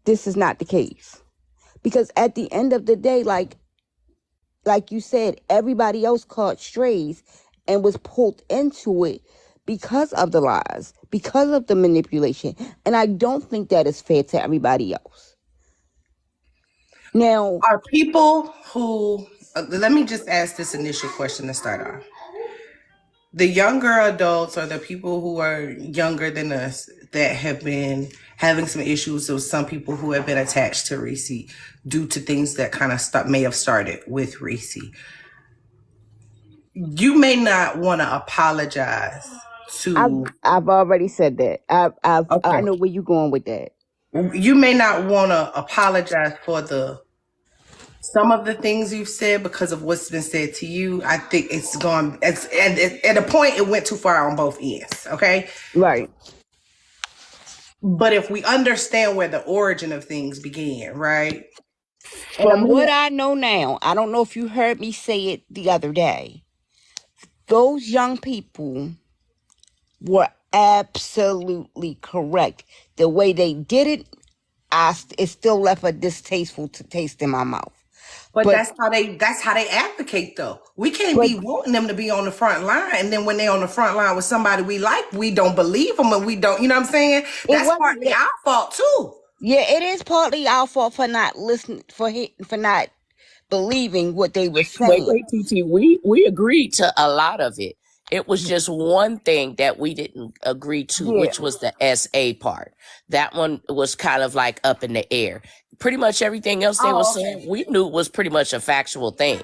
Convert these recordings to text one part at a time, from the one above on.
this is not the case. Because at the end of the day, like you said, everybody else caught strays and was pulled into it because of the lies, because of the manipulation. And I don't think that is fair to everybody else. Now, Are people who, let me just ask this initial question to start off. The younger adults or the people who are younger than us that have been having some issues with some people who have been attached to Reese due to things that kind of may have started with Reese. You may not want to apologize to. I've already said that. I Okay. know where you're going with that. You may not want to apologize for some of the things you've said because of what's been said to you. I think it's gone. At a point, it went too far on both ends. Okay. Right. But if we understand where the origin of things began, right? From what I know now, I don't know if you heard me say it the other day. Those young people were absolutely correct. The way they did it, it still left a distasteful taste in my mouth. But that's how they advocate, though. We can't be wanting them to be on the front line, and then when they're on the front line with somebody we like, we don't believe them, and we don't. You know what I'm saying? That's partly our fault too. Yeah, it is partly our fault for not listening, for not believing what they were saying. Wait, TT. We agreed to a lot of it. It was just one thing that we didn't agree to, which was the SA part. That one was kind of like up in the air. Pretty much everything else they were saying, we knew was pretty much a factual thing.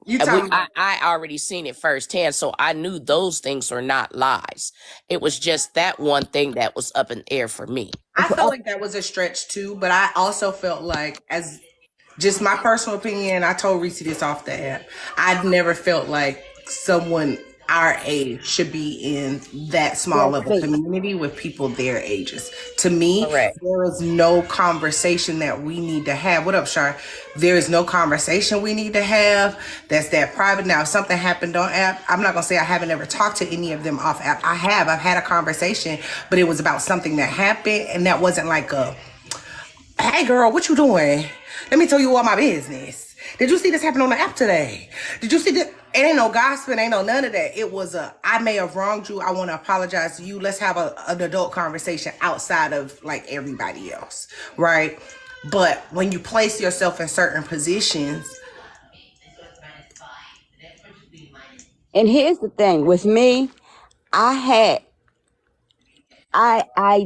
I already seen it firsthand, so I knew those things were not lies. It was just that one thing that was up in the air for me. I felt like that was a stretch too, but I also felt like, as just my personal opinion, I told Reese this off the app, I'd never felt like someone our age should be in that small of a community with people their ages. To me, there is no conversation that we need to have. What up, Shar? There is no conversation we need to have that's that private. Now, if something happened on app, I'm not gonna say I haven't ever talked to any of them off app. I've had a conversation, but it was about something that happened, and that wasn't like a, hey girl, what you doing? Let me tell you all my business. Did you see this happen on the app today? Did you see this? It ain't no gossip, ain't no none of that. It was I may have wronged you. I want to apologize to you. Let's have an adult conversation outside of like everybody else, right? But when you place yourself in certain positions. And here's the thing with me, I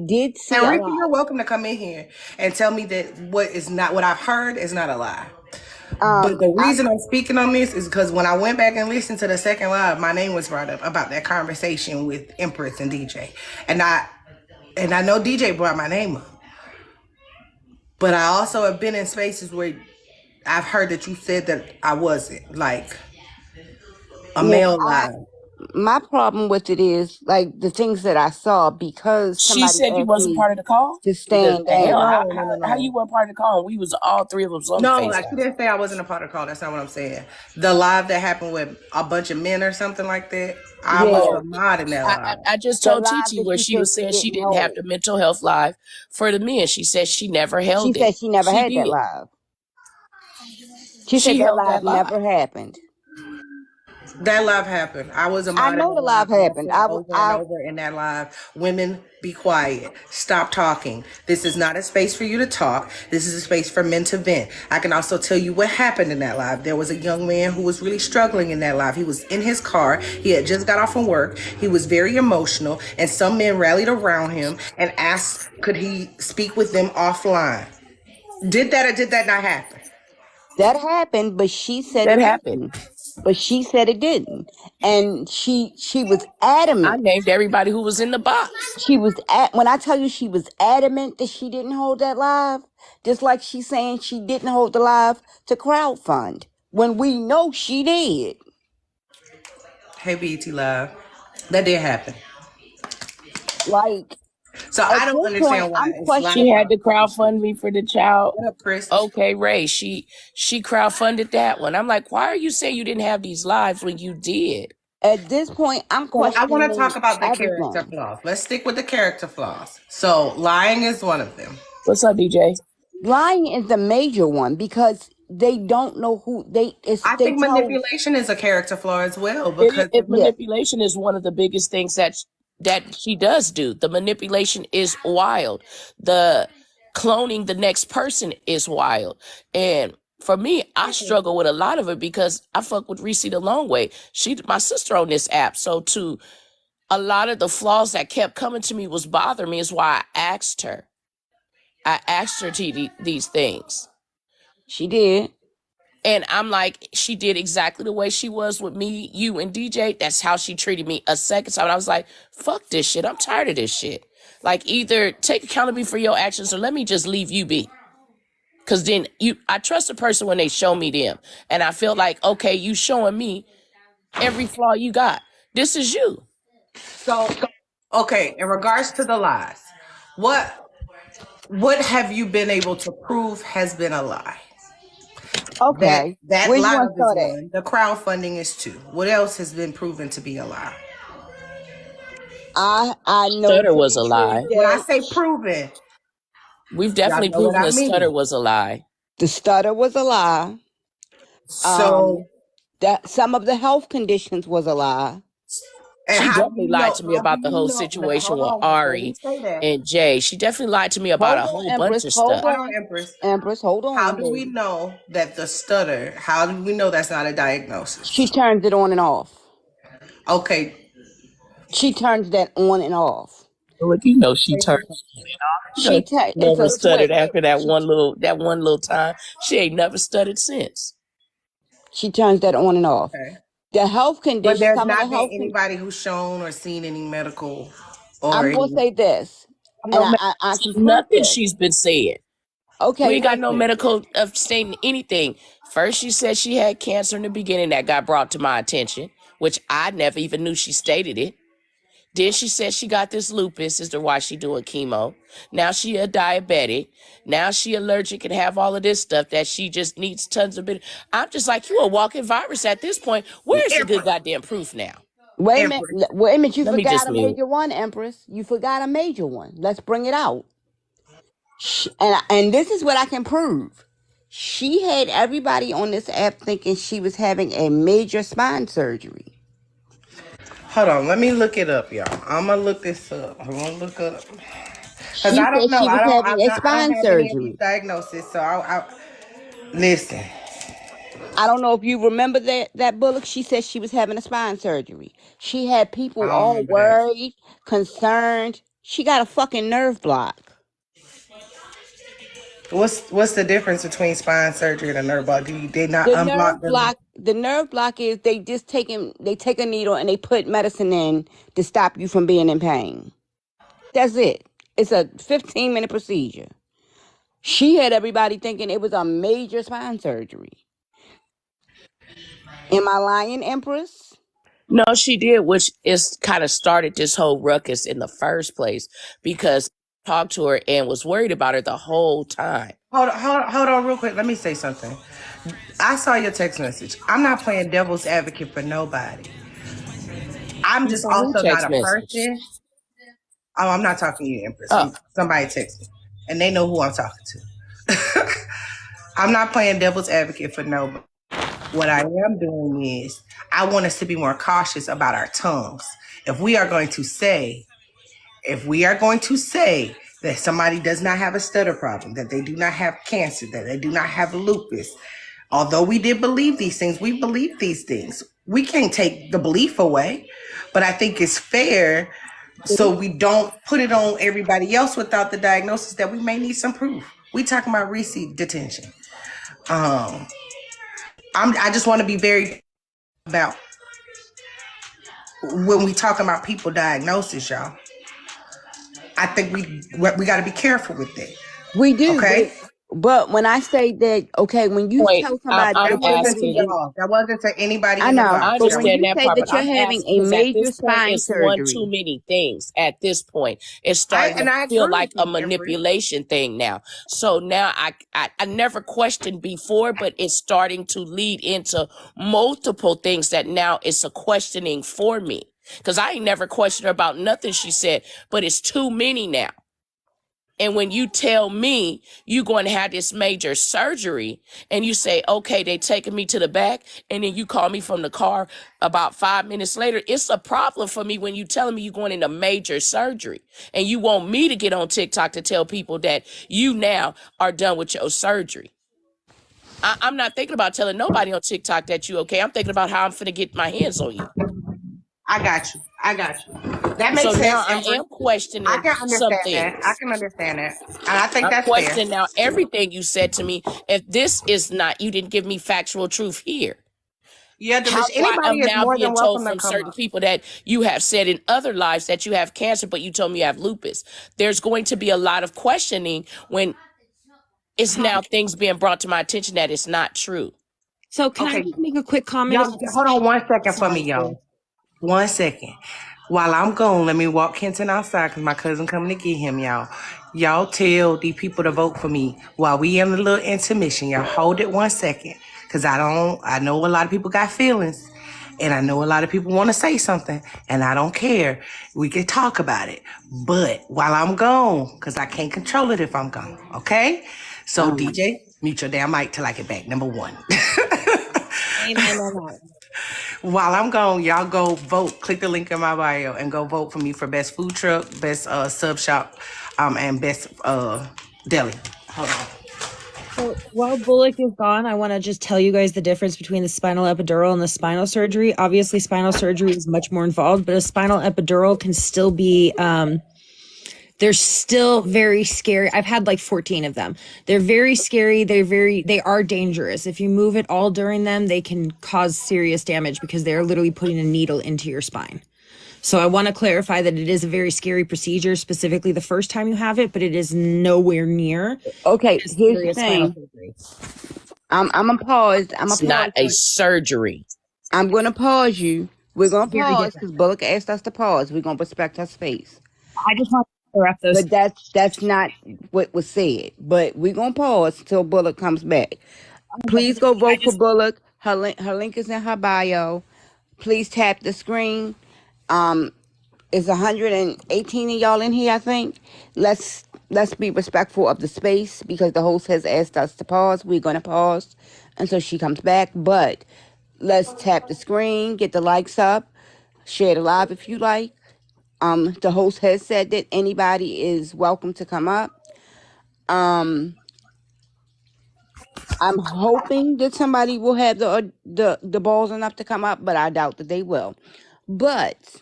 did say. And Rita, you're welcome to come in here and tell me that what I've heard is not a lie. But the reason I'm speaking on this is because when I went back and listened to the second live, my name was brought up about that conversation with Empress and DJ. And I know DJ brought my name up. But I also have been in spaces where I've heard that you said that I wasn't like a male live. My problem with it is like the things that I saw, because she said you wasn't part of the call to stand down. How you weren't part of the call? We was all three of us on No, like she didn't say I wasn't a part of the call. That's not what I'm saying. The live that happened with a bunch of men or something like that, I was not in that live. I just told Titi where she was saying she didn't have the mental health live for the men. She said she never held it. She said she never had that live. She said that live never happened. That live happened. I was a I know the live happened. Over in that live. Women, be quiet. Stop talking. This is not a space for you to talk. This is a space for men to vent. I can also tell you what happened in that live. There was a young man who was really struggling in that live. He was in his car. He had just got off from work. He was very emotional, and some men rallied around him and asked, could he speak with them offline? Did that or did that not happen? That happened, but she said it happened. But she said it didn't, and she was adamant. I named everybody who was in the box. She was when I tell you she was adamant that she didn't hold that live, just like she's saying she didn't hold the live to crowdfund when we know she did. Hey, BET Live, that did happen. Like. So I don't understand why she had to crowdfund me for the child. What up, Chris? Okay, Ray, she crowdfunded that one. I'm like, why are you saying you didn't have these lives when you did? At this point, I'm questioning. I want to talk about the character flaws. Let's stick with the character flaws. So lying is one of them. What's up, DJ? Lying is the major one because they don't know who they is. I They think tell manipulation is a character flaw as well It, because it yeah. manipulation is one of the biggest things that she does do. The manipulation is wild. The cloning the next person is wild. And for me, I struggle with a lot of it because I fuck with Reese the long way. She my sister on this app. So to a lot of the flaws that kept coming to me was bothering me is why I asked her. I asked her to these things. She did. And I'm like, she did exactly the way she was with me, you, and DJ. That's how she treated me a second time. And I was like, fuck this shit. I'm tired of this shit. Like, either take accountability for your actions or let me just leave you be. Because then I trust a person when they show me them. And I feel like, okay, you showing me every flaw you got. This is you. so okay, in regards to the lies, what have you been able to prove has been a lie? Okay. That Where you want love to is start at? one. The crowdfunding is two. What else has been proven to be a lie? I know Stutter pretty was a sure lie. When I that say proven, We've y'all definitely know what proven I the stutter mean. was a lie. the stutter was a lie. So, That some of the health conditions was a lie. and She how do definitely you lied know? to me How do about the you whole know? No, situation hold with on, before you Ari say that. and Jay. She definitely lied to me about a Hold whole on, bunch Empress. of Hold stuff. Hold on, on, Empress. Empress. Hold How on, do we baby. know that the stutter? How do we know that's not a diagnosis? She turns it on and off. Okay, She turns that on and off. Look, you know she say turned. something. You know, she It's never a stuttered switch. after that one little time. She ain't never stuttered since. She turns that on and off. Okay, The health but condition, there's some of the not been health. anybody who's shown or seen any medical or I'm gonna any. say this, and No, I can prove nothing this. she's been saying. We Okay, ain't got no listen. medical of stating anything. First, she said she had cancer in the beginning that got brought to my attention, which I never even knew she stated it. Then she said she got this lupus, is the why she doing chemo. Now she a diabetic. Now she allergic and have all of this stuff that she just needs tons of bit. I'm just like, you a walking virus at this point. Where's the good Empress, goddamn proof now? Wait a minute. Empress. Wait a minute. You Let me forgot just a mute. major one, Empress. You forgot a major one. Let's bring it out. And this is what I can prove. She had everybody on this app thinking she was having a major spine surgery. Hold on, let me look it up, y'all. I'm gonna look this up. I'm gonna look up because She I don't said know. she was I don't. having I'm a not. I don't spine have any of these surgery. diagnoses. So I listen. I don't know if you remember that Bulloch. She said she was having a spine surgery. She had I people don't all remember that. worried, concerned. She got a fucking nerve block. What's the difference between spine surgery and a nerve block? They not The unblock nerve them? block, the nerve block is they take a needle and they put medicine in to stop you from being in pain. That's it. It's a 15-minute procedure. She had everybody thinking it was a major spine surgery. Am I lying, Empress? No, she did, which is kind of started this whole ruckus in the first place because I talked to her and was worried about her the whole time. Hold on, real quick. Let me say something. I saw your text message. I'm not playing devil's advocate for nobody. I'm You just saw who also not text a message? person. Oh, I'm not talking to you, Empress. Oh, Somebody text me, and they know who I'm talking to. I'm not playing devil's advocate for nobody. What I am doing is I want us to be more cautious about our tongues. If we are going to say, if we are going to say that somebody does not have a stutter problem, that they do not have cancer, that they do not have lupus, although we did believe these things, we believe these things. We can't take the belief away, but I think it's fair so we don't put it on everybody else without the diagnosis that we may need some proof. We talking about receipt detention. Um, I just want to be very about when we talking about people diagnosis, y'all. I think we got to be careful with that. We do, Okay, but when I say that, okay, when you point. tell I'm, somebody I'm that that you're wasn't to having asking. a, y'all. That wasn't to anybody I in the know, I box. but That when was understand you that say part, that but you're I'm having asking a because at major this point, spine it's one too surgery, many things. At this point, it's starting to I feel agree with like a you, Empress. manipulation thing now. So now I never questioned before, but it's starting to lead into multiple things that now it's a questioning for me. Because I ain't never questioned her about nothing she said, but it's too many now. And when you tell me you're going to have this major surgery and you say, okay, they taking me to the back, and then you call me from the car about 5 minutes later, it's a problem for me when you telling me you're going into major surgery and you want me to get on TikTok to tell people that you now are done with your surgery. I'm not thinking about telling nobody on TikTok that you okay. I'm thinking about how I'm finna get my hands on you. I got you. That makes So sense. now I Amber. am questioning I can some understand that. things. And I think I'm that's fair. questioning now everything you said to me. If this is not, you didn't give me factual truth here. Yeah, How Delish, I am anybody is now more being than told welcome to from come certain up. people that you have said in other lives that you have cancer, but you told me you have lupus. There's going to be a lot of questioning when it's now things being brought to my attention that it's not true. So can I Okay. just make a quick comment? Y'all, hold on 1 second for me, y'all. 1 second. While I'm gone, let me walk Kenton outside because my cousin coming to get him, y'all. Y'all tell the people to vote for me while we in a little intermission. Y'all hold it 1 second. Because I know a lot of people got feelings. And I know a lot of people want to say something. And I don't care. We can talk about it. But while I'm gone, because I can't control it if I'm gone. Okay? So DJ, mute your damn mic till I get back. Number one. Amen. While I'm gone, y'all go vote. Click the link in my bio and go vote for me for best food truck, best sub shop, and best deli. Hold on. So while Bulloch is gone, I want to just tell you guys the difference between the spinal epidural and the spinal surgery. Obviously, spinal surgery is much more involved, but a spinal epidural can still be they're still very scary. I've had like 14 of them. They're very scary. They are dangerous. If you move at all during them, they can cause serious damage because they're literally putting a needle into your spine. So I want to clarify that it is a very scary procedure, specifically the first time you have it, but it is nowhere near. Okay, here's the thing. I'm gonna pause. It's not a surgery. I'm gonna pause you. We're gonna Very pause different. because Bullock asked us to pause. We're gonna respect her space. I just want to clear up those. But that's not what was said. But we're gonna pause until Bullock comes back. Please go vote for Bullock. Her link is in her bio. Please tap the screen. It's 118 of y'all in here, I think. Let's be respectful of the space because the host has asked us to pause. We're gonna pause until she comes back. But let's tap the screen, get the likes up, share the live if you like. The host has said that anybody is welcome to come up. I'm hoping that somebody will have the balls enough to come up, but I doubt that they will. But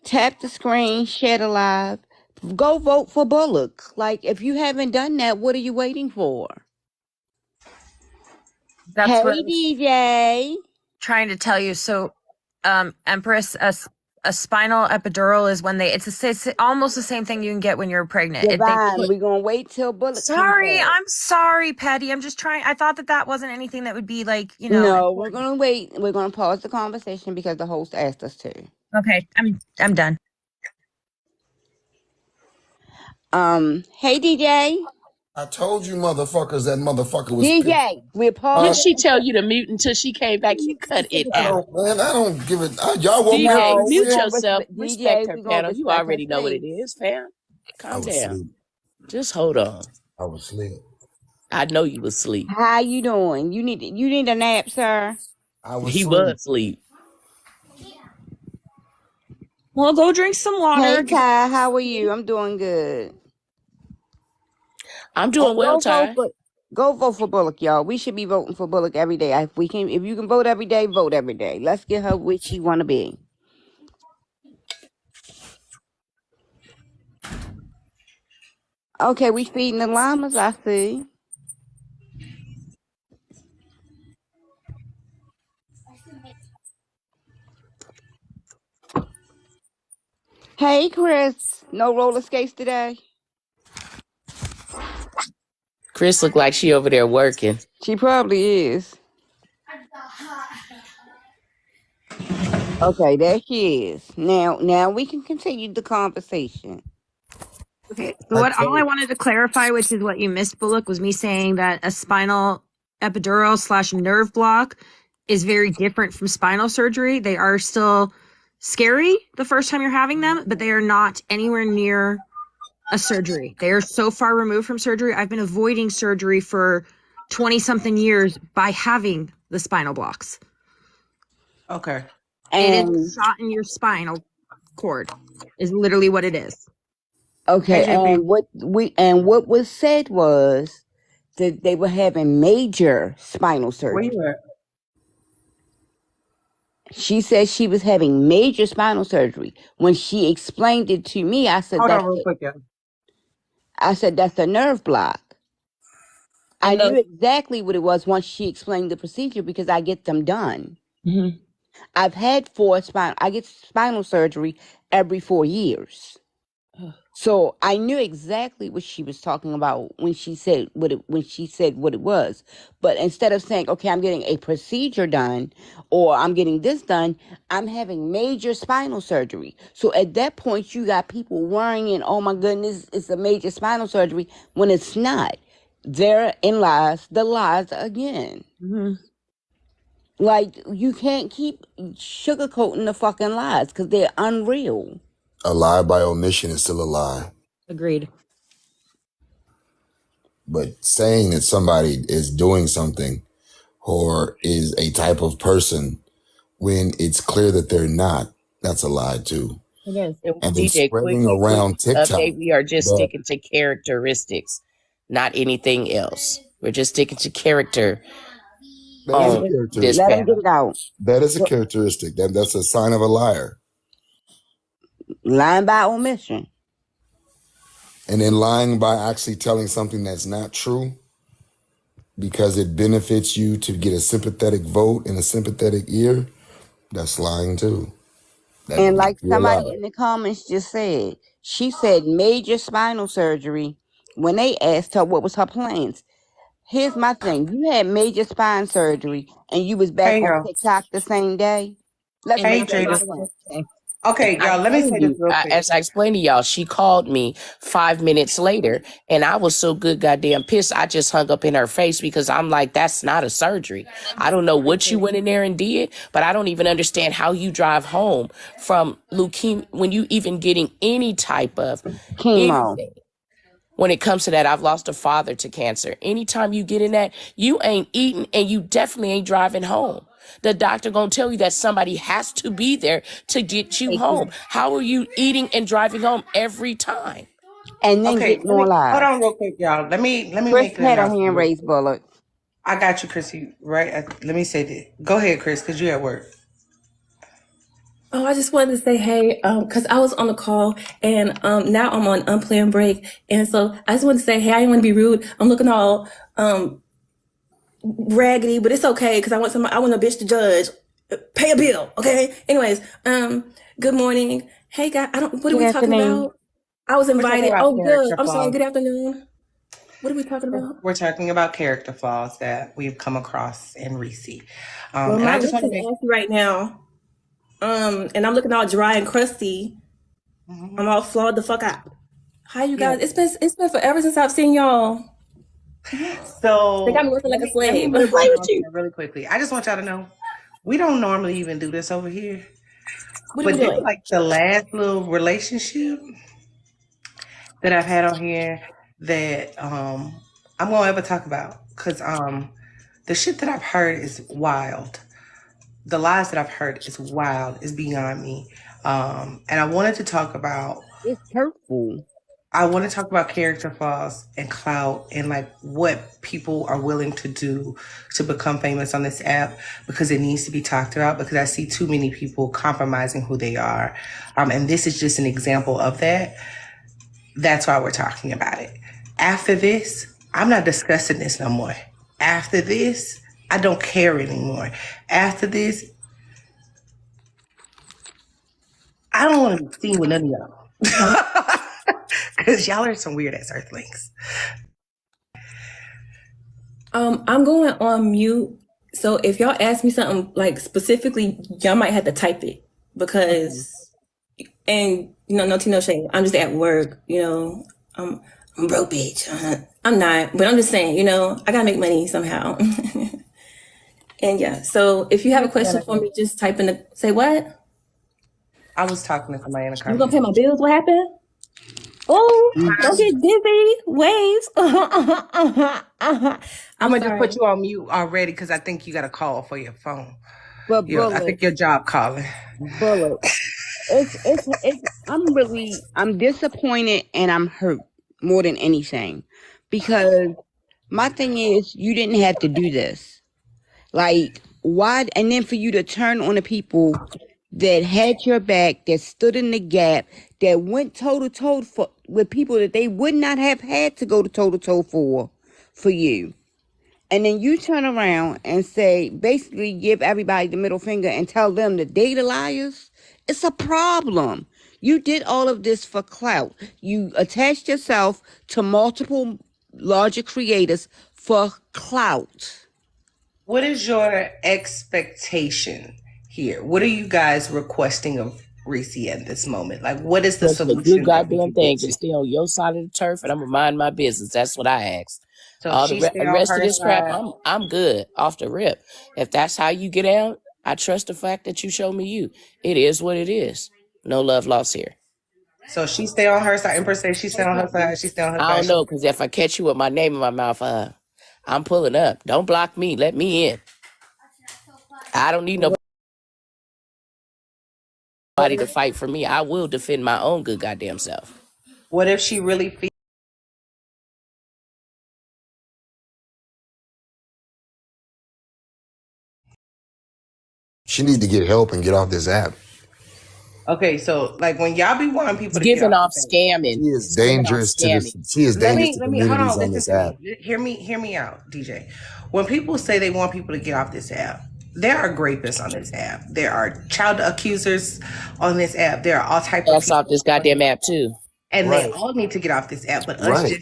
tap the screen, share the live, go vote for Bullock. Like, if you haven't done that, what are you waiting for? That's hey, what DJ. trying to tell you. So, Empress, a spinal epidural is when it's almost the same thing you can get when you're pregnant. Divine, we're going to wait till Bullock Sorry, comes back. I'm sorry, Patty. I'm just trying. I thought that wasn't anything that would be like, you know. No, we're going to wait. We're going to pause the conversation because the host asked us to. Okay, I'm done. Hey, DJ. I told you motherfuckers that motherfucker was DJ, we're Did pausing. she tell you to mute until she came back? You cut it out. I don't give it. Y'all want me DJ, to mute sleep? yourself. DJ, Respect her, we're gonna panel. You respect her already know what it space. is, fam. I Calm was down. asleep. Just hold on. I was asleep. I know you was asleep. How you doing? You need a nap, sir? He was asleep. Well, go drink some water. Hey, Ty, how are you? I'm doing good. I'm doing well, Ty. Go vote for Bullock, y'all. We should be voting for Bullock every day. If you can vote every day, vote every day. Let's get her what she want to be. Okay, we feeding the llamas, I see. Hey, Chris. No roller skates today? Chris look like she over there working. She probably is. Okay, there she is. Now we can continue the conversation. Okay, so all I wanted to clarify, which is what you missed, Bullock, was me saying that a spinal epidural / nerve block is very different from spinal surgery. They are still scary the first time you're having them, but they are not anywhere near a surgery. They are so far removed from surgery. I've been avoiding surgery for 20-something years by having the spinal blocks. Okay. It is And a shot in your spinal cord is literally what it is. okay, AJP. and what was said was that they were having major spinal Where surgery. you at? She said she was having major spinal surgery. When she explained it to me, I said Hold on that's real quick, yeah. that's a nerve block. I And knew those, exactly what it was once she explained the procedure because I get them done. Mhm. I've had I get spinal surgery every 4 years. Ugh. So I knew exactly what she was talking about when she said what it was. But instead of saying, okay, I'm getting a procedure done or I'm getting this done, I'm having major spinal surgery. So at that point you got people worrying, oh my goodness, it's a major spinal surgery when it's not. Therein lies the lies again. Mhm. Like, you can't keep sugarcoating the fucking lies because they're unreal. A lie by omission is still a lie. Agreed. But saying that somebody is doing something or is a type of person when it's clear that they're not, that's a lie too. It is. And then DJ, spreading quick around TikTok update. We are just that sticking to characteristics, not anything else. We're just sticking to character that is a on this Let them characteristic. get panel. it out. That is a characteristic. That's a sign of a liar. Lying by omission. And then lying by actually telling something that's not true because it benefits you to get a sympathetic vote and a sympathetic ear, that's lying too. That And makes like you a somebody liar. in the comments just said, she said major spinal surgery when they asked her what was her plans. Here's my thing. You had major spine surgery and you was back Hey, on y'all. TikTok the same day. Let's And Hey, make that's that a make lot Jada. of sense. work today. Okay, I'm y'all, let me say telling this you, real quick. as I explained to y'all, she called me 5 minutes later, and I was so good goddamn pissed. I just hung up in her face because I'm like, that's not a surgery. I don't know what you went in there and did, but I don't even understand how you drive home from leukemia when you even getting any type of Chemo. anything. When it comes to that, I've lost a father to cancer. Anytime you get in that, you ain't eating and you definitely ain't driving home. The doctor gonna tell you that somebody has to be there to get you Take you. home. How are you eating and driving home every time? And then Okay, getting on hold live. on real quick, y'all. Let me Chris make an had a hand announcement real raised, quick. Bulloch. I got you, Chrissy. Right? Let me say that. Go ahead, Chris, because you at work. Oh, I just wanted to say hey, because I was on the call and now I'm on unplanned break. And so I just wanted to say, hey, I didn't want to be rude. I'm looking all raggedy, but it's okay because I want a bitch to judge. Pay a bill, okay? Anyways, good morning. Hey guys, what are Good we talking afternoon. about? I was We're talking invited. about Oh, good. character I'm sorry. flaws. Good afternoon. What are we talking about? We're talking about character flaws that we've come across in Reese. Well, And my I just lips want to is make ashy right now. And I'm looking all dry and crusty. I'm all flawed the fuck out. Hi, you yeah. guys. It's been forever since I've seen y'all. They got So me working like a let me slave. make an announcement really quickly. I just want y'all to know we don't normally even do this over here. What are we But this is doing? like the last little relationship that I've had on here that I'm gonna ever talk about. Cause the shit that I've heard is wild. The lies that I've heard is wild, is beyond me. And It's hurtful. I want to talk about character flaws and clout and like what people are willing to do to become famous on this app because it needs to be talked about because I see too many people compromising who they are. And this is just an example of that. That's why we're talking about it. After this, I'm not discussing this no more. After this, I don't care anymore. After this, I don't want to be seen with none of y'all. Because y'all are some weird ass earthlings. I'm going on mute. So if y'all ask me something like specifically, y'all might have to type it because, and no tea, no shade. I'm just at work, I'm broke, bitch. I'm not, but I'm just saying, I gotta make money somehow. And yeah, so if you have a question for me, just type in say what? I was talking to somebody in the You gonna pay my comments. bills? What happened? Oh, don't get dizzy. Waves. I'm I'm gonna just put sorry. you on mute already because I think you got a call for your phone. But I Bulloch, think your job calling. Bulloch, I'm disappointed and I'm hurt more than anything because my thing is you didn't have to do this. Like, why? And then for you to turn on the people that had your back, that stood in the gap, that went toe to toe with people that they would not have had to go to toe for you. And then you turn around and say, basically give everybody the middle finger and tell them that they the liars. It's a problem. You did all of this for clout. You attached yourself to multiple larger creators for clout. What is your expectation here? What are you guys requesting of Reese at this moment? Like, what is the Just a good solution that we goddamn can get thing. to? Just stay on your side of the turf, and I'm gonna mind my business. That's what I asked. So All the she stay on rest of her this crap, side. I'm good off the rip. If that's how you get out, I trust the fact that you show me you. It is what it is. No love lost here. So she stay on her side. Empress say she stay on her side. She stay on her I don't side. know, because if I catch you with my name in my mouth, I'm pulling up. Don't block me. Let me in. I don't need nobody to fight for me. I will defend my own good goddamn self. What if she really feels? She need to get help and get off this app. Okay, so like when y'all be wanting people It's to get giving off off the thing. scamming. She is It's giving off dangerous to scamming. Let me hold communities on, on listen this to app. me. Hear me out, DJ. When people say they want people to get off this app, there are rapists on this app. There are child accusers on this app. There are all type of That's off people this goddamn app too. and they Right. all need to get off this app. But Right.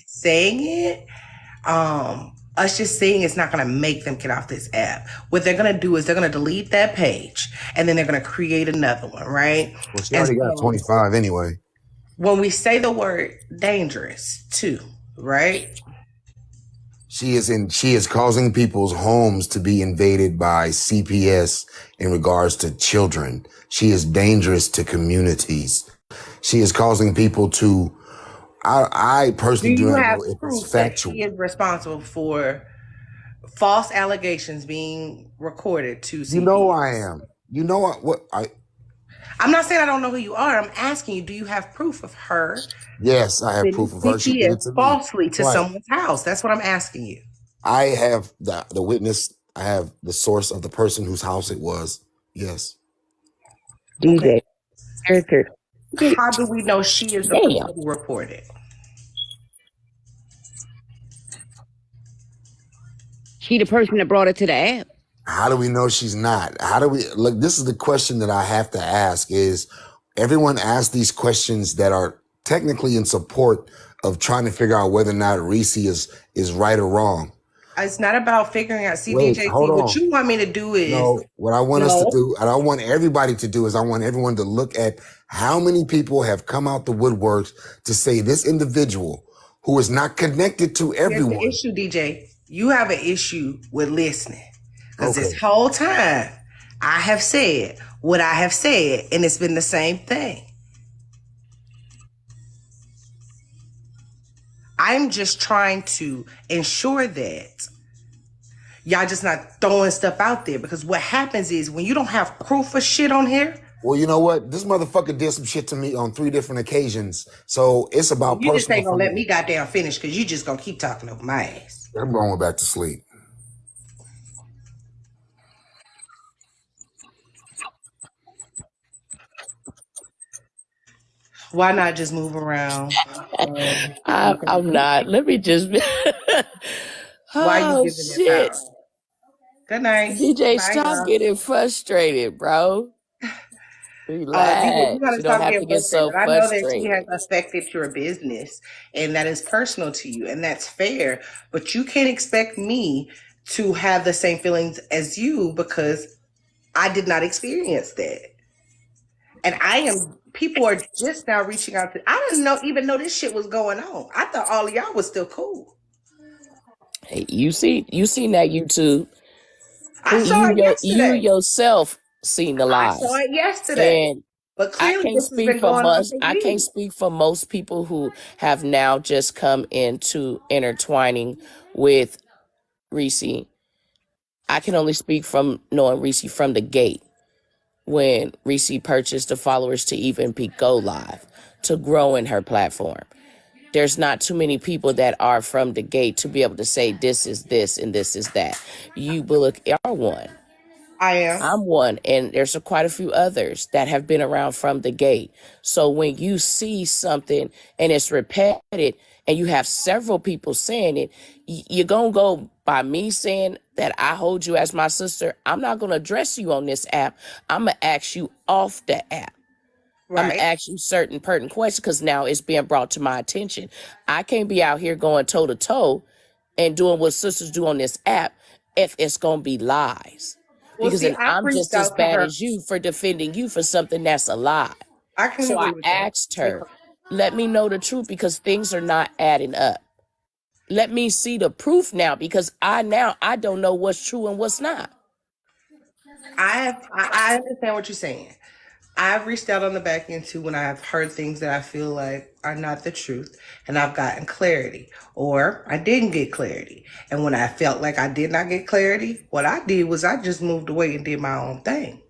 us just saying it's not gonna make them get off this app. What they're gonna do is they're gonna delete that page and then they're gonna create another one, right? Well, she And already got so 25 anyway. when we say the word dangerous too, right? She is causing people's homes to be invaded by CPS in regards to children. She is dangerous to communities. She is causing people to, I Do personally do you not have know if it's proof that factual. she is responsible for false allegations being recorded to CPS? You know I am. You know I'm not saying I don't know who you are. I'm asking you, do you have proof of her yes, I have sending proof of her. She did it CPS to me. falsely to Right. someone's house? That's what I'm asking you. I have the witness. I have the source of the person whose house it was. Yes. DJ. Character. How do we know she is the Damn. person who reported? She the person that brought it to the app. How do we know she's not? How do we look? This is the question that I have to ask is everyone asks these questions that are technically in support of trying to figure out whether or not Reese is right or wrong. It's not about figuring out Wait, CDJC. hold What on. you want me to do is No, what I want us to do, and I want everybody to do is I want everyone to look at how many people have come out the woodworks to say this individual who is not connected to here's the everyone. issue, DJ. You have an issue with listening. Because Okay. this whole time I have said what I have said, and it's been the same thing. I'm just trying to ensure that y'all just not throwing stuff out there, because what happens is when you don't have proof of shit on here, Well, you know what? This motherfucker did some shit to me on 3 different occasions. So it's about you just personal ain't gonna for let me goddamn finish because you just gonna keep talking over my ass. I'm going back to sleep. Why not just move around? I'm not. Let me just. Why you Oh giving it shit! power? Good night. DJ, Bye, stop y'all. getting frustrated, bro. DJ, you Relax. gotta You don't stop have to getting get so frustrated. I know that she has frustrated. affected your business and that is personal to you, and that's fair. But you can't expect me to have the same feelings as you because I did not experience that. And people are just now reaching out to, I didn't even know this shit was going on. I thought all of y'all was still cool. Hey, you seen that YouTube? I saw it You yesterday. yourself seen the I saw lies, it yesterday. and But I clearly, can't this has speak been for going on most. for I can't years. speak for most people who have now just come into intertwining with Reese. I can only speak from knowing Reese from the gate when Reese purchased the followers to even go live, to grow in her platform. There's not too many people that are from the gate to be able to say this is this and this is that. You, Bulloch, are one. I am. I'm one, and there's quite a few others that have been around from the gate. So when you see something and it's repeated and you have several people saying it, you're going to go by me saying that I hold you as my sister. I'm not going to address you on this app. I'm going to ask you off the app. I'm going to Right. ask you certain pertinent questions because now it's being brought to my attention. I can't be out here going toe to toe and doing what sisters do on this app if it's going to be lies. Well, Because see, then I I'm reached just as out to bad her. as you for defending you for something that's a lie. I can So I agree with that. asked her, let me know the truth because things are not adding up. Let me see the proof now because I don't know what's true and what's not. I understand what you're saying. I've reached out on the back end too when I've heard things that I feel like are not the truth and I've gotten clarity or I didn't get clarity. And when I felt like I did not get clarity, what I did was I just moved away and did my own thing.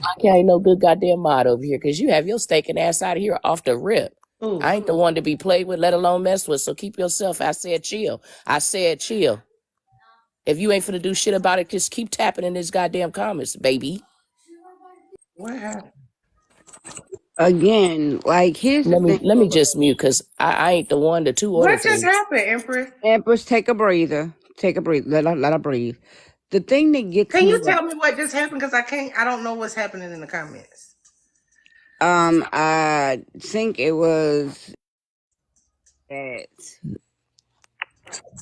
I ain't no good goddamn mod over here because you have your stinking ass out of here off the rip. Ooh. I ain't the one to be played with, let alone mess with. So keep yourself. I said chill. If you ain't finna do shit about it, just keep tapping in this goddamn comments, baby. What happened? Again, like here's the thing. Let me just mute because I ain't the one, the two, or the What just three. happened, Empress? Empress, take a breather. Take a breather. Let her breathe. The thing that gets Can me, you tell me what just happened? Because I don't know what's happening in the comments. I think it was that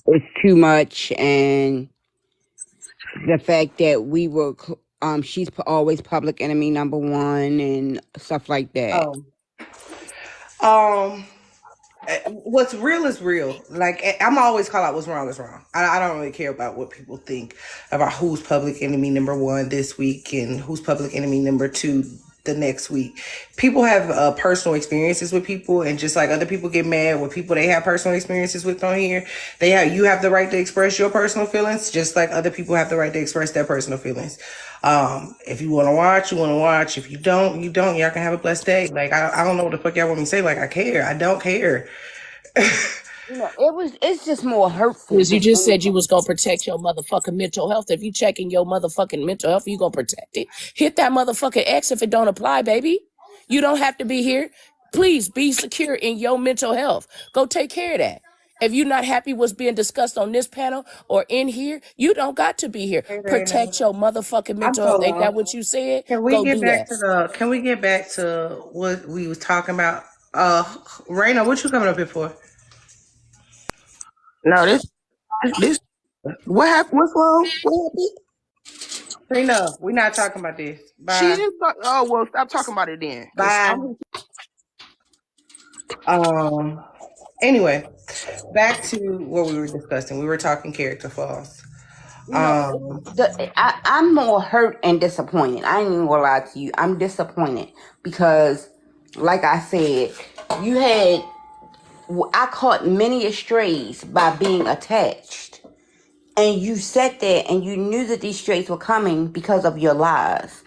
it's too much, and the fact that we were, she's always public enemy number one, and stuff like that. Oh. What's real is real. Like I'm always call out what's wrong is wrong. I don't really care about what people think about who's public enemy number one this week and who's public enemy number two the next week. People have personal experiences with people, and just like other people get mad with people they have personal experiences with on here, you have the right to express your personal feelings, just like other people have the right to express their personal feelings. If you want to watch, you want to watch. If you don't, you don't. Y'all can have a blessed day. Like I don't know what the fuck y'all want me to say. Like I care. I don't care. It's just more hurtful. Because you just said you was gonna protect your motherfucking mental health. If you checking your motherfucking mental health, you gonna protect it. Hit that motherfucking X if it don't apply, baby. You don't have to be here. Please be secure in your mental health. Go take care of that. If you're not happy what's being discussed on this panel or in here, you don't got to be here. Protect your motherfucking mental health. Ain't that what you said? Can we Go get do back that. to Can we get back to what we was talking about? Raina, what you coming up here for? No, this. What happened? What's wrong? What happened? Raina, we're not talking about this. She Bye. didn't. Oh well, stop talking about it then. 'Cause Bye. Anyway, back to what we were discussing. We were talking character flaws. I'm more hurt and disappointed. I ain't even gonna lie to you. I'm disappointed because, like I said, I caught many strays by being attached. And you sat there and you knew that these strays were coming because of your lies.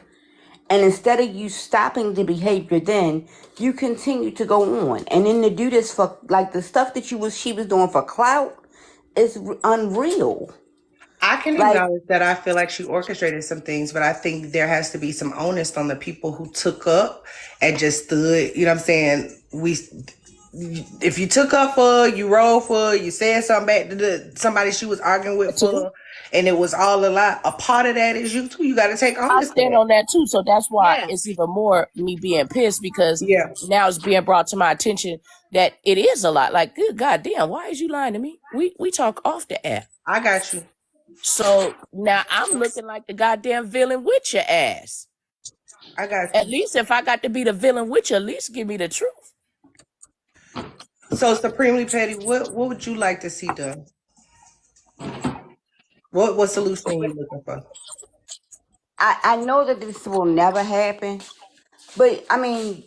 And instead of you stopping the behavior then, you continue to go on. And then to do this for, like, the stuff that she was doing for clout is unreal. I can acknowledge that I feel like she orchestrated some things, but I think there has to be some onus on the people who took up and just stood. You know what I'm saying? If you took up for, you rolled for, you said something back to somebody she was arguing with for, and it was all a lie. A part of that is you too. You got to take I onus. stand on that too. So that's why it's even more me being pissed because now it's being brought to my attention that it is a lot. Like, good goddamn, why is you lying to me? We talk off the app. I got you. So now I'm looking like the goddamn villain with your ass. I got you. At least if I got to be the villain with you, at least give me the truth. So Supremely Petty, what would you like to see done? What solution are you looking for? I know that this will never happen, but I mean,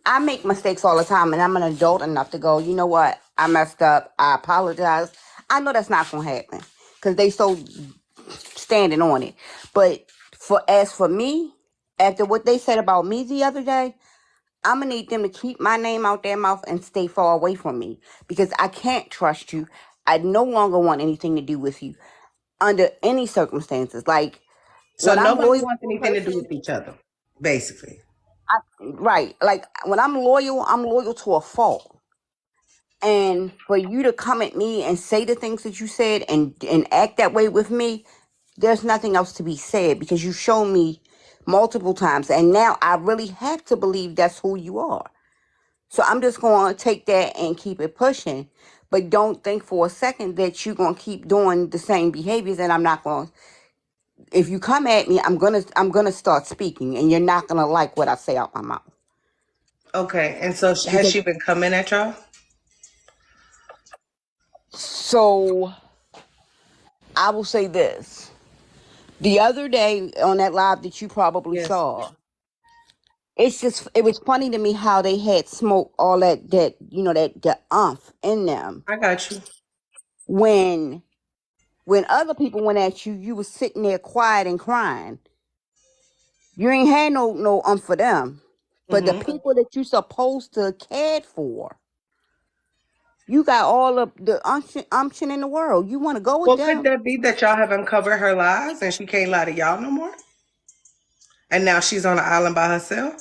I make mistakes all the time, and I'm an adult enough to go, you know what? I messed up. I apologize. I know that's not gonna happen because they so standing on it. But for me, after what they said about me the other day, I'm gonna need them to keep my name out their mouth and stay far away from me because I can't trust you. I no longer want anything to do with you under any circumstances. Like So when I'm nobody loyal wants to a anything to do person, with each other, basically. right? Like when I'm loyal to a fault. And for you to come at me and say the things that you said and act that way with me, there's nothing else to be said because you shown me multiple times, and now I really have to believe that's who you are. So I'm just going to take that and keep it pushing. But don't think for a second that you're going to keep doing the same behaviors and I'm not going to. If you come at me, I'm going to start speaking and you're not going to like what I say out my mouth. Okay, and so has Because she been coming at y'all? so I will say this. The other day on that live that you probably Yes, saw, it was funny to me how they had smoke all that that umph in them I got you. when other people went at you, you was sitting there quiet and crying. You ain't had no for them. But the Hmm. people that you supposed to cared for, you got all of the umption in the world. You want to go with Well, could them? that be that y'all have uncovered her lies and she can't lie to y'all no more? And now she's on an island by herself?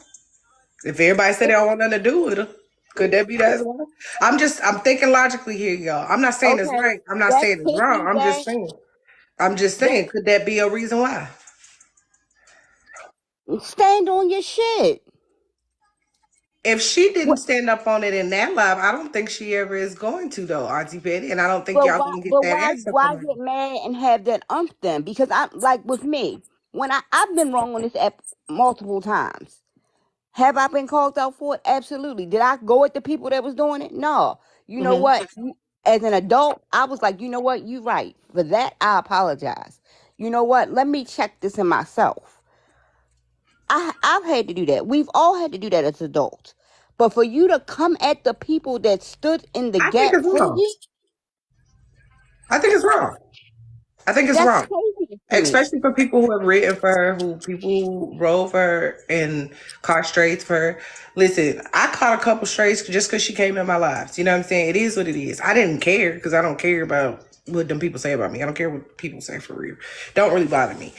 If everybody said they don't want nothing to do with her, could that be that as well? I'm thinking logically here, y'all. I'm not saying it's Okay, right. I'm not that saying it's could wrong. be I'm just that. saying. I'm just That saying, could that be a reason why? stand on your shit. If she didn't What? stand up on it in that live, I don't think she ever is going to though, Auntie Petty. And I don't think But y'all why? gonna get But that why? answer Why from her. get mad and have that umph then? Because I'm like with me when I've been wrong on this app multiple times. Have I been called out for it? Absolutely. Did I go at the people that was doing it? No. You know Hmm. what? As an adult, I was like, you know what? You right. For that, I apologize. You know what? Let me check this in myself. I've had to do that. We've all had to do that as adults. But for you to come at the people that stood in the I think gap it's for wrong. you, I think it's wrong. I think it's that's wrong. crazy to me. Especially for people who have written for her, who people who rode for her and caught strays for her. Listen, I caught a couple strays just because she came in my lives. You know what I'm saying? It is what it is. I didn't care because I don't care about what them people say about me. I don't care what people say for real. Don't really bother me.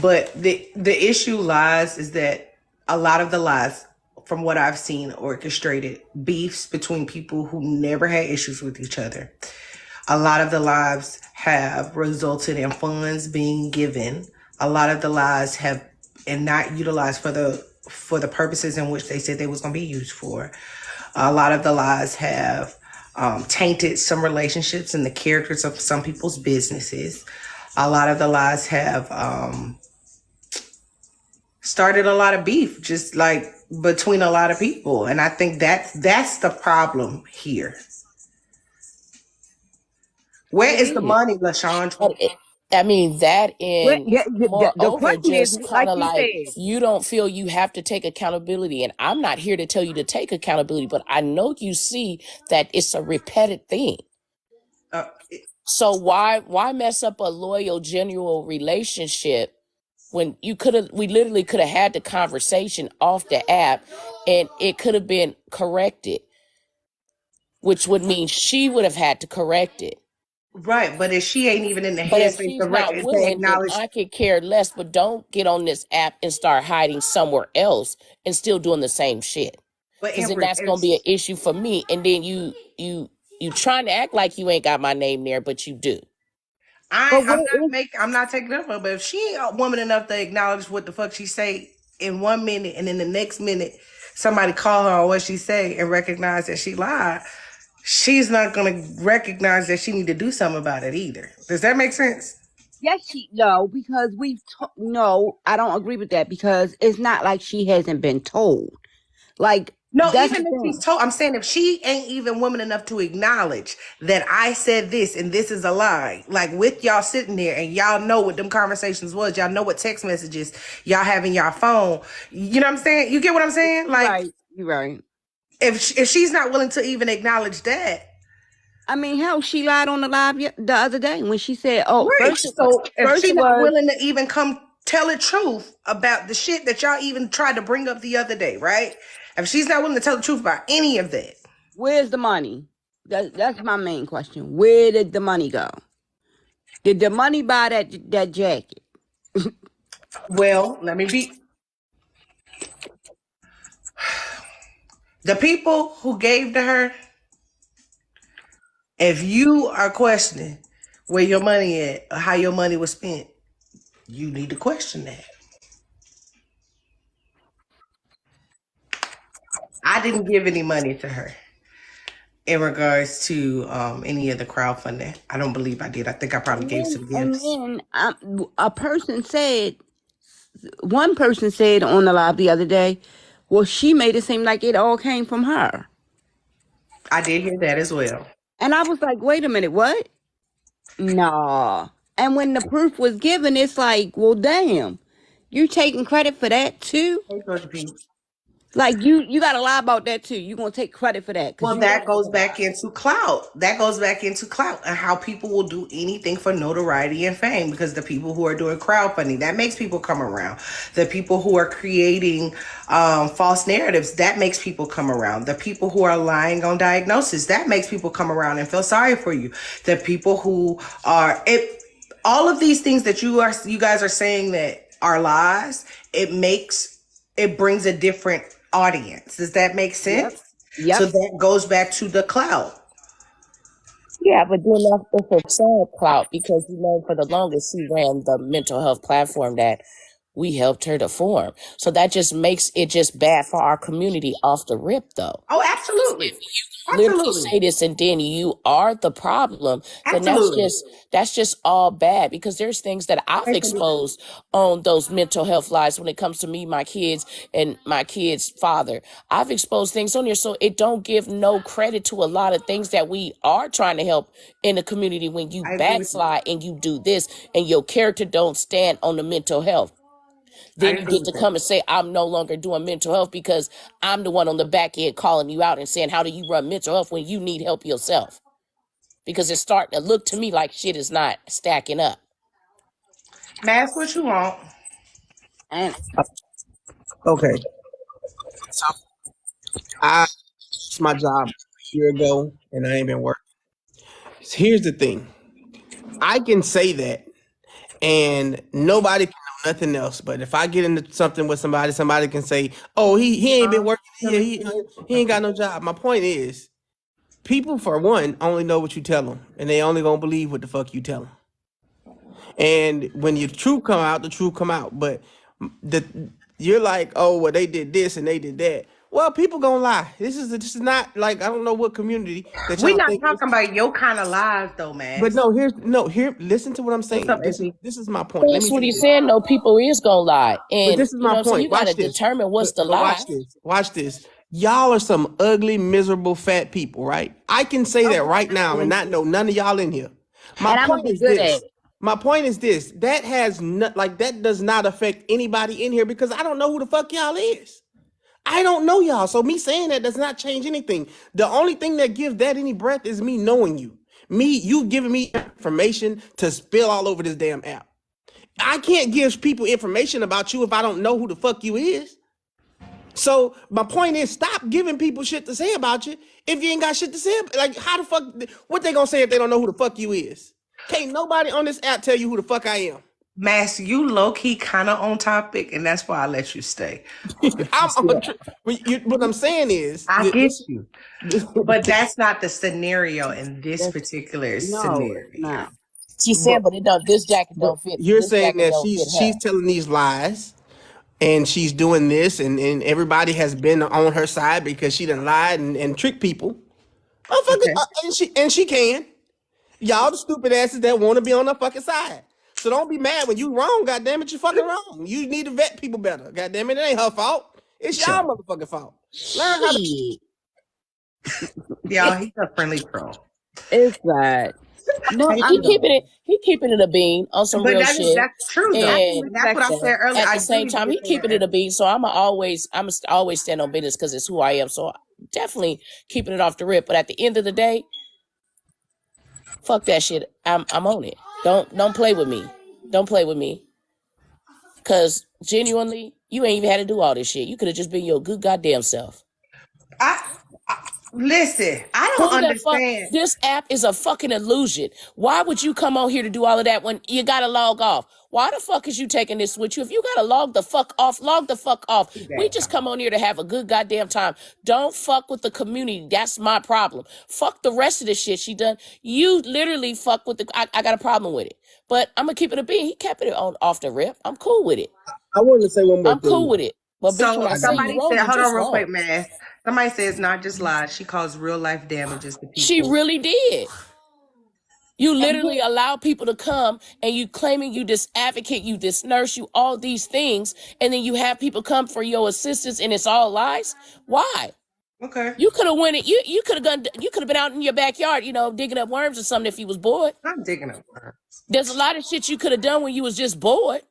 But the issue lies is that a lot of the lies, from what I've seen, orchestrated beefs between people who never had issues with each other. A lot of the lives have resulted in funds being given. A lot of the lives have and not utilized for the purposes in which they said they was going to be used for. A lot of the lies have tainted some relationships and the characters of some people's businesses. A lot of the lies have started a lot of beef, just like between a lot of people, and I think that's the problem here. Where It is the is. money, LaShawn? But I mean, that Well, and yeah, the moreover, question is, just kind like of you like said, you don't feel you have to take accountability. And I'm not here to tell you to take accountability, but I know you see that it's a repeated thing. Uh, So why mess up a loyal, genuine relationship when we literally could have had the conversation off the app and it could have been corrected, which would mean she would have had to correct it. Right, but if she ain't even in the But if headspace she's not to willing, then acknowledge, I could care less. But don't get on this app and start hiding somewhere else and still doing the same shit. but Cause then Empress, that's gonna be an issue for me. And then you trying to act like you ain't got my name there, but you do. but what I'm not taking it from her. But if she ain't a woman enough to acknowledge what the fuck she say in 1 minute, and in the next minute somebody call her on what she say and recognize that she lied, she's not gonna recognize that she need to do something about it either. Does that make sense? yes, no, because no, I don't agree with that because it's not like she hasn't been told. Like No, That's the even if she's thing. told, I'm saying if she ain't even woman enough to acknowledge that I said this and this is a lie, like with y'all sitting there and y'all know what them conversations was, y'all know what text messages y'all have in y'all phone. You know what I'm saying? You get what I'm saying? You're Like right. You're right. if she's not willing to even acknowledge that, I mean, hell, she lied on the live the other day when she said, "Oh, right? So if first she's it not was willing to even come tell the truth about the shit that y'all even tried to bring up the other day, right? If she's not willing to tell the truth about any of that, where's the money?" That's my main question. Where did the money go? Did the money buy that jacket? well, let me be. The people who gave to her, if you are questioning where your money at or how your money was spent, you need to question that. I didn't give any money to her in regards to any of the crowdfunding. I don't believe I did. I think I probably gave some And gifts. then one person said on the live the other day, well, she made it seem like it all came from her. I did hear that as well. And I was like, wait a minute, what? Nah. And when the proof was given, it's like, well, damn, you taking credit for that too? Hey, Georgia P. Like you gotta lie about that too. You gonna take credit for that because Well, you know that it's goes a back lie. into clout. That goes back into clout and how people will do anything for notoriety and fame because the people who are doing crowdfunding, that makes people come around. The people who are creating false narratives, that makes people come around. The people who are lying on diagnosis, that makes people come around and feel sorry for you. The people who are all of these things that you guys are saying that are lies, it brings a different audience. Does that make Yep. sense? So Yep. that goes back to the clout. Yeah, but then it's a sad clout because for the longest she ran the mental health platform that we helped her to form. So that just makes it just bad for our community off the rip, though. Oh, absolutely. Literally Absolutely. say this and then you are the problem, then Absolutely. that's just all bad because there's things that I've Okay, Cindy. exposed on those mental health lives when it comes to me, my kids, and my kids' father. I've exposed things on here, so it don't give no credit to a lot of things that we are trying to help in the community when you I agree with you. backslide and you do this and your character don't stand on the mental health. I Then you agree get with to that. come and say, I'm no longer doing mental health because I'm the one on the back end calling you out and saying, how do you run mental health when you need help yourself? Because it's starting to look to me like shit is not stacking up. Mask what you want. And Okay. So I lost my job a year ago and I ain't been working. Here's the thing. I can say that and nobody can know nothing else. But if I get into something with somebody, somebody can say, "Oh, he ain't been working. Yeah, he ain't got no job." My point is, people for one only know what you tell them, and they only gonna believe what the fuck you tell them. And when your truth come out, the truth come out. But the you're like, "Oh, well, they did this and they did that." Well, people gonna lie. This is not like I don't know what community that We're y'all not think this. talking about your kind of lies though, But Mask. no, here. Listen to what I'm What's saying. up, This is AP? this is my point. Let That's me what say he's this. saying. No, people is gonna lie. But And this is my so you point. gotta Watch this. determine what's the But lie. watch this. Watch this. Y'all are some ugly, miserable, fat people, right? I can say that right now and not know none of y'all in here. My I'm gonna point be is good at this. it. My point is this. That has not like that does not affect anybody in here because I don't know who the fuck y'all is. I don't know y'all. So me saying that does not change anything. The only thing that gives that any breath is me knowing you. You giving me information to spill all over this damn app. I can't give people information about you if I don't know who the fuck you is. So my point is, stop giving people shit to say about you if you ain't got shit to say. Like, how the fuck? What they gonna say if they don't know who the fuck you is? Can't nobody on this app tell you who the fuck I am. Mask, you low key kind of on topic, and that's why I let you stay. I'm on. What I'm saying is, I get this. you, but that's not the scenario in this That's particular no, it's scenario. not. She but, said, but this jacket but don't fit. you're This saying jacket that don't fit her. she's telling these lies and she's doing this and everybody has been on her side because she done lied and tricked people. Motherfucker, Okay. and she can. Y'all the stupid asses that want to be on the fucking side. So don't be mad when you wrong, goddamn it, you fucking wrong. You need to vet people better. Goddamn it, it ain't her fault. It's y'all Sure. motherfucking fault. Learn how to. Shit. Y'all, he's a friendly pro. It's that. No, He, I he know. keeping it. He keeping it a bean on some But real shit, that's true though. I can and That's what respect I that. said earlier. at I the same agree time, with he keeping it a bean. So I'm always stand on business because it's who I am. So definitely keeping it off the rip. But at the end of the day, fuck that shit. I'm on it. Don't play with me. Don't play with me. Cause genuinely, you ain't even had to do all this shit. You could have just been your good goddamn self. Listen, I don't Who the fuck? understand. This app is a fucking illusion. Why would you come on here to do all of that when you gotta log off? Why the fuck is you taking this with you? If you gotta log the fuck off, log the fuck off. We just come on here to have a good goddamn time. Don't fuck with the community. That's my problem. Fuck the rest of the shit she done. You literally fuck with the. I got a problem with it. But I'm gonna keep it a bean. He kept it on off the rip. I'm cool with it. I wanted to say one more I'm thing. cool with it. But bitch, when So I say you somebody wrong, said, you hold on just real quick, wrong. man. Somebody said it's not just lies. She caused real life damages to She people. really did. You literally allow people to come and you claiming you this advocate, you this nurse, you all these things, and then you have people come for your assistance and it's all lies. Why? Okay. You could have went it. You could have been out in your backyard, digging up worms or something if you was bored. I'm digging up. There's a lot of shit you could have done when you was just bored.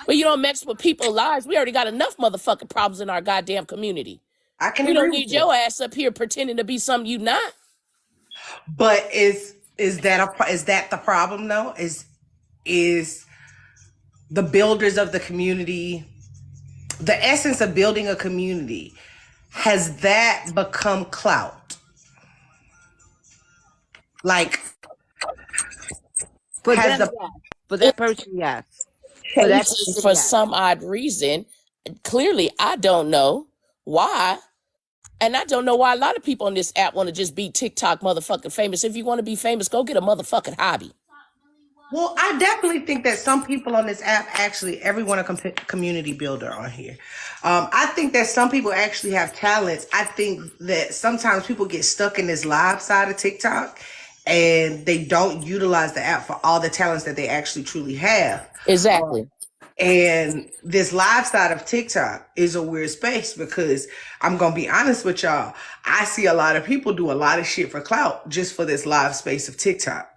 But you don't mess with people's lives. We already got enough motherfucking problems in our goddamn community. I can We agree don't with need you. your ass up here pretending to be something you not. But is that the problem though? Is the builders of the community, the essence of building a community, has that become clout? Like, For has them, the yes. For that person, yes. For that person, For yes. some odd reason, clearly I don't know why. And I don't know why a lot of people on this app want to just be TikTok motherfucking famous. If you want to be famous, go get a motherfucking hobby. Well, I definitely think that some people on this app actually, everyone a community builder on here. I think that some people actually have talents. I think that sometimes people get stuck in this live side of TikTok and they don't utilize the app for all the talents that they actually truly have. Exactly. And this live side of TikTok is a weird space because I'm going to be honest with y'all. I see a lot of people do a lot of shit for clout just for this live space of TikTok.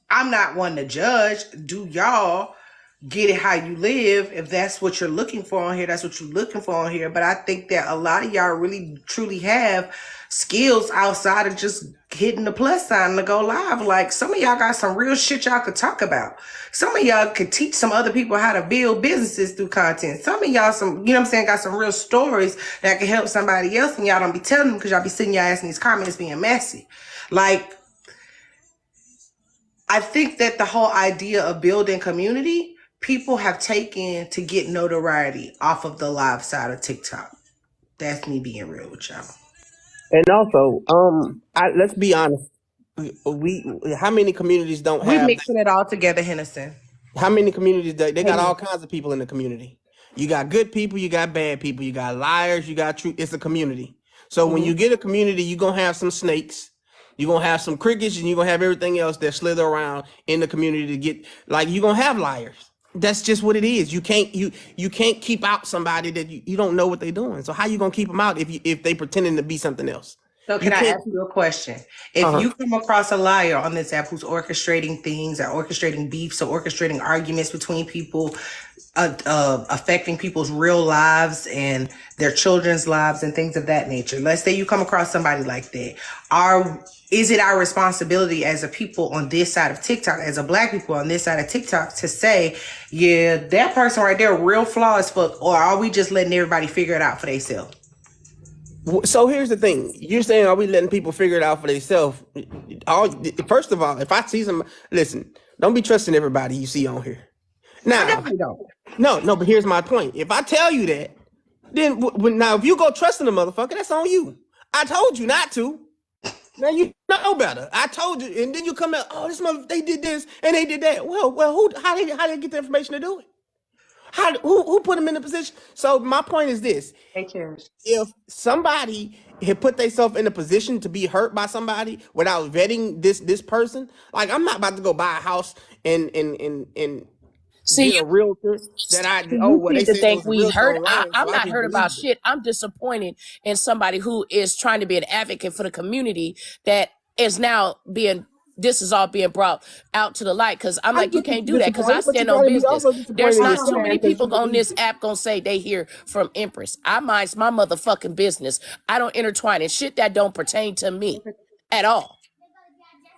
I'm not one to judge. Do y'all get it how you live? If that's what you're looking for on here, that's what you're looking for on here. But I think that a lot of y'all really truly have skills outside of just hitting the plus sign to go live. Like some of y'all got some real shit y'all could talk about. Some of y'all could teach some other people how to build businesses through content. Some of y'all got some real stories that can help somebody else and y'all don't be telling them because y'all be sitting your ass in these comments being messy. Like, I think that the whole idea of building community, people have taken to get notoriety off of the live side of TikTok. That's me being real with y'all. And also, let's be honest. How many communities don't We're have? mixing it all together, Henderson. How many communities they got all kinds of people in the community? You got good people, you got bad people, you got liars, you got truth. It's a community. So when you get a community, you're gonna have some snakes, you're gonna have some crickets, and you're gonna have everything else that slither around in the community to get like you're gonna have liars. That's just what it is. You can't keep out somebody that you don't know what they're doing. So how you gonna keep them out if they pretending to be something else? So can I ask you a question? If you come across a liar on this app who's orchestrating things or orchestrating beefs or orchestrating arguments between people, affecting people's real lives and their children's lives and things of that nature. Let's say you come across somebody like that. Is it our responsibility as a people on this side of TikTok, as a black people on this side of TikTok to say, yeah, that person right there, real flaw as fuck, or are we just letting everybody figure it out for themselves? So here's the thing. You're saying, are we letting people figure it out for themselves? First of all, if I see listen, don't be trusting everybody you see on here. Now, I definitely don't. No, but here's my point. If I tell you that, then now if you go trusting the motherfucker, that's on you. I told you not to. Now you know better. I told you, and then you come out, oh, this mother, they did this and they did that. Well, how they get the information to do it? Who put them in the position? So my point is this: Hey, cheers. if somebody had put themselves in a position to be hurt by somebody without vetting this person, like I'm not about to go buy a house and See, get a realtor that you they seem to said there think was a we realtor hurt. online, so I'm I not just hurt about believed it. shit. I'm disappointed in somebody who is trying to be an advocate for the community that is now being. This is all being brought out to the light because I'm I like, you get that can't do you're that because I disappointed, but you stand on gotta be business. also There's disappointed in not too yourself many because you people on believe this it. app gonna say they hear from Empress. I mind my motherfucking business. I don't intertwine in shit that don't pertain to me at all.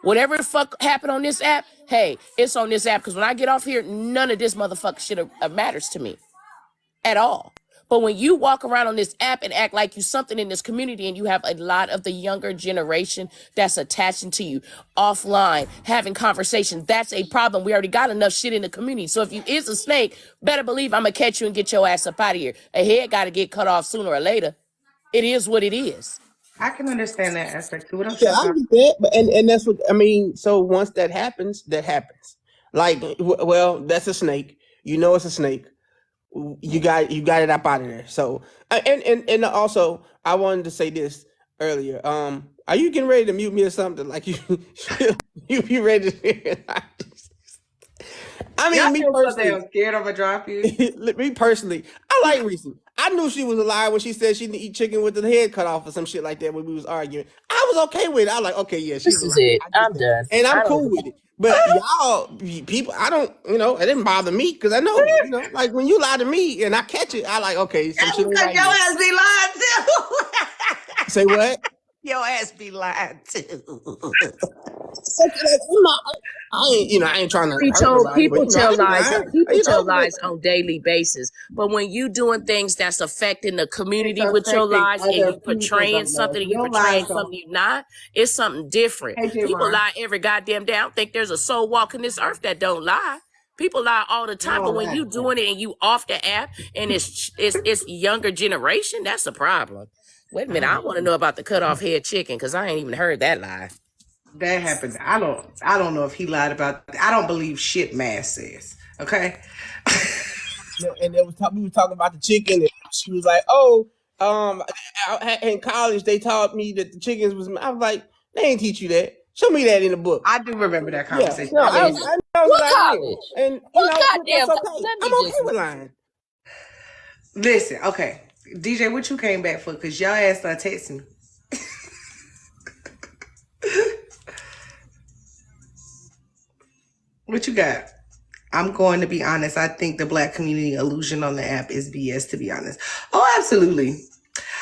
Whatever the fuck happened on this app, hey, it's on this app because when I get off here, none of this motherfucker shit matters to me at all. But when you walk around on this app and act like you something in this community and you have a lot of the younger generation that's attaching to you offline, having conversations, that's a problem. We already got enough shit in the community. So if you is a snake, better believe I'm going to catch you and get your ass up out of here. A head got to get cut off sooner or later. It is what it is. I can understand that aspect too. What else Yeah, y'all I talking? get that, but and that's what I mean. So once that happens, that happens. Like, well, that's a snake. You know, it's a snake. You got it up out of there. So and also I wanted to say this earlier. Are you getting ready to mute me or something? Like you ready to? I Y'all mean, me feel so personally, damn scared I'm gonna drop you. me personally, I like Reese. I knew she was a liar when she said she didn't eat chicken with the head cut off or some shit like that when we was arguing. I was okay with it. I was like, okay, yeah, she's This a is liar. it. I get I'm that. done. And I'm I don't cool with it. But y'all people, I don't, it didn't bother me because I know, like when you lie to me and I catch it, I like, okay, some That's shit ain't because right your here. ass be lying too. Say what? Your ass be lying too. Like, I ain't, I ain't trying to hurt nobody, but People tell I ain't lies. lying. People tell But lies on daily basis. But when you doing things that's affecting the It's community with your affecting lies, and other you people portraying though, something though. and you Your portraying lies don't. something you not, it's something different. Hey, People Javon. lie every goddamn day. I don't think there's a soul walking this earth that don't lie. People lie all the I time, but don't when lie. you doing it and you off the app and it's younger generation, that's a problem. Wait a minute, I want to know about the cut off head chicken because I ain't even heard that lie. That happened. I don't know if he lied about that. I don't believe shit Mass says. Okay. and we was talking about the chicken, and she was like, "Oh, in college they taught me that the chickens was." I was like, "They ain't teach you that. Show me that in the book." I do remember that Yeah, conversation. no, I mean, I was What lying, college? and What but that's goddamn? okay. Let I'm me okay just. with lying. listen, okay. DJ, what you came back for? Because y'all ass started texting me. What you got? I'm going to be honest. I think the black community illusion on the app is BS, to be honest. Oh, absolutely.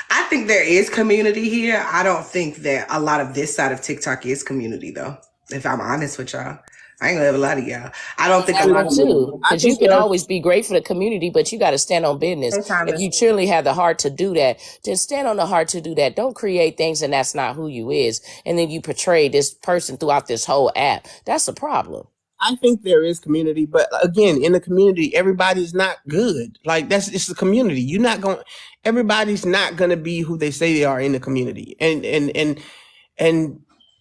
I think there is community here. I don't think that a lot of this side of TikTok is community, though. If I'm honest with y'all, I ain't gonna have a lot of y'all. I don't think a That lot one of too, I because you think can there. always be great for the community, but you got to stand on business. If you truly have the heart to do that, just stand on the heart to do that. Don't create things and that's not who you is, and then you portray this person throughout this whole app. That's a problem. I think there is community, but again, in the community, everybody's not good. Like it's the community. You're not going. Everybody's not going to be who they say they are in the community, and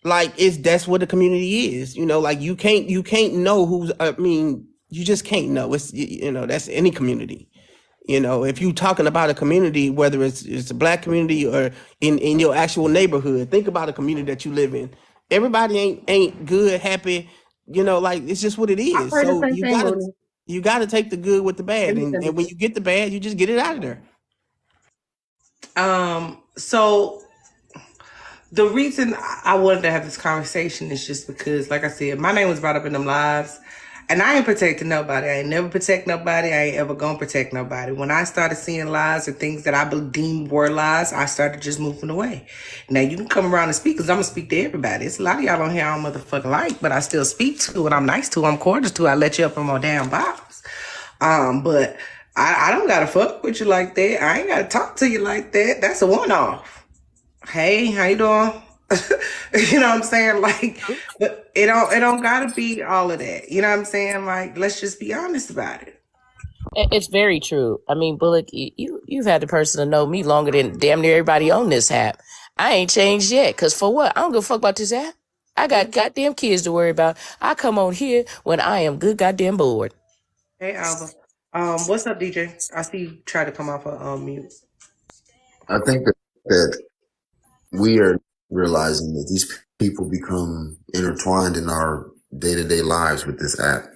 like that's what the community is. Like you can't know who's. I mean, you just can't know. It's that's any community. If you talking about a community, whether it's a black community or in your actual neighborhood, think about a community that you live in. Everybody ain't good, happy. Like it's just what it I've is. heard the So same you thing, gotta Mooney. you gotta take the good with the bad, Let me and send it when to you get the bad, you just get it out of there. you. So the reason I wanted to have this conversation is just because, like I said, my name was brought up in them lives. And I ain't protecting nobody. I ain't never protect nobody. I ain't ever gonna protect nobody. When I started seeing lies or things that I deemed were lies, I started just moving away. Now you can come around and speak, because I'm gonna speak to everybody. It's a lot of y'all on here I don't motherfucking like, but I still speak to, and I'm nice to, I'm cordial to. I let you up in my damn box. But I don't gotta fuck with you like that. I ain't gotta talk to you like that. That's a one-off. Hey, how you doing? You know what I'm saying? Like, but it don't gotta be all of that. You know what I'm saying? Like, let's just be honest about it. It's very true. I mean, Bullock, you've had the person to know me longer than damn near everybody on this app. I ain't changed yet, because for what? I don't give a fuck about this app. I got goddamn kids to worry about. I come on here when I am good goddamn bored. Hey, Alva. What's up, DJ? I see you try to come off of mute. I think that we are realizing that these people become intertwined in our day-to-day lives with this app.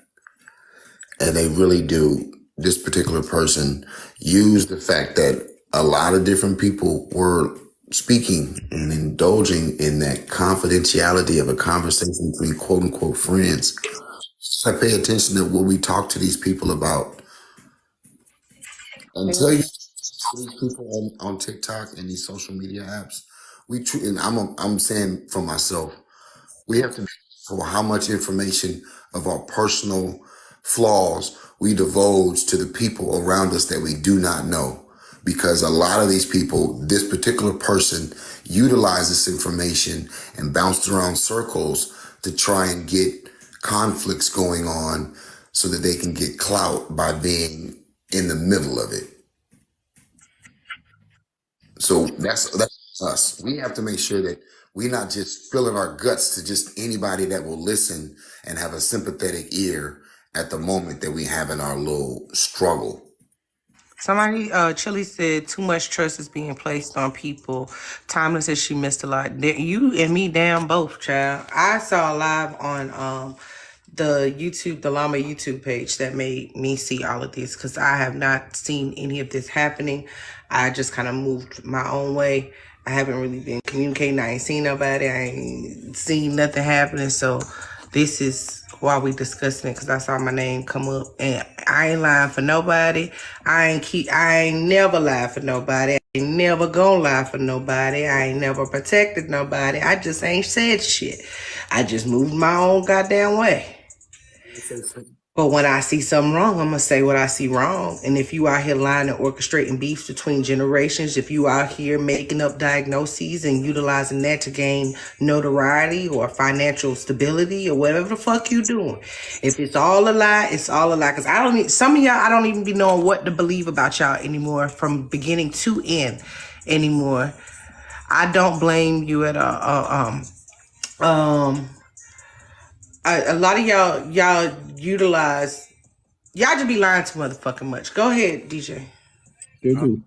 And they really do. This particular person used the fact that a lot of different people were speaking and indulging in that confidentiality of a conversation between quote unquote friends. So I pay attention to what we talk to these people about. Until you these people on TikTok and these social media apps, and I'm saying for myself, we have to be for how much information of our personal flaws we divulge to the people around us that we do not know. Because a lot of these people, this particular person utilized this information and bounced around circles to try and get conflicts going on so that they can get clout by being in the middle of it. So that's us. We have to make sure that we're not just filling our guts to just anybody that will listen and have a sympathetic ear at the moment that we have in our little struggle. Somebody, Chili said, too much trust is being placed on people. Timeless says she missed a lot. You and me, damn both, child. I saw live on the Llama YouTube page that made me see all of this, because I have not seen any of this happening. I just kind of moved my own way. I haven't really been communicating. I ain't seen nobody. I ain't seen nothing happening. So this is why we discussing it, because I saw my name come up, and I ain't lying for nobody. I ain't never lied for nobody. I ain't never gonna lie for nobody. I ain't never protected nobody. I just ain't said shit. I just moved my own goddamn way. But when I see something wrong, I'm going to say what I see wrong. And if you out here lying and orchestrating beefs between generations, if you out here making up diagnoses and utilizing that to gain notoriety or financial stability or whatever the fuck you doing, if it's all a lie, it's all a lie. Because some of y'all, I don't even be knowing what to believe about y'all anymore from beginning to end anymore. I don't blame you at all. A lot of y'all utilize, y'all just be lying too motherfucking much. Go ahead, DJ. Sure do.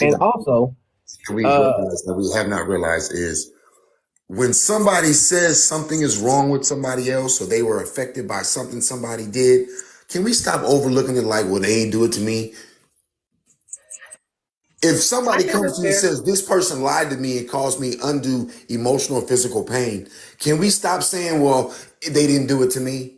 And also, we realize that we have not realized is when somebody says something is wrong with somebody else or they were affected by something somebody did, can we stop overlooking it like, well, they ain't do it to me? If somebody comes to you and says, this person lied to me and caused me undue emotional or physical pain, can we stop saying, well, they didn't do it to me?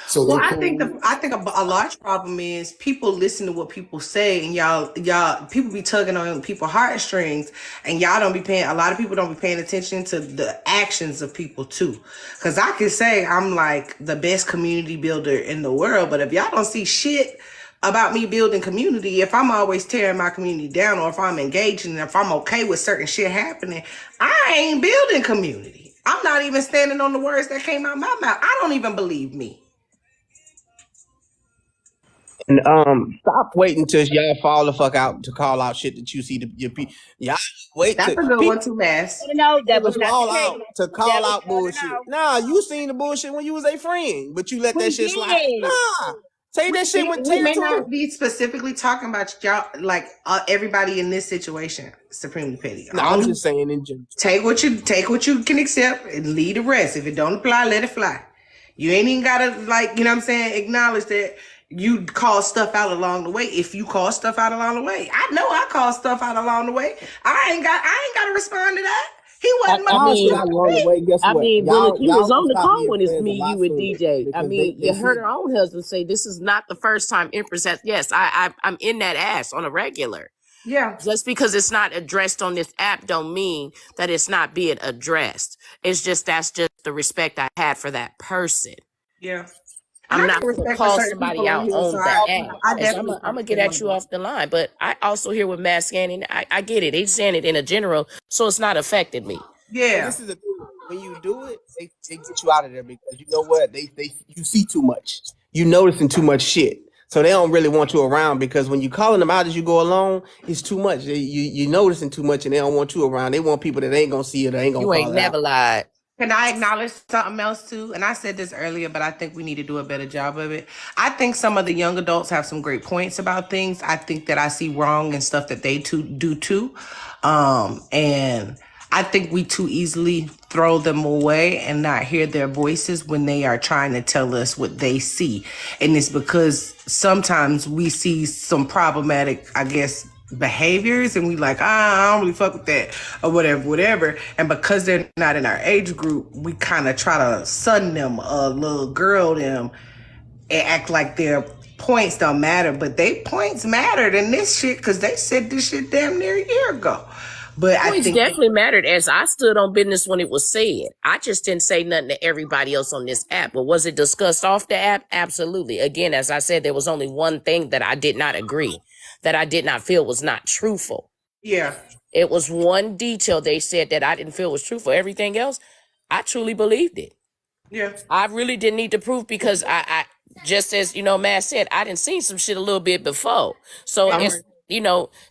So well, I think a large problem is people listen to what people say, and y'all people be tugging on people's heartstrings, and y'all don't be paying. A lot of people don't be paying attention to the actions of people too. Because I can say I'm like the best community builder in the world, but if y'all don't see shit about me building community, if I'm always tearing my community down, or if I'm engaging, if I'm okay with certain shit happening, I ain't building community. I'm not even standing on the words that came out my mouth. I don't even believe me. And stop waiting till y'all fall the fuck out to call out shit that you see your people. Y'all wait. That's a good one too, Mass. No, that was not fall the out case. to call out bullshit. Nah, you seen the bullshit when you was a friend, but you let that shit slide. Nah, say that shit with we may not be specifically talking about y'all, like everybody in this situation. Supremely petty. No, I'm just saying in general. Take what you can accept and leave the rest. If it don't apply, let it fly. You ain't even gotta, like, you know what I'm saying, acknowledge that you call stuff out along the way. If you call stuff out along the way, I know I call stuff out along the way. I ain't got to respond to that. He wasn't Bulloch, you was on the call when it's me, you, and DJ. I mean, you heard her own husband say this is not the first time Empress has. Yes, I'm in that ass on a regular. Yeah. Just because it's not addressed on this app don't mean that it's not being addressed. It's just that's just the respect I had for that person. Yeah. I'm not going to call somebody out on the app. I'm going to get at you off the line. But I also hear with mass scanning, I get it. They're saying it in a general, so it's not affecting me. Yeah. This is the thing. When you do it, they get you out of there because you know what? You see too much. You noticing too much shit. So they don't really want you around because when you calling them out as you go along, it's too much. You noticing too much and they don't want you around. They want people that ain't going to see it or ain't going to call it out. You ain't never lied. Can I acknowledge something else too? And I said this earlier, but I think we need to do a better job of it. I think some of the young adults have some great points about things. I think that I see wrong and stuff that they do too. And I think we too easily throw them away and not hear their voices when they are trying to tell us what they see. And it's because sometimes we see some problematic, I guess, behaviors and we like, I don't really fuck with that or whatever. And because they're not in our age group, we kind of try to son them, a little girl them, and act like their points don't matter. But they points mattered in this shit because they said this shit damn near a year ago. But I Points think definitely mattered, as I stood on business when it was said. I just didn't say nothing to everybody else on this app. But was it discussed off the app? Absolutely. Again, as I said, there was only one thing that I did not agree, that I did not feel was not truthful. yeah. It was one detail they said that I didn't feel was truthful. Everything else, I truly believed it. Yeah. I really didn't need to prove because I just as, Matt said, I didn't seen some shit a little bit before. So it's,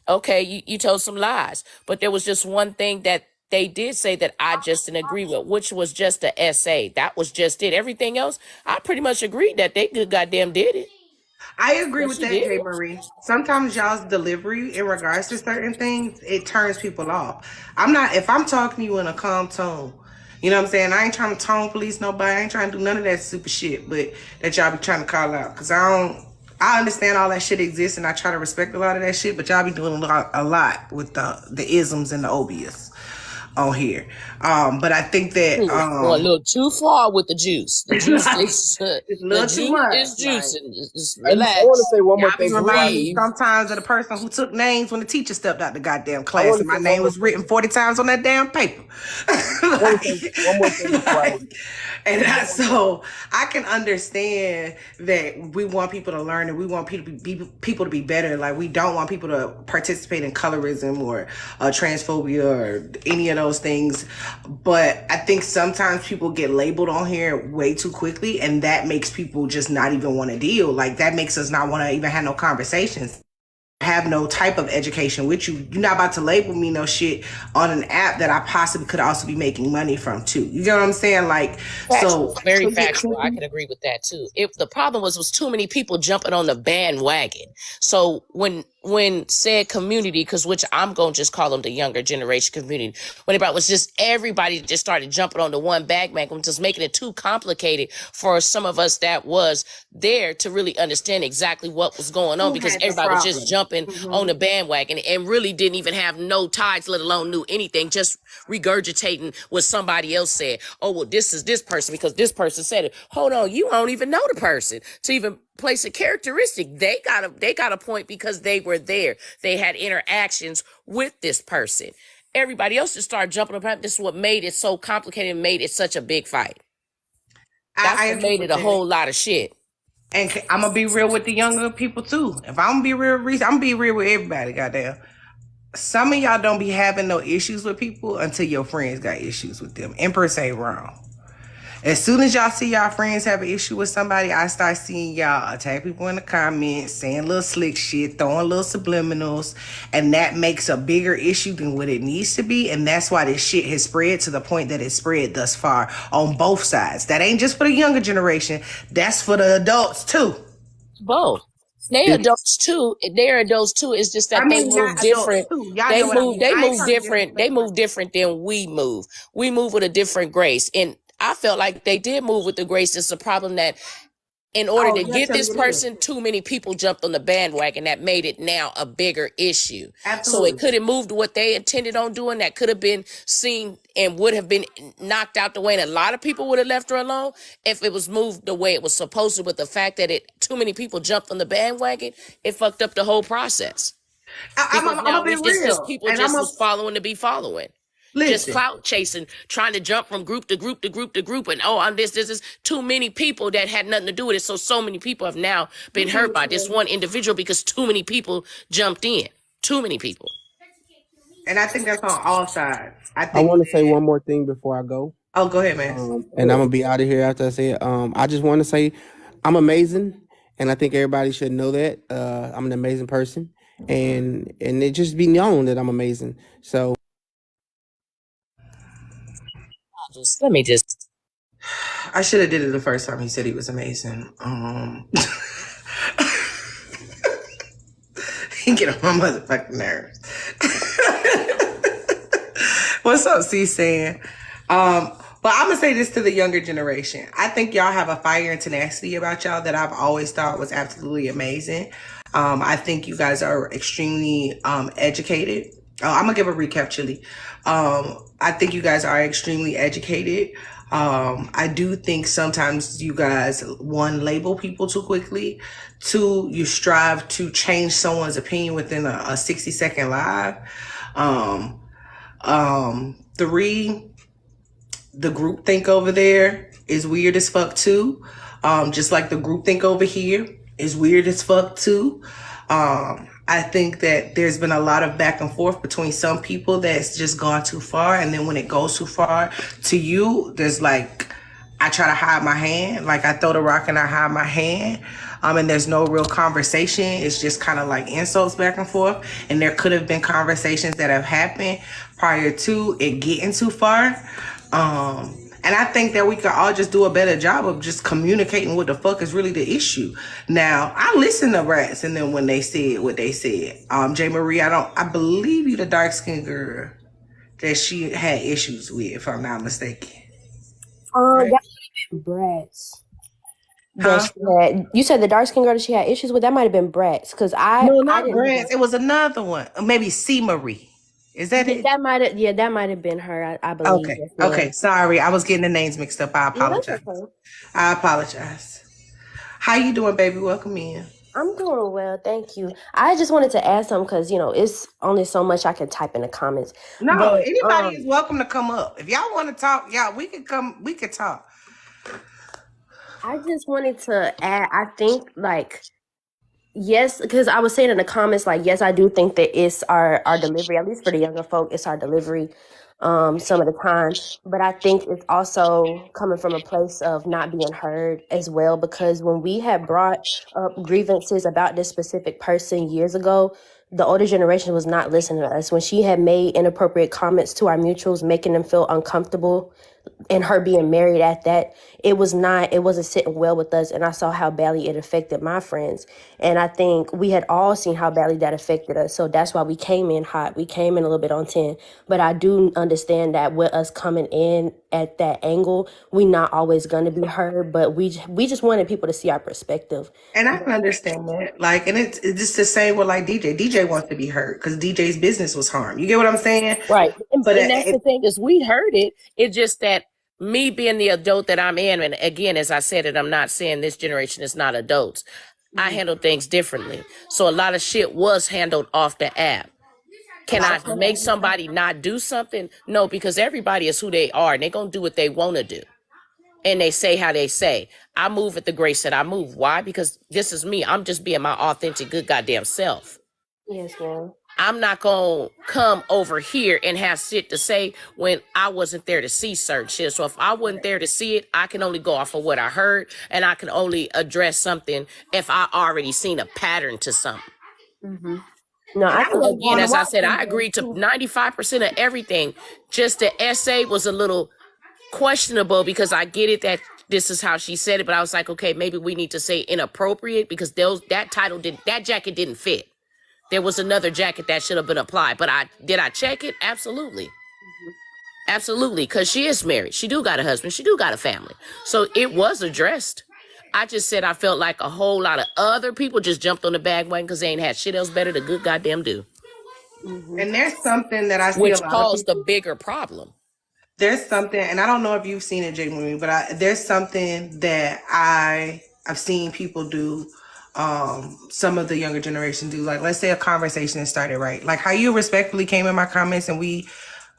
okay, you told some lies. But there was just one thing that they did say that I just didn't agree with, which was just the essay. That was just it. Everything else, I pretty much agreed that they good goddamn did it. I agree with She that, did. J. Marie. Sometimes y'all's delivery in regards to certain things, it turns people off. If I'm talking to you in a calm tone, you know what I'm saying? I ain't trying to tone police nobody. I ain't trying to do none of that super shit, but that y'all be trying to call out. Cause I understand all that shit exists and I try to respect a lot of that shit, but y'all be doing a lot with the isms and the obius on here. But I think that Going a little too far with the juice. The juice is it's a little the too juice much. is juicing. Just I relax. want to say one more Y'all be thing. reminding me Breathe. sometimes of the person who took names when the teacher stepped out the goddamn I class want and to my say name was written 40 times on that damn paper. I want to say one more thing before I So I can understand that we want people to learn and we want people to be better. Like we don't want people to participate in colorism or transphobia or any of those things. But I think sometimes people get labeled on here way too quickly, and that makes people just not even want to deal. Like that makes us not want to even have no conversations. Have no type of education with you. You're not about to label me no shit on an app that I possibly could also be making money from too. You get what I'm saying? Like, Factual, so very factual. I can agree with that too. If the problem was too many people jumping on the bandwagon. So when said community, because which I'm gonna just call them the younger generation community, when it was just everybody just started jumping on the one bandwagon, just making it too complicated for some of us that was there to really understand exactly what was going on, who because had the everybody was just problem? jumping on the bandwagon and really didn't even have no ties, let alone knew anything, just regurgitating what somebody else said. Oh, well, this is this person because this person said it. Hold on, you don't even know the person to even place a characteristic. They got a point because they were there. They had interactions with this person. Everybody else just started jumping up. This is what made it so complicated and made it such a big fight. That's I what agree made with it a that. whole lot of shit. And I'm gonna be real with the younger people too. If I'm gonna be real, I'm gonna be real with everybody. Goddamn. Some of y'all don't be having no issues with people until your friends got issues with them. Empress ain't wrong. As soon as y'all see y'all friends have an issue with somebody, I start seeing y'all attack people in the comments, saying little slick shit, throwing little subliminals, and that makes a bigger issue than what it needs to be. And that's why this shit has spread to the point that it's spread thus far on both sides. That ain't just for the younger generation, that's for the adults too. Both. They're adults too. They're adults too. It's just that they move Not adults different. too. Y'all They know what I move. mean. They I ain't move trying to different. They move different than we move. We move with a different grace, and I felt like they did move with the grace. It's a problem that in order to get this person, too many people jumped on the bandwagon. That made it now a bigger issue. So it could have moved what they intended on doing. That could have been seen and would have been knocked out the way. And a lot of people would have left her alone if it was moved the way it was supposed to. But the fact that too many people jumped on the bandwagon, it fucked up the whole process. I'm gonna be real. People And just was following to be following. Just listen. clout chasing, trying to jump from group to group to group to group. And I'm this is too many people that had nothing to do with it. So many people have now been hurt by this one individual because too many people jumped in. Too many people. And I think that's on all sides. I want to say one more thing before I go. Oh, go ahead, man. And I'm gonna be out of here after I say it. I just want to say I'm amazing, and I think everybody should know that. I'm an amazing person, and it just be known that I'm amazing. So Let me just. I should have did it the first time he said he was amazing. He get on my motherfucking nerves. What's up, C saying? But I'm gonna say this to the younger generation. I think y'all have a fire and tenacity about y'all that I've always thought was absolutely amazing. I think you guys are extremely educated. I'm gonna give a recap, Chili. I think you guys are extremely educated. I do think sometimes you guys, one, label people too quickly. Two, you strive to change someone's opinion within a 60-second live. Three, the group think over there is weird as fuck too. Just like the group think over here is weird as fuck too. I think that there's been a lot of back and forth between some people that's just gone too far. And then when it goes too far to you, there's like, I try to hide my hand. Like I throw the rock and I hide my hand. And there's no real conversation. It's just kind of like insults back and forth. And there could have been conversations that have happened prior to it getting too far. And I think that we could all just do a better job of just communicating what the fuck is really the issue. Now, I listen to Rats and then when they said what they said. J. Marie, I believe you the dark-skinned girl that she had issues with, if I'm not mistaken. That might have been Bratz. You said the dark skin girl that she had issues with. That might have been Bratz, because No, not Bratz. It was another one. Maybe C. Marie. Is that it? That might have been her. I believe. Okay. Okay. Sorry, I was getting the names mixed up. I apologize. No, okay. I apologize. How you doing, baby? Welcome in. I'm doing well, thank you. I just wanted to add something because it's only so much I can type in the comments. No, but, anybody is welcome to come up. If y'all want to talk, we could come. We could talk. I just wanted to add. I think yes, because I was saying in the comments, yes, I do think that it's our delivery, at least for the younger folk, it's our delivery some of the time. But I think it's also coming from a place of not being heard as well, because when we had brought up grievances about this specific person years ago, the older generation was not listening to us. When she had made inappropriate comments to our mutuals, making them feel uncomfortable, and her being married at that, it wasn't sitting well with us. And I saw how badly it affected my friends. And I think we had all seen how badly that affected us. So that's why we came in hot. We came in a little bit on 10. But I do understand that with us coming in at that angle, we're not always going to be heard. But we just wanted people to see our perspective. And I can understand that. And it's just the same with DJ. DJ wants to be heard because DJ's business was harmed. You get what I'm saying? Right. And that's the thing is we heard it. It's just that me being the adult that I'm in, and again, as I said it, I'm not saying this generation is not adults. I handle things differently. So a lot of shit was handled off the app. Can I make somebody not do something? No, because everybody is who they are and they're going to do what they want to do. And they say how they say. I move at the grace that I move. Why? Because this is me. I'm just being my authentic, good goddamn self. Yes, ma'am. I'm not going to come over here and have shit to say when I wasn't there to see certain shit. So if I wasn't there to see it, I can only go off of what I heard, and I can only address something if I already seen a pattern to something. Mm-hmm. No, again, as I said, I agree to 95% of everything. Just the essay was a little questionable because I get it that this is how she said it, but I was like, okay, maybe we need to say inappropriate because that jacket didn't fit. There was another jacket that should have been applied, but did I check it? Absolutely. Mm-hmm. Absolutely, because she is married. She do got a husband. She do got a family. So it was addressed. I just said I felt like a whole lot of other people just jumped on the bandwagon because they ain't had shit else better to good goddamn do. Mm-hmm. And there's something that I see which caused the bigger problem. There's something, and I don't know if you've seen it, Jay Marie, but there's something that I've seen people do. Some of the younger generation do, let's say a conversation started, right? Like how you respectfully came in my comments and we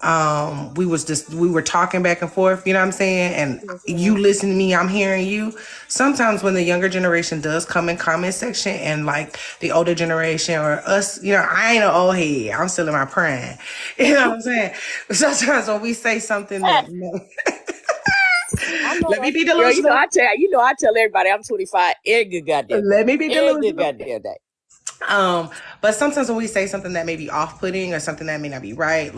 were talking back and forth, you know what I'm saying? And you listen to me, I'm hearing you. Sometimes when the younger generation does come in comment section and the older generation or us, I ain't an old head, I'm still in my prime. You know what I'm saying? Sometimes when we say something that let me be delusional. Girl, I tell everybody I'm 25 every good goddamn. Let me be delusional. Every goddamn day. But sometimes when we say something that may be off-putting or something that may not be right,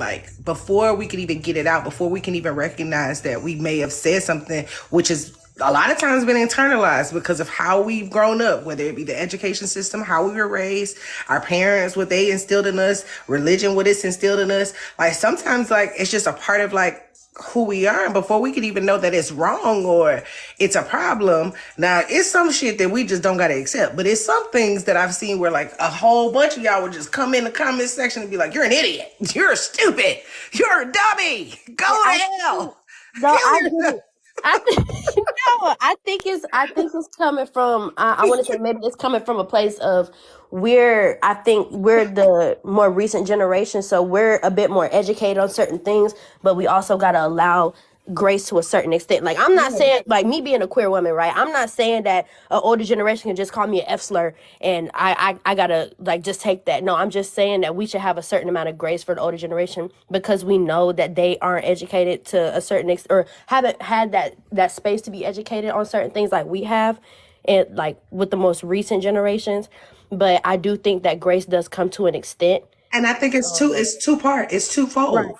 before we can even get it out, before we can even recognize that we may have said something which is a lot of times been internalized because of how we've grown up, whether it be the education system, how we were raised, our parents, what they instilled in us, religion, what it's instilled in us. Like sometimes like it's just a part of like who we are, and before we could even know that it's wrong or it's a problem. Now it's some shit that we just don't gotta accept, but it's some things that I've seen where like a whole bunch of y'all would just come in the comment section and be like, you're an idiot, you're stupid, you're a dummy, go to hell. No, I get it. I think no, I think it's coming from I want to say maybe it's coming from a place of I think we're the more recent generation, so we're a bit more educated on certain things, but we also got to allow grace to a certain extent. Like I'm not saying, like me being a queer woman, right? I'm not saying that an older generation can just call me an F slur and I gotta like just take that. No, I'm just saying that we should have a certain amount of grace for the older generation because we know that they aren't educated to a certain extent or haven't had that space to be educated on certain things like we have, and like with the most recent generations. But I do think that grace does come to an extent. And I think it's twofold. Right.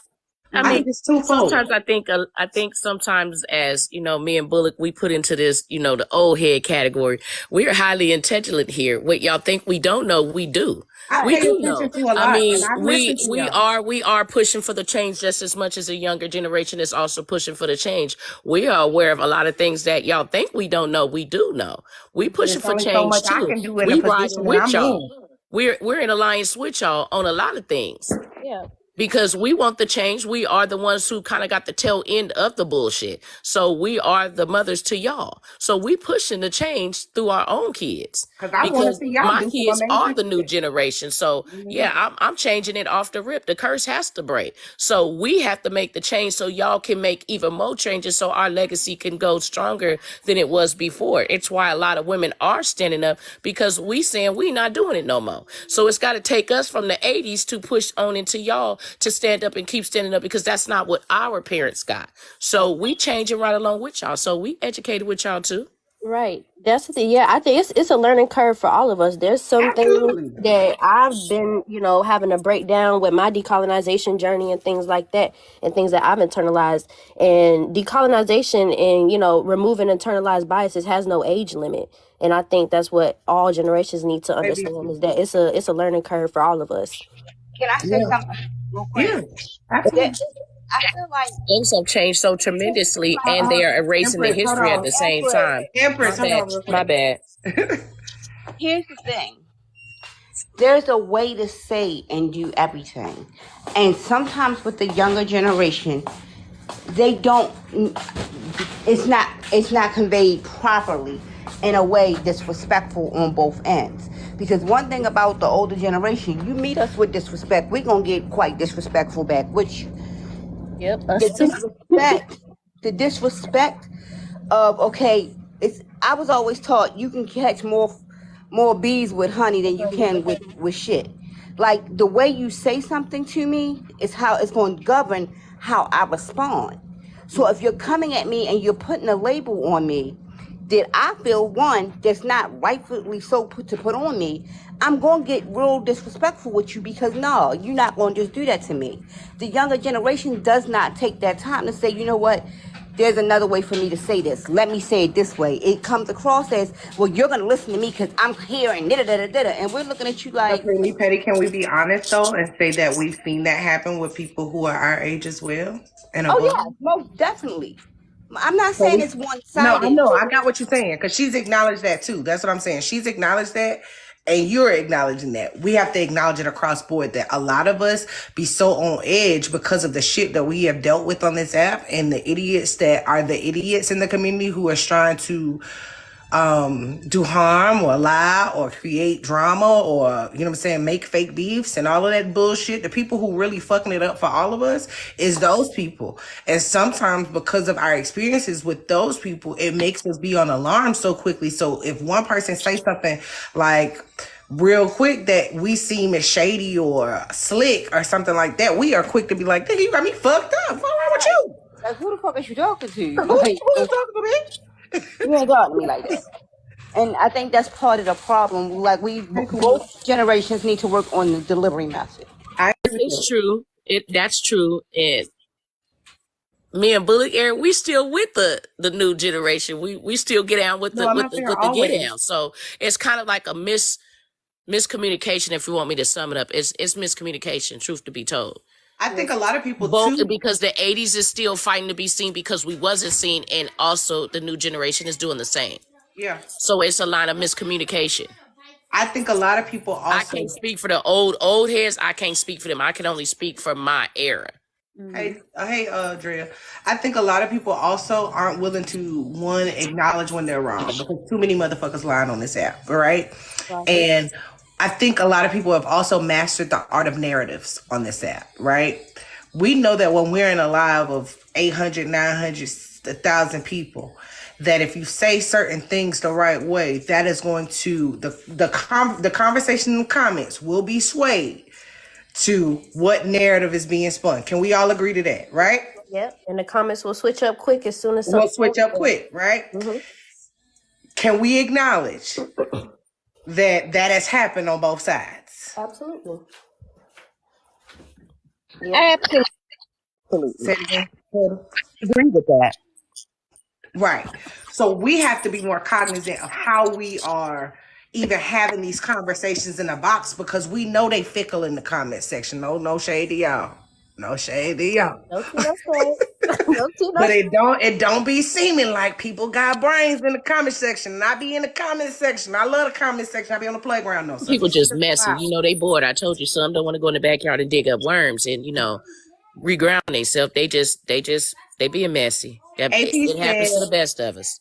I mean, think it's twofold. sometimes I think sometimes as, me and Bulloch, we put into this, the old head category. We're highly intelligent here. What y'all think we don't know, we do. We do know. I mean, we are pushing for the change just as much as the younger generation is also pushing for the change. We are aware of a lot of things that y'all think we don't know. We do know. We pushing for change too. We riding with y'all. We're in alliance with y'all on a lot of things. Yeah. Because we want the change. We are the ones who kind of got the tail end of the bullshit. So we are the mothers to y'all. So we pushing the change through our own kids. Because my kids are the new generation. So yeah, I'm changing it off the rip. The curse has to break. So we have to make the change so y'all can make even more changes so our legacy can go stronger than it was before. It's why a lot of women are standing up because we saying we not doing it no more. So it's got to take us from the 80s to push on into y'all to stand up and keep standing up because that's not what our parents got. So we changing right along with y'all. So we educated with y'all too. Right. That's the thing. Yeah, I think it's a learning curve for all of us. There's some things that I've been, having to break down with my decolonization journey and things like that, and things that I've internalized. And decolonization and, removing internalized biases has no age limit. And I think that's what all generations need to understand is that it's a learning curve for all of us. Can I say something real quick? Yeah, absolutely. I feel like Things have changed so tremendously and they are erasing the history at the same time. Empress, My bad. here's the thing. There's a way to say and do everything. And sometimes with the younger generation, they don't it's not conveyed properly in a way disrespectful on both ends. Because one thing about the older generation, you meet us with disrespect, we're gonna get quite disrespectful back with you. Yep. The disrespect of I was always taught you can catch more bees with honey than you can with shit. Like the way you say something to me is how it's going to govern how I respond. So if you're coming at me and you're putting a label on me that I feel that's not rightfully so to put on me, I'm going to get real disrespectful with you because no, you're not going to just do that to me. The younger generation does not take that time to say, you know what, there's another way for me to say this. Let me say it this way. It comes across as, well, you're going to listen to me because I'm hearing da-da-da-da-da. And we're looking at you like... Really, Petty, can we be honest, though, and say that we've seen that happen with people who are our age as well? Yeah, most definitely. I'm not saying it's one-sided. No, I know. I got what you're saying because she's acknowledged that too. That's what I'm saying. She's acknowledged that and you're acknowledging that. We have to acknowledge it across board that a lot of us be so on edge because of the shit that we have dealt with on this app and the idiots that are the idiots in the community who are trying to do harm or lie or create drama or, make fake beefs and all of that bullshit. The people who really fucking it up for all of us is those people. And sometimes because of our experiences with those people, it makes us be on alarm so quickly. So if one person says something like real quick that we seem as shady or slick or something like that, we are quick to be like, nigga, you got me fucked up. What's wrong with you? Like, who the fuck is you talking to? Who you talking to me? You ain't talking to me like that. And I think that's part of the problem. Like both generations need to work on the delivery method. It's true. That's true. And Me and Bulloch, Eric, we still with the new generation. We still get down with No, the I'm with not the saying with the get always. down. So it's kind of like a miscommunication. If you want me to sum it up, it's miscommunication. Truth to be told, I think a lot of people both too. because the '80s is still fighting to be seen because we wasn't seen, and also the new generation is doing the same. Yeah. So it's a lot of miscommunication. I think a lot of people I also. can't speak for the old heads. I can't speak for them. I can only speak for my era. Hey, Drea. I think a lot of people also aren't willing to acknowledge when they're wrong because too many motherfuckers lying on this app, right? And I think a lot of people have also mastered the art of narratives on this app, right? We know that when we're in a live of 800, 900, 1,000 people, that if you say certain things the right way, that is going to the conversation in the comments will be swayed to what narrative is being spun. Can we all agree to that, right? Yep. And the comments will switch up quick as soon as We'll something. switch up quick, right? Can we acknowledge that has happened on both sides? Absolutely. Absolutely. Say it again. Agree with that. Right. So we have to be more cognizant of how we are even having these conversations in the box because we know they fickle in the comment section. No shade to y'all. No shade to y'all. No tea, no shade. No tea, no But shade. it don't be seeming like people got brains in the comment section. And I be in the comment section. I love the comment section. I be on the playground though. So People just just messy. You know, they bored. I told you some don't want to go in the backyard and dig up worms and, reground themselves. They being messy. It happens to the best of us.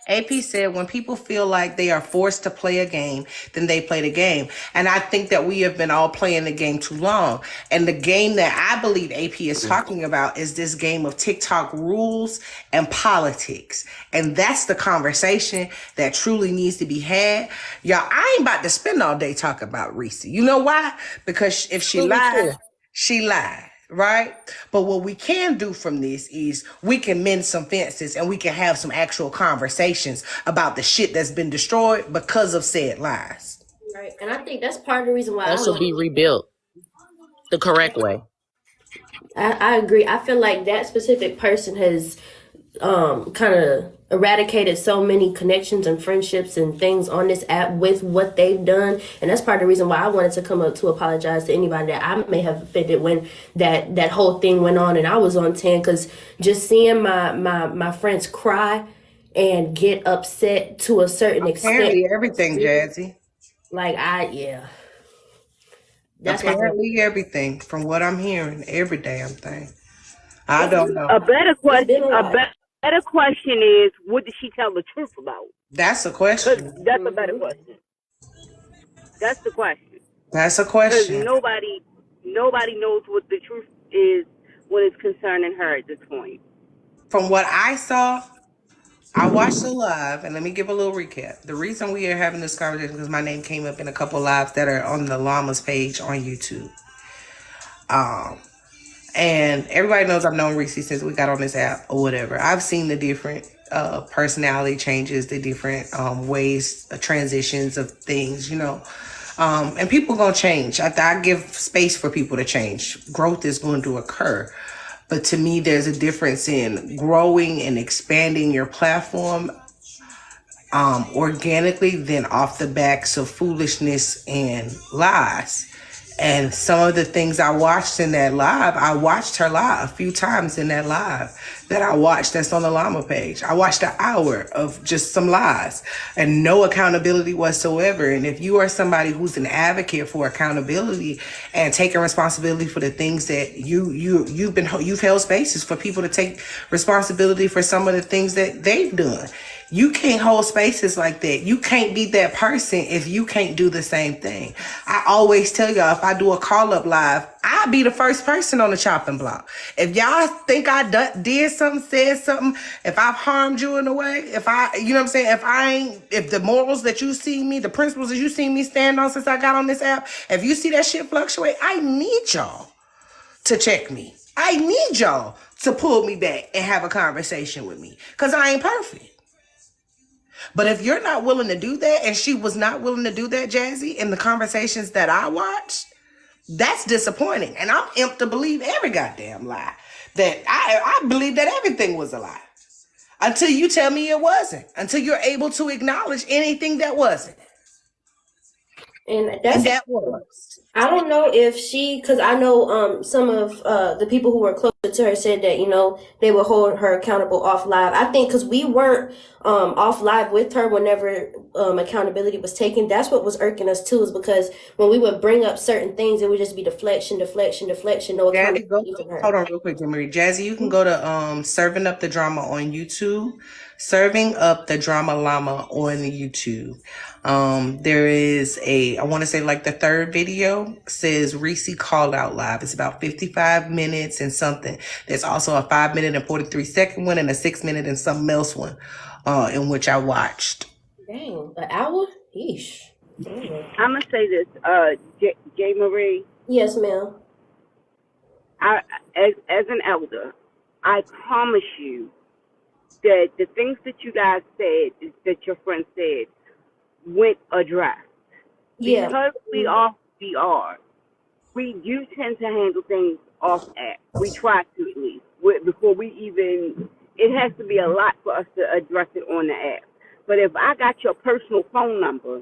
AP said when people feel like they are forced to play a game, then they play the game. And I think that we have been all playing the game too long. And the game that I believe AP is talking about is this game of TikTok rules and politics. And that's the conversation that truly needs to be had. Y'all, I ain't about to spend all day talking about Reese. You know why? Because if she lied, she lied. Right? But what we can do from this is we can mend some fences and we can have some actual conversations about the shit that's been destroyed because of said lies. Right. And I think that's part of the reason why This will be rebuilt the correct way. I agree. I feel like that specific person has kind of eradicated so many connections and friendships and things on this app with what they've done, and that's part of the reason why I wanted to come up to apologize to anybody that I may have offended when that whole thing went on and I was on 10, because just seeing my friends cry and get upset to a certain extent. Apparently everything, Jazzy. Like that's apparently everything from what I'm hearing, every damn thing. I don't know. A better question is, what did she tell the truth about? That's a question. That's a better question. That's the question. That's a question. Because nobody knows what the truth is when it's concerning her at this point. From what I saw, I watched the live, and let me give a little recap. The reason we are having this conversation is because my name came up in a couple lives that are on the Llamas page on YouTube. And everybody knows I've known Reese since we got on this app or whatever. I've seen the different personality changes, the different ways, transitions of things, and people gonna change. I give space for people to change. Growth is going to occur. But to me, there's a difference in growing and expanding your platform organically than off the backs of foolishness and lies. And some of the things I watched in that live, I watched her live a few times in that live that I watched that's on the Llama page. I watched an hour of just some lies and no accountability whatsoever. And if you are somebody who's an advocate for accountability and taking responsibility for the things that you've held spaces for people to take responsibility for some of the things that they've done. You can't hold spaces like that. You can't be that person if you can't do the same thing. I always tell y'all, if I do a call up live, I'll be the first person on the chopping block. If y'all think I did something, said something, if I've harmed you in a way, if the morals that you see me, the principles that you see me stand on since I got on this app, if you see that shit fluctuate, I need y'all to check me. I need y'all to pull me back and have a conversation with me because I ain't perfect. But if you're not willing to do that, and she was not willing to do that, Jazzy, in the conversations that I watched, that's disappointing. And I'm imp to believe every goddamn lie. that I believe that everything was a lie. Until you tell me it wasn't. Until you're able to acknowledge anything that wasn't. And that's And that was. I don't know if she, because I know some of the people who were closer to her said that, you know, they would hold her accountable off live. I think because we weren't off live with her whenever accountability was taken, that's what was irking us too, is because when we would bring up certain things, it would just be deflection, no accountability from her. Hold on real quick, Marie. Jazzy, you can go to Serving Up the Drama on YouTube. Serving Up the Drama Llama on YouTube. There is I want to say like the third video says Reese Call Out Live. It's about 55 minutes and something. There's also a 5 minute and 43 second one and a 6 minute and something else one, in which I watched. Dang, an hour? Yeesh. I'm gonna say this, J. Marie. Yes, ma'am. As an elder, I promise you that the things that you guys said, that your friend said, went addressed. Yeah. Because we are VR, we do tend to handle things off app. We try to at least before we even. It has to be a lot for us to address it on the app. But if I got your personal phone number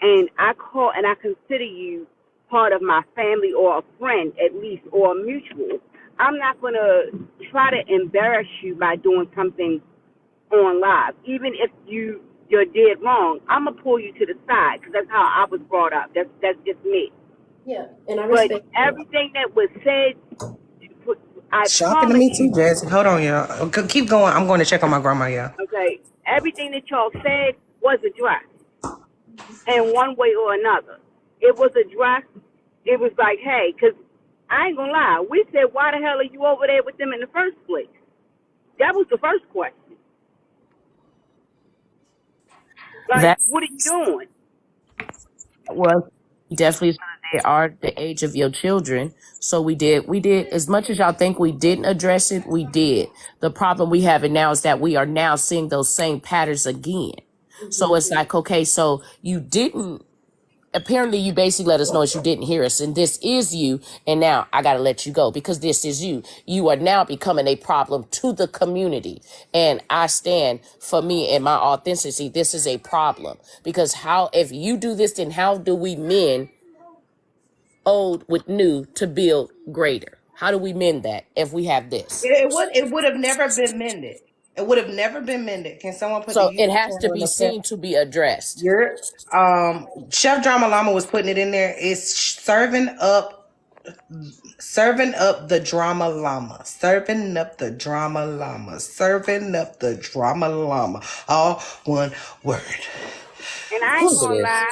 and I call and I consider you part of my family or a friend at least or a mutual, I'm not going to try to embarrass you by doing something on live. Even if you're dead wrong, I'm going to pull you to the side because that's how I was brought up. That's just me. Yeah, and I respect But everything that was said, I Shocking to me too, Jazzy. Hold on, y'all. Keep going. I'm going to check on my grandma, y'all. Okay, everything that y'all said was addressed in one way or another. It was addressed. It was like, hey, because I ain't going to lie. We said, why the hell are you over there with them in the first place? That was the first question. Like, what are you doing? Well, definitely they are the age of your children. So we did as much as y'all think we didn't address it, we did. The problem we have now is that we are now seeing those same patterns again. So it's like, okay, so you didn't, apparently you basically let us know that you didn't hear us and this is you. And now I got to let you go because this is you. You are now becoming a problem to the community. And I stand for me and my authenticity. This is a problem because if you do this, then how do we mend old with new to build greater? How do we mend that if we have this? It would have never been mended. It would have never been mended. Can someone put so the it has to be seen to be addressed. Chef Drama Llama was putting it in there. It's serving up the drama llama. Serving up the drama llama. Serving up the drama llama. All one word. And I ain't gonna lie,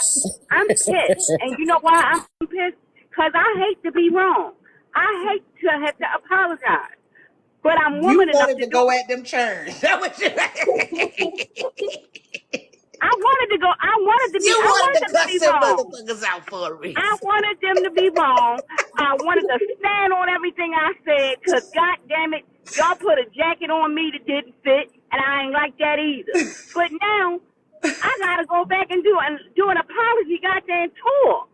I'm pissed. And you know why I'm pissed? Because I hate to be wrong. I hate to have to apologize. But I'm woman enough to go at them churns. That was you. I wanted to go. I wanted to be. You wanted to them cut to be some wrong. motherfuckers out for a reason. I wanted them to be wrong. I wanted to stand on everything I said. Cause God damn it, y'all put a jacket on me that didn't fit, and I ain't like that either. But now I gotta go back and do an apology goddamn tour.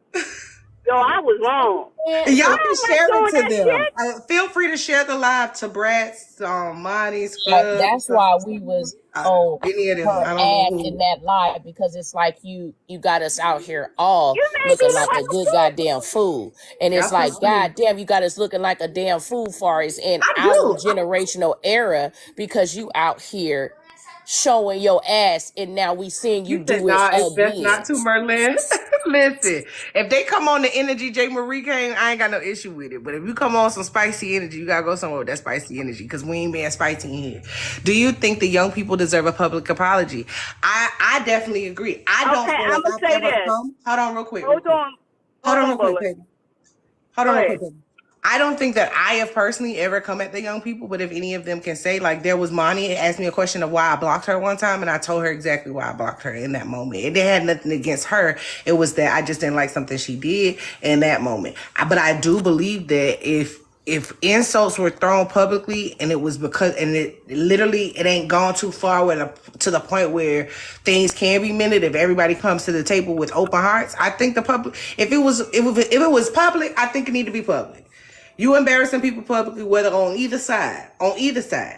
Yo, I was wrong. Y'all can share it to them. Feel free to share the live to Brad's, Monty's, Scrubs. That's why we was on any of them. her I don't know ass who. in that live because it's like you got us out here all looking like a good goddamn fool, and it's like goddamn you got us looking like a damn fool for us in our generational era because you out here showing your ass and now we seeing you do it again. That's not too Merlin. Listen, if they come on the energy J. Marie came, I ain't got no issue with it. But if you come on some spicy energy, you gotta go somewhere with that spicy energy because we ain't being spicy in here. Do you think the young people deserve a public apology? I definitely agree. I don't feel like I've ever come. Hold on real quick. Hold on real quick, baby. Hold on real quick, baby. I don't think that I have personally ever come at the young people, but if any of them can say, like, there was Monty asked me a question of why I blocked her one time, and I told her exactly why I blocked her in that moment. It had nothing against her. It was that I just didn't like something she did in that moment. But I do believe that if insults were thrown publicly and it was because, and it literally, it ain't gone too far to the point where things can be mended, if everybody comes to the table with open hearts, I think the public, if it was public, I think it need to be public. You embarrassing people publicly, whether on either side.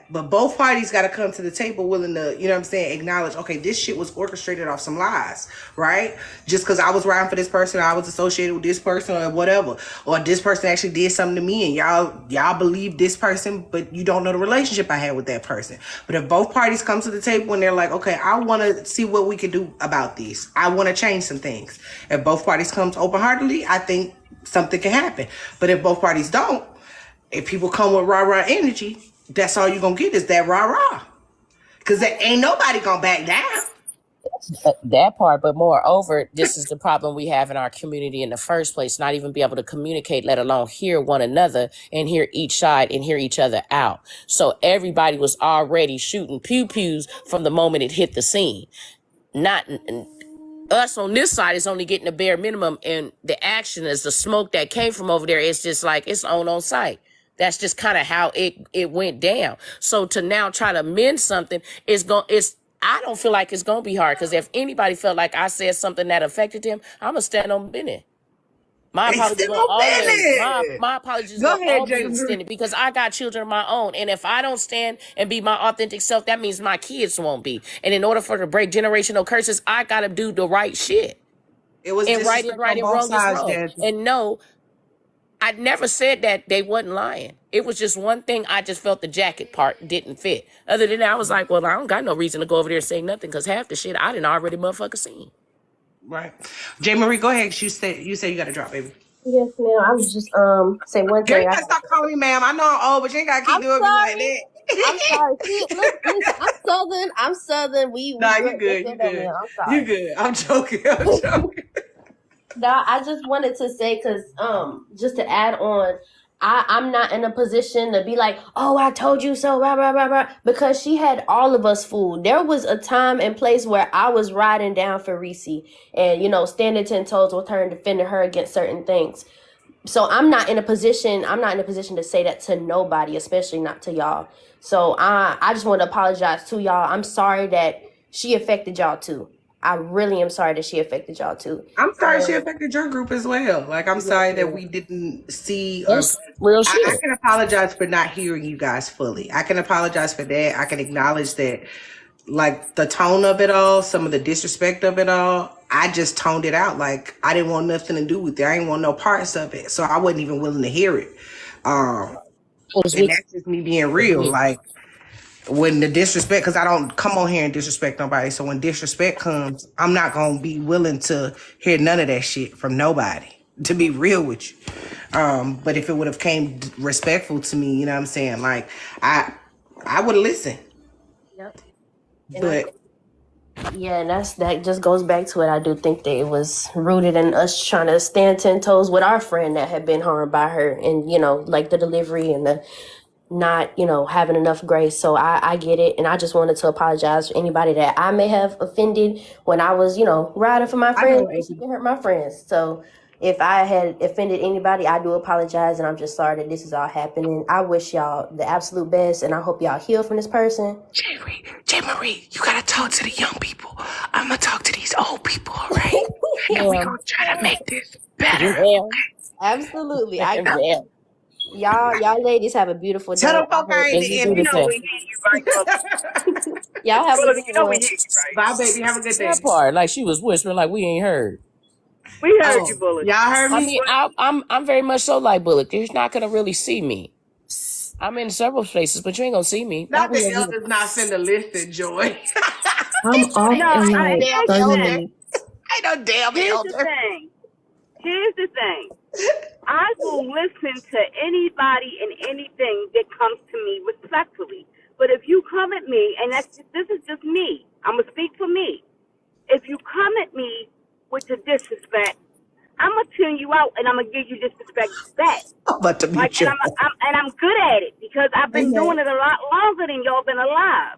But both parties got to come to the table willing to, you know what I'm saying, acknowledge, okay, this shit was orchestrated off some lies, right? Just because I was riding for this person, or I was associated with this person or whatever, or this person actually did something to me and y'all believe this person, but you don't know the relationship I had with that person. But if both parties come to the table and they're like, okay, I want to see what we can do about this. I want to change some things. If both parties come open-heartedly, I think something can happen. But if both parties don't, if people come with rah-rah energy, that's all you're going to get is that rah-rah. Because there ain't nobody going to back down. That part, but moreover, this is the problem we have in our community in the first place, not even be able to communicate, let alone hear one another and hear each side and hear each other out. So everybody was already shooting pew-pews from the moment it hit the scene. Not us on this side is only getting the bare minimum, and the action is the smoke that came from over there. It's just like it's on site. That's just kind of how it went down. So to now try to mend something I don't feel like it's gonna be hard, because if anybody felt like I said something that affected them, I'm gonna stand on business. My apologies will always, my apologies Go will ahead, always be James. extended, because I got children of my own, and if I don't stand and be my authentic self, that means my kids won't be. And in order for to break generational curses, I gotta do the right shit. It was And right is disrespect right on and both wrong is sides, wrong. Jasmine. And no, I never said that they wasn't lying. It was just one thing. I just felt the jacket part didn't fit. Other than that, I was like, well, I don't got no reason to go over there and say nothing, because half the shit I didn't already motherfucker seen. Right. J. Marie, go ahead. You say you got to drop, baby. Yes, ma'am. I was just say one Girl, thing. you gotta stop calling me ma'am. I know I'm old, but you ain't gotta keep I'm doing me like sorry. that. I'm sorry. See, listen, I'm Southern. I'm Southern. We Nah, grew you up good. You with that, good. man. I'm sorry. You good. I'm joking. I'm joking. No, I just wanted to say, because just to add on, I'm not in a position to be like, oh, I told you so, rah, rah, rah, rah, because she had all of us fooled. There was a time and place where I was riding down for Reese and, standing 10 toes with her and defending her against certain things. So I'm not in a position to say that to nobody, especially not to y'all. So I just want to apologize to y'all. I'm sorry that she affected y'all too. I really am sorry that she affected y'all too. I'm sorry she affected your group as well. Like, I'm sorry that we didn't see. That's real I shit. can apologize for not hearing you guys fully. I can apologize for that. I can acknowledge that, like, the tone of it all, some of the disrespect of it all, I just toned it out. Like, I didn't want nothing to do with it. I didn't want no parts of it. So I wasn't even willing to hear it. And that's just me being real. Like, when the disrespect, because I don't come on here and disrespect nobody. So when disrespect comes, I'm not going to be willing to hear none of that shit from nobody, to be real with you. But if it would have came respectful to me, you know what I'm saying? Like, I would have listened. Yep. But yeah, and that just goes back to it. I do think that it was rooted in us trying to stand 10 toes with our friend that had been harmed by her, and like the delivery and the not having enough grace. So I get it, and I just wanted to apologize to anybody that I may have offended when I was riding for my friends. She can hurt my friends. So if I had offended anybody, I do apologize, and I'm just sorry that this is all happening. I wish y'all the absolute best, and I hope y'all heal from this person. J. Marie, you gotta talk to the young people. I'm gonna talk to these old people, all right? And we're gonna try to make this better. Absolutely. Y'all ladies have a beautiful day. Tell them folk I ain't the And you do enemy. the same. Y'all have a good one. Bye, baby. Have a good day. That part, like she was whispering, like we ain't heard. We heard you, Bulloch. Y'all heard I me? mean, I'm very much so like Bulloch. You're not gonna really see me. I'm in several places, but you ain't gonna see me. Not the elders not finna listen, Joy. I'm off in like here's 30 the minutes. Ain't no damn Here's elder. the thing. Here's the thing. I will listen to anybody and anything that comes to me respectfully. But if you come at me, and this is just me, I'm gonna speak for me. If you come at me with the disrespect, I'm gonna tune you out, and I'm gonna give you disrespect back. I'm about to mute you. And I'm good at it because I've been doing it a lot longer than y'all been alive.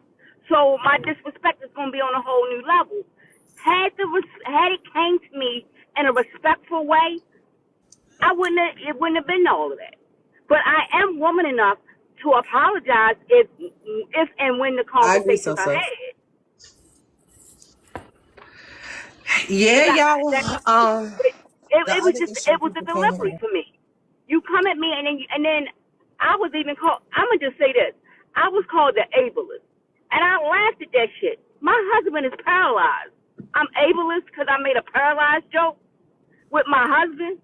So my disrespect is gonna be on a whole new level. Had it came to me in a respectful way, it wouldn't have been all of that. But I am woman enough to apologize if and when the conversations I had. Yeah, y'all. It was a delivery for me. You come at me, and then I was even called. I'm gonna just say this. I was called the ableist, and I laughed at that shit. My husband is paralyzed. I'm ableist because I made a paralyzed joke with my husband.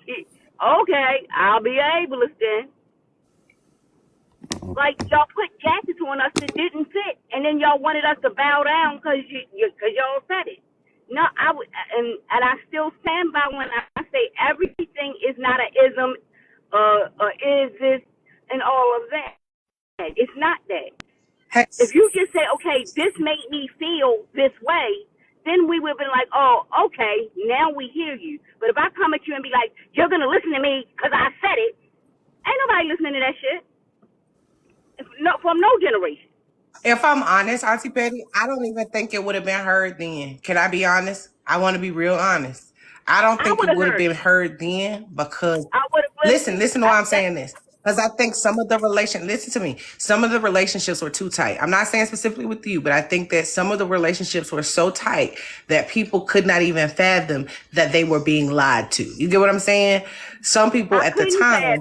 Okay, I'll be ableist then. Like, y'all put jackets on us that didn't fit, and then y'all wanted us to bow down because y'all said it. No, and I still stand by when I say everything is not an ism, is this, and all of that. It's not that. If you just say, okay, this made me feel this way, then we would have been like, oh, okay, now we hear you. But if I come at you and be like, you're going to listen to me because I said it, ain't nobody listening to that shit. From no generation. If I'm honest, Auntie Petty, I don't even think it would have been heard then. Can I be honest? I want to be real honest. I don't think it would have been heard then because listen to why I'm saying this. Because I think some of the relationships were too tight. I'm not saying specifically with you, but I think that some of the relationships were so tight that people could not even fathom that they were being lied to. You get what I'm saying? Some people at the time.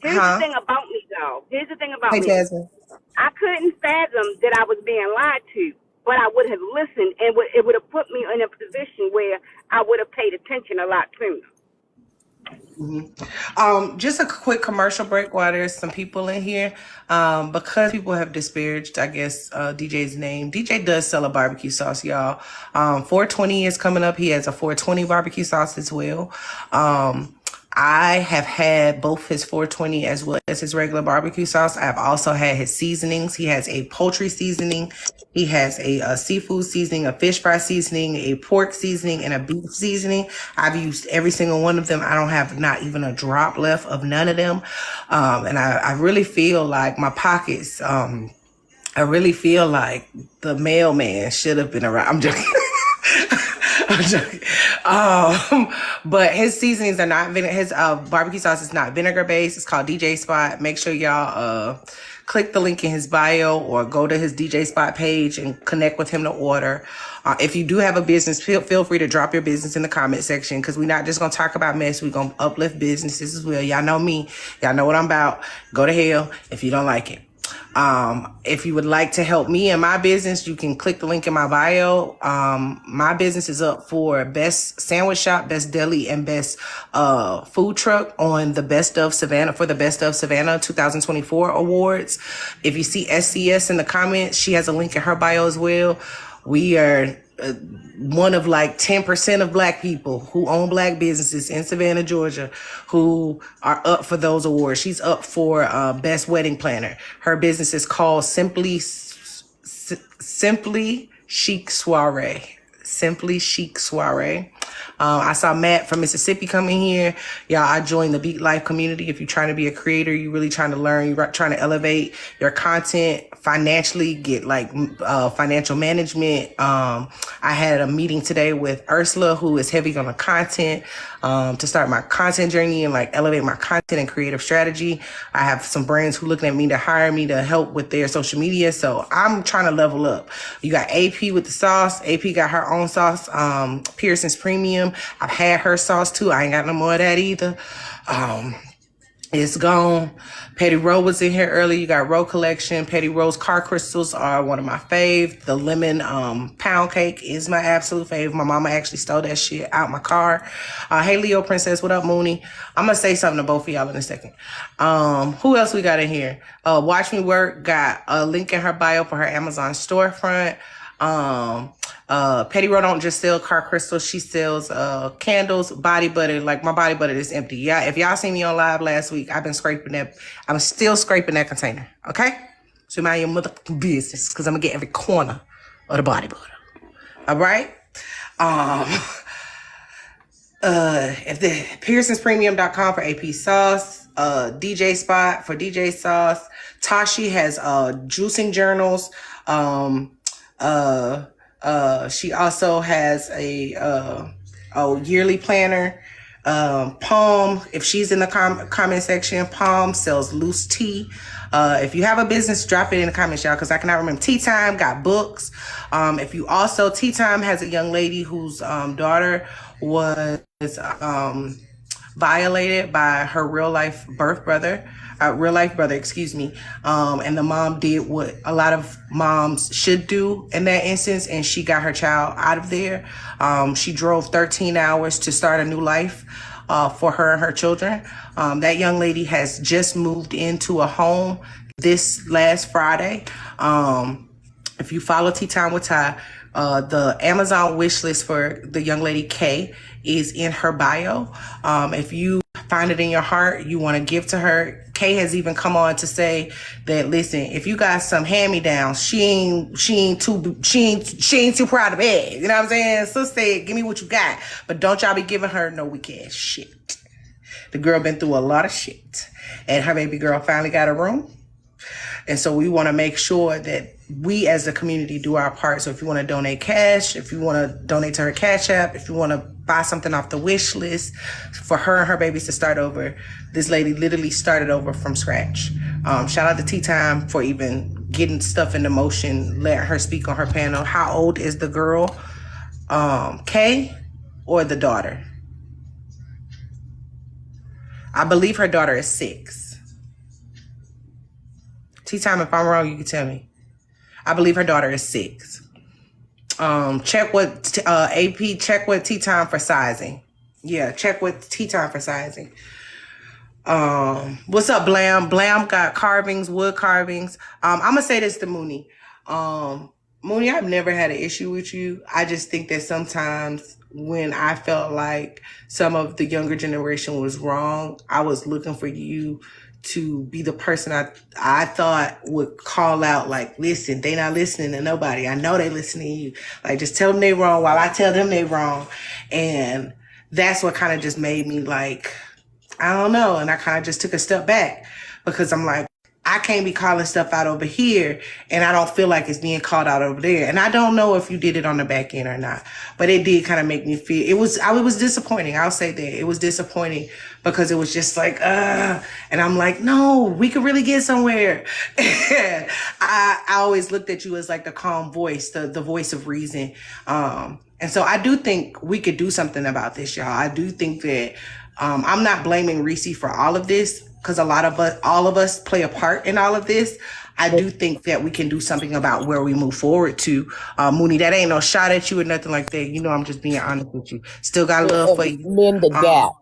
Here's the thing about me, though. Here's the thing about me. Jasmine. I couldn't fathom that I was being lied to, but I would have listened, and it would have put me in a position where I would have paid attention a lot sooner. Just a quick commercial break while there's some people in here. Because people have disparaged, I guess, DJ's name. DJ does sell a barbecue sauce, y'all. 420 is coming up. He has a 420 barbecue sauce as well. I have had both his 420 as well as his regular barbecue sauce. I've also had his seasonings. He has a poultry seasoning. He has a seafood seasoning, a fish fry seasoning, a pork seasoning, and a beef seasoning. I've used every single one of them. I don't have not even a drop left of none of them. And I really feel like my pockets, I really feel like the mailman should have been around. I'm joking. I'm joking. But his seasonings are not his barbecue sauce is not vinegar based. It's called DJ Spot. Make sure y'all click the link in his bio or go to his DJ Spot page and connect with him to order. If you do have a business, feel free to drop your business in the comment section because we're not just gonna talk about mess. We're gonna uplift businesses as well. Y'all know me. Y'all know what I'm about. Go to hell if you don't like it. If you would like to help me in my business, you can click the link in my bio. My business is up for best sandwich shop, best deli, and best food truck on the Best of Savannah 2024 awards. If you see SCS in the comments, she has a link in her bio as well. We are one of like 10% of Black people who own Black businesses in Savannah, Georgia, who are up for those awards. She's up for Best Wedding Planner. Her business is called Simply Chic Soiree. Simply Chic Soiree. I saw Matt from Mississippi coming here. Y'all, I joined the Beat Life community. If you're trying to be a creator, you're really trying to learn, you're trying to elevate your content financially, get like financial management. I had a meeting today with Ursula, who is heavy on the content, to start my content journey and like elevate my content and creative strategy. I have some brands who looking at me to hire me to help with their social media. So I'm trying to level up. You got AP with the sauce. AP got her own sauce, Pearson's Premium. I've had her sauce too. I ain't got no more of that either. It's gone. Petty Row was in here earlier. You got Row Collection. Petty Row's car crystals are one of my fave. The lemon pound cake is my absolute fave. My mama actually stole that shit out my car. Hey Leo Princess, what up, Mooney? I'm gonna say something to both of y'all in a second. Who else we got in here? Watch Me Work got a link in her bio for her Amazon storefront. Petty Row don't just sell car crystals. She sells candles, body butter. Like my body butter is empty. Yeah, if y'all seen me on live last week, I've been scraping that. I'm still scraping that container. Okay, so mind your motherfucking business, because I'm gonna get every corner of the body butter. All right. If the PearsonsPremium.com for AP sauce, DJ Spot for DJ sauce. Tashi has juicing journals. She also has a yearly planner. Palm, if she's in the comment section, Palm sells loose tea. If you have a business, drop it in the comments, y'all, because I cannot remember. Tea Time got books. If you also, Tea Time has a young lady whose daughter was violated by her real life brother, excuse me. And the mom did what a lot of moms should do in that instance, and she got her child out of there. She drove 13 hours to start a new life for her and her children. That young lady has just moved into a home this last Friday. If you follow Tea Time with Ty, the Amazon wish list for the young lady Kay is in her bio. If you find it in your heart, you want to give to her. Kay has even come on to say that, listen, if you got some hand-me-downs, she ain't too proud of bed. You know what I'm saying? So say, give me what you got, but don't y'all be giving her no weak ass shit. The girl been through a lot of shit, and her baby girl finally got a room. And so we want to make sure that we as a community do our part. So if you want to donate cash, if you want to donate to her Cash App, if you want to buy something off the wish list for her and her babies to start over, this lady literally started over from scratch. Shout out to Tea Time for even getting stuff into motion, letting her speak on her panel. How old is the girl? Kay or the daughter? I believe her daughter is 6. Tea Time, if I'm wrong, you can tell me. I believe her daughter is 6. Check what AP, check with Tea Time for sizing. Yeah, check with Tea Time for sizing. What's up, Blam? Blam got carvings, wood carvings. I'm gonna say this to Mooney. Mooney, I've never had an issue with you. I just think that sometimes when I felt like some of the younger generation was wrong, I was looking for you to be the person I thought would call out, like, listen, they not listening to nobody. I know they listening to you. Like, just tell them they wrong while I tell them they wrong. And that's what kind of just made me like, I don't know. And I kind of just took a step back because I'm like, I can't be calling stuff out over here and I don't feel like it's being called out over there. And I don't know if you did it on the back end or not, but it did kind of make me feel, it was disappointing. I'll say that it was disappointing because it was just like, and I'm like, no, we could really get somewhere. I always looked at you as like the calm voice, the voice of reason. And so I do think we could do something about this, y'all. I do think that, I'm not blaming Reese for all of this, because all of us play a part in all of this. I do think that we can do something about where we move forward to. Mooney, that ain't no shot at you or nothing like that. You know, I'm just being honest with you. Still got love for you. Mend the gap.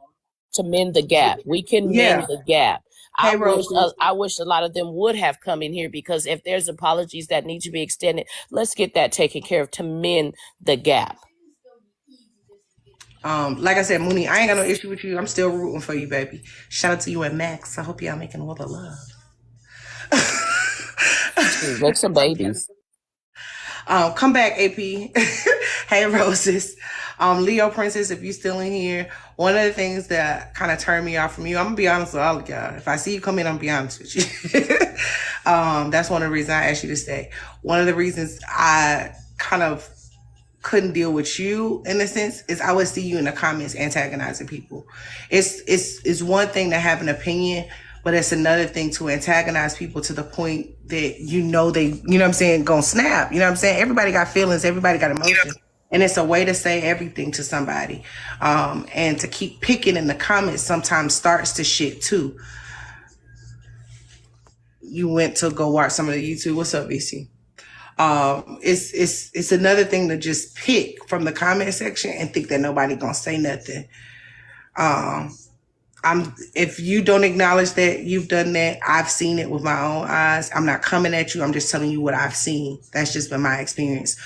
To mend the gap. We can mend the gap. Hey, I wish a lot of them would have come in here, because if there's apologies that need to be extended, let's get that taken care of to mend the gap. Like I said, Mooney, I ain't got no issue with you. I'm still rooting for you, baby. Shout out to you and Max. I hope y'all making a lot of love. Make some babies. Come back, AP. Hey, Roses. Leo Princess, if you still in here, one of the things that kind of turned me off from you, I'm gonna be honest with all of y'all. If I see you come in, I'm gonna be honest with you. That's one of the reasons I asked you to stay. One of the reasons I kind of couldn't deal with you in a sense is I would see you in the comments antagonizing people. It's one thing to have an opinion, but it's another thing to antagonize people to the point that you know what I'm saying, gonna snap. You know what I'm saying? Everybody got feelings, everybody got emotions. And it's a way to say everything to somebody. And to keep picking in the comments sometimes starts to shit too. You went to go watch some of the YouTube. What's up, VC? It's another thing to just pick from the comment section and think that nobody gonna say nothing. If you don't acknowledge that you've done that, I've seen it with my own eyes. I'm not coming at you. I'm just telling you what I've seen. That's just been my experience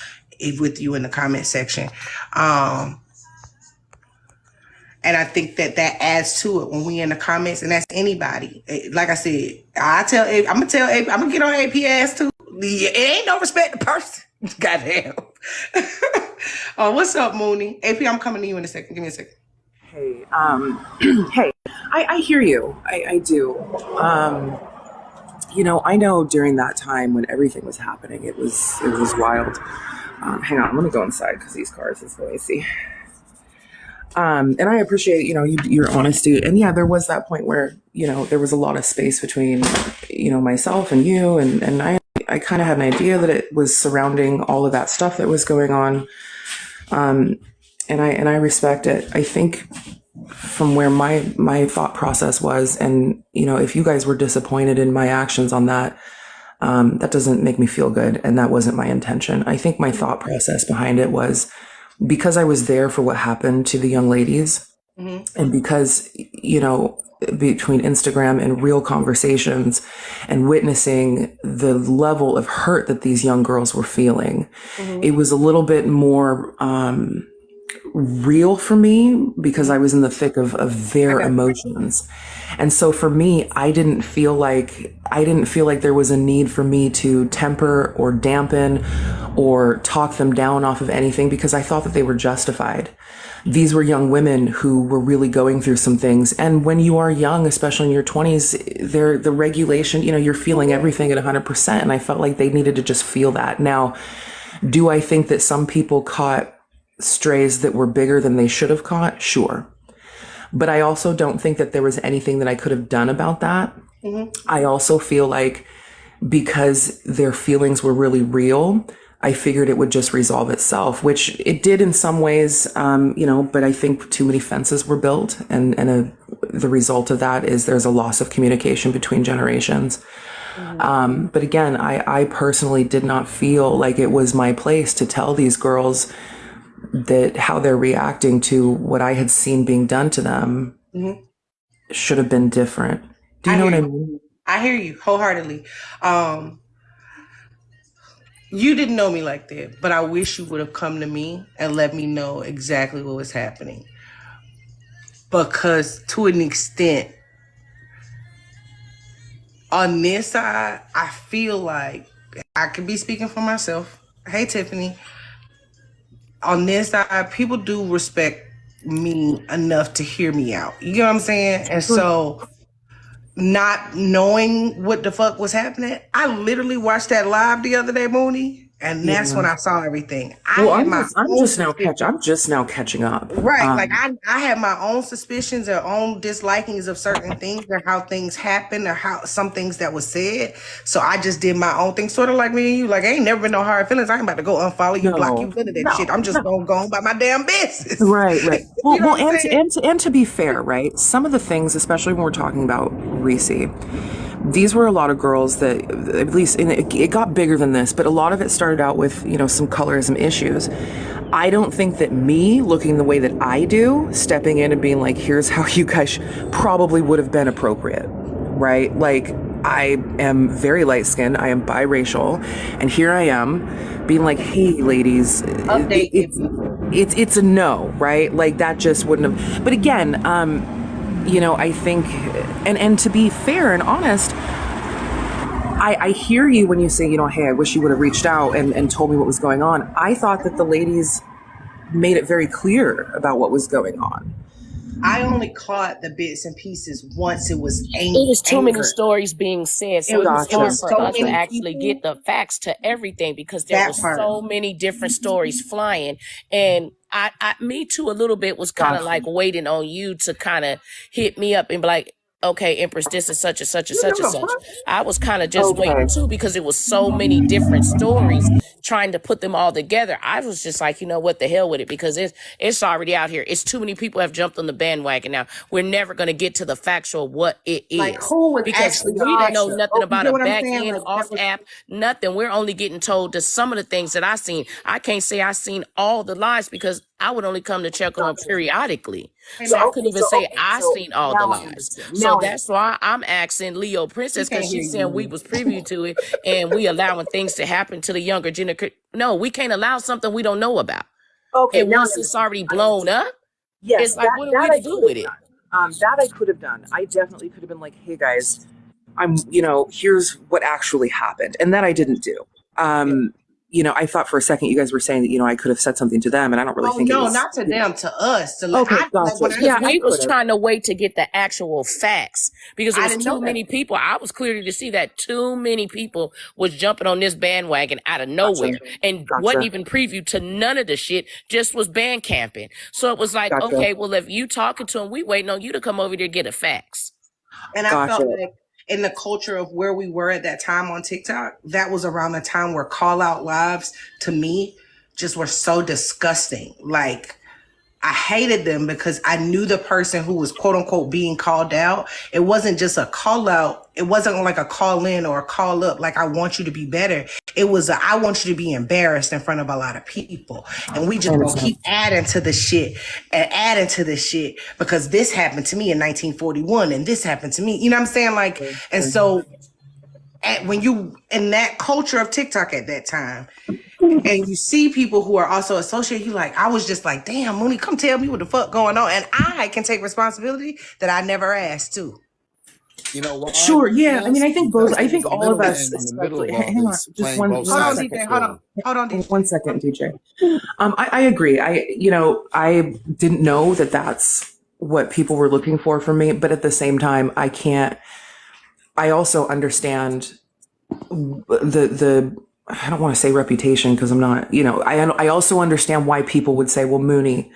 with you in the comment section. And I think that adds to it when we in the comments, and that's anybody. Like I said, I'm gonna get on AP ass too. It ain't no respect to person. Goddamn. What's up, Mooney? AP, I'm coming to you in a second. Give me a second. Hey, hey, I hear you. I do. I know during that time when everything was happening, it was wild. Hang on, I'm gonna go inside because these cars is noisy. And I appreciate, your honesty. And yeah, there was that point where, there was a lot of space between, myself and you. And I kind of had an idea that it was surrounding all of that stuff that was going on. And I respect it. I think from where my thought process was, and if you guys were disappointed in my actions on that, that doesn't make me feel good, and that wasn't my intention. I think my thought process behind it was because I was there for what happened to the young ladies, and because between Instagram and real conversations and witnessing the level of hurt that these young girls were feeling, it was a little bit more real for me because I was in the thick of their emotions. And so for me, I didn't feel like there was a need for me to temper or dampen or talk them down off of anything because I thought that they were justified. These were young women who were really going through some things. And when you are young, especially in your 20s, the regulation, you're feeling everything at 100%. And I felt like they needed to just feel that. Now, do I think that some people caught strays that were bigger than they should have caught? Sure. But I also don't think that there was anything that I could have done about that. I also feel like because their feelings were really real, I figured it would just resolve itself, which it did in some ways, but I think too many fences were built. And the result of that is there's a loss of communication between generations. But again, I personally did not feel like it was my place to tell these girls that how they're reacting to what I had seen being done to them should have been different. Do you know what I mean? I hear you wholeheartedly. You didn't know me like that, but I wish you would have come to me and let me know exactly what was happening. Because to an extent, on this side, I feel like I could be speaking for myself. Hey, Tiffany. On this side, people do respect me enough to hear me out. You get what I'm saying? And so, not knowing what the fuck was happening, I literally watched that live the other day, Mooney. And that's when I saw everything. I'm just now catching up. Right. Like I had my own suspicions or own dislikings of certain things or how things happen or how some things that was said. So I just did my own thing, sort of like me and you. Like, I ain't never been no hard feelings. I ain't about to go unfollow you, block you, none of that shit. I'm just gonna go on by my damn business. Right. Well, and to be fair, right? Some of the things, especially when we're talking about Reese, these were a lot of girls that, at least it got bigger than this, but a lot of it started out with, some colorism issues. I don't think that me looking the way that I do, stepping in and being like, here's how you guys probably would have been appropriate, right? Like, I am very light skinned, I am biracial, and here I am being like, hey, ladies, it's a no, right? Like, that just wouldn't have, but again, I think, and to be fair and honest, I hear you when you say, hey, I wish you would have reached out and told me what was going on. I thought that the ladies made it very clear about what was going on. I only caught the bits and pieces once it was It was too many stories being said, so it was hard for us to actually get the facts to everything because there were so many different stories flying. And me too, a little bit was kind of like waiting on you to kind of hit me up and be like, okay, Empress, this is such and such and such and such. I was kind of just waiting too because it was so many different stories trying to put them all together. I was just like, what the hell with it, because it's already out here. It's too many people have jumped on the bandwagon now. We're never going to get to the factual what it is. Like, who was because we didn't know nothing about a back end, off app, nothing. We're only getting told to some of the things that I seen. I can't say I seen all the lies because I would only come to check on periodically. So I couldn't even say I seen all the lies. So that's why I'm asking Leo Princess, because she's saying we was privy to it and we allowing things to happen to the younger generation. No, we can't allow something we don't know about. Okay, and once it's already blown up, it's like, what are we to do with it? That I could have done. I definitely could have been like, hey guys, here's what actually happened. And that I didn't do. I thought for a second you guys were saying that, I could have said something to them, and I don't really think it was. No, not to them, to us. We was trying to wait to get the actual facts because there was too many people. I was clearly to see that too many people was jumping on this bandwagon out of nowhere and wasn't even preview to none of the shit, just was band camping. So it was like, okay, well, if you talking to them, we waiting on you to come over there to get the facts. And I felt like in the culture of where we were at that time on TikTok, that was around the time where call out lives to me just were so disgusting. Like, I hated them because I knew the person who was quote unquote being called out. It wasn't just a call out. It wasn't like a call in or a call up. Like, I want you to be better. It was I want you to be embarrassed in front of a lot of people. And we just gonna keep adding to the shit and adding to the shit because this happened to me in 1941 and this happened to me. You know what I'm saying? Like, and so when you in that culture of TikTok at that time, and you see people who are also associated, you like, I was just like, damn, Mooney, come tell me what the fuck going on. And I can take responsibility that I never asked too. You know what? Sure, yeah. I mean, I think both. Because I think in the all of middle us, and in the middle especially. of all Hang on, this, just playing one both Hold on, sides of DJ. the Hold on, DJ. 1 second, DJ. I agree. I didn't know that that's what people were looking for from me, but at the same time, I also understand the I don't want to say reputation because I'm not, I also understand why people would say, well, Mooney,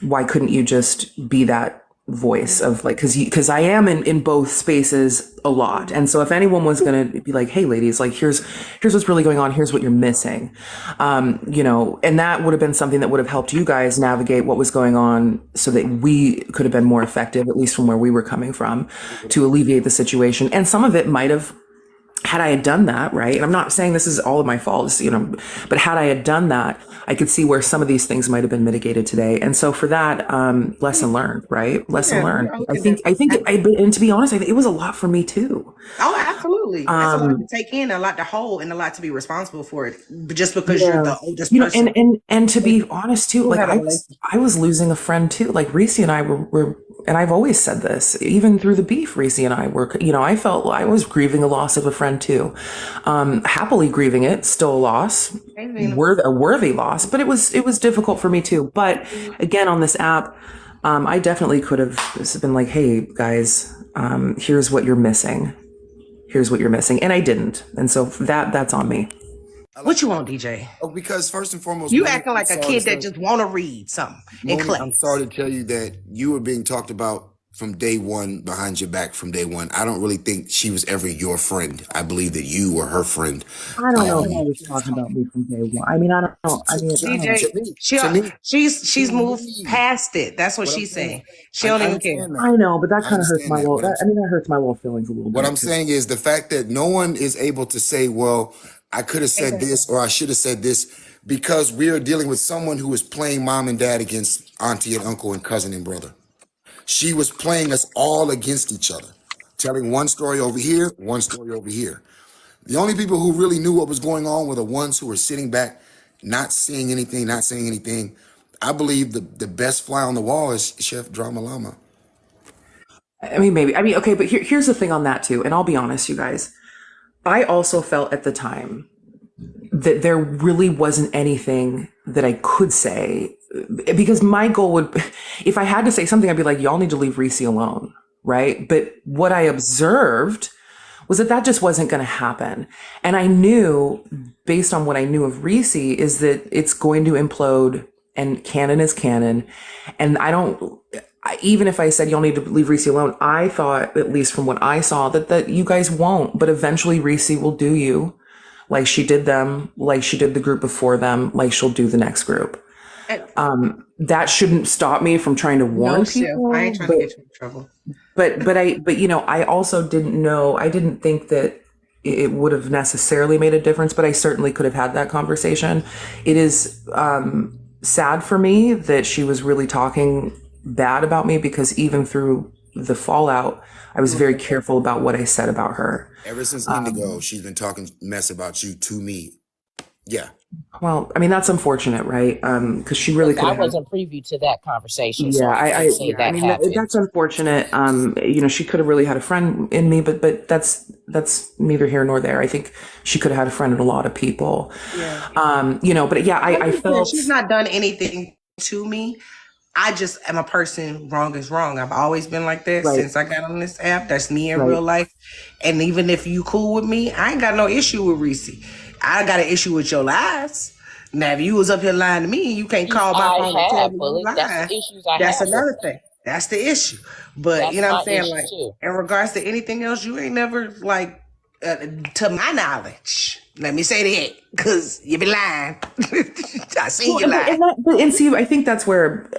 why couldn't you just be that voice of like, because I am in both spaces a lot. And so if anyone was going to be like, hey ladies, like here's what's really going on, here's what you're missing, and that would have been something that would have helped you guys navigate what was going on so that we could have been more effective, at least from where we were coming from, to alleviate the situation. And some of it might have, had I had done that, right? And I'm not saying this is all of my fault, but had I had done that, I could see where some of these things might have been mitigated today. And so for that, lesson learned, right? Lesson learned. And to be honest, I think it was a lot for me too. Oh, absolutely. That's a lot to take in, a lot to hold, and a lot to be responsible for it. But just because you're the oldest person. And to be honest too, like I was losing a friend too. Like Reese and I were, and I've always said this, even through the beef, Reese and I were, I felt I was grieving the loss of a friend too. Happily grieving it, still a loss, a worthy loss, but it was difficult for me too. But again, on this app, I definitely could have been like, hey guys, here's what you're missing. Here's what you're missing. And I didn't. And so that's on me. What you want, DJ? Oh, because first and foremost, You acting like a kid that just want to read something in class. I'm sorry to tell you that you were being talked about from day one, behind your back from day one. I don't really think she was ever your friend. I believe that you were her friend. I don't know if he was talking about me from day one. I mean, I don't know. I mean, DJ, she's moved past it. That's what she's saying. She don't even care. I know, but that kind of hurts my little. That hurts my little feelings a little bit. What I'm saying is the fact that no one is able to say, well, I could have said this or I should have said this, because we are dealing with someone who is playing mom and dad against auntie and uncle and cousin and brother. She was playing us all against each other, telling one story over here, one story over here. The only people who really knew what was going on were the ones who were sitting back, not seeing anything, not saying anything. I believe the best fly on the wall is Chef Drama Llama. I mean, maybe. I mean, okay, but here's the thing on that too, and I'll be honest, you guys. I also felt at the time that there really wasn't anything that I could say, because my goal would, if I had to say something, I'd be like, y'all need to leave Reese alone, right? But what I observed was that just wasn't going to happen. And I knew, based on what I knew of Reese, is that it's going to implode, and canon is canon. And even if I said y'all need to leave Reese alone, I thought, at least from what I saw, that you guys won't. But eventually Reese will do you, like she did them, like she did the group before them, like she'll do the next group. That shouldn't stop me from trying to warn people. I ain't trying to get you in trouble. But I also didn't know. I didn't think that it would have necessarily made a difference. But I certainly could have had that conversation. It is sad for me that she was really talking bad about me, because even through the fallout, I was very careful about what I said about her. Ever since Indigo, she's been talking mess about you to me. Yeah. Well, I mean, that's unfortunate, right? Because she really could. I wasn't privy to that conversation. Yeah, so I mean, that's unfortunate. She could have really had a friend in me, but that's neither here nor there. I think she could have had a friend in a lot of people. Yeah. But yeah, I felt she's not done anything to me. I just am a person. Wrong is wrong. I've always been like that since I got on this app. That's me in real life. And even if you cool with me, I ain't got no issue with Reese. I got an issue with your lies. Now, if you was up here lying to me, you can't call my phone and tell me you lying. That's the issues That's another thing. That's the issue. But you know what I'm saying? Like, in regards to anything else, you ain't never like to my knowledge. Let me say that, because you be lying. I seen you lie. And see, I think that's where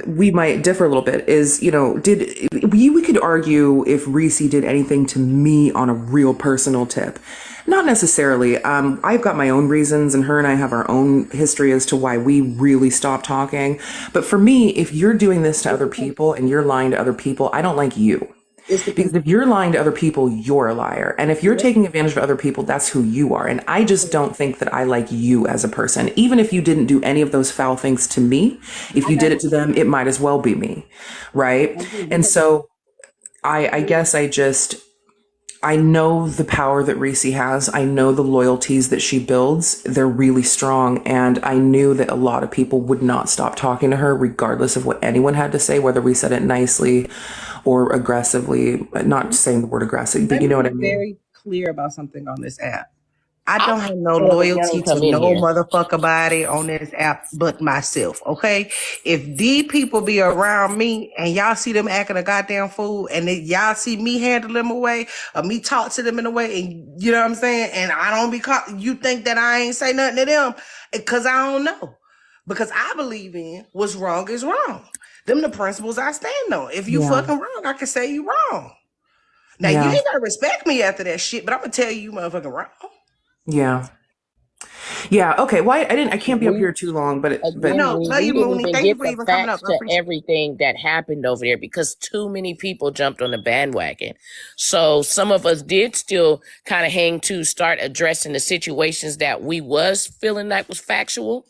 we might differ a little bit. Is we could argue if Reese did anything to me on a real personal tip. Not necessarily. I've got my own reasons, and her and I have our own history as to why we really stopped talking. But for me, if you're doing this to other people and you're lying to other people, I don't like you. Because if you're lying to other people, you're a liar. And if you're taking advantage of other people, that's who you are. And I just don't think that I like you as a person. Even if you didn't do any of those foul things to me, if you did it to them, it might as well be me. Right? And so I guess I know the power that Reese has. I know the loyalties that she builds. They're really strong. And I knew that a lot of people would not stop talking to her, regardless of what anyone had to say, whether we said it nicely or aggressively. Not saying the word aggressive, but you know what I mean. Very clear about something on this app. I don't have no Before the loyalty young come to in no here. motherfucker body on this app but myself, okay? If these people be around me and y'all see them acting a goddamn fool and y'all see me handle them away or me talk to them in a way, and you know what I'm saying, and I don't be caught, you think that I ain't say nothing to them because I don't know. Because I believe in what's wrong is wrong. Them the principles I stand on. If you fucking wrong, I can say you wrong. Now, you ain't gotta respect me after that shit, but I'm gonna tell you motherfucking wrong. Yeah. Okay. Well, I can't be up here too long, but No, love We you, didn't Mooney. even Thank you get for the even coming up. facts I to appreciate it. everything that happened over there because too many people jumped on the bandwagon. So some of us did still kind of hang to start addressing the situations that we was feeling like was factual.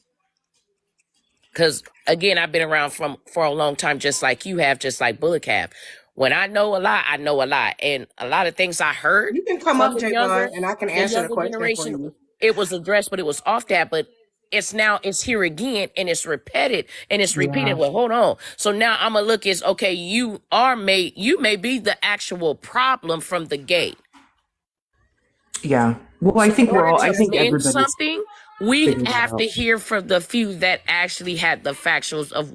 Because again, I've been around for a long time, just like you have, just like Bulloch have. When I know a lot, I know a lot, and a lot of things I heard You can come from up, Javon, and I can answer the question for generation, you. it was addressed, but it was off that. But it's here again, and it's repeated, and it's repeated. Well, hold on. So now I'm gonna look as okay. You may be the actual problem from the gate. yeah. Well, I So think in order I to think mend everybody's something, we figuring it have out. to hear from the few that actually had the factuals of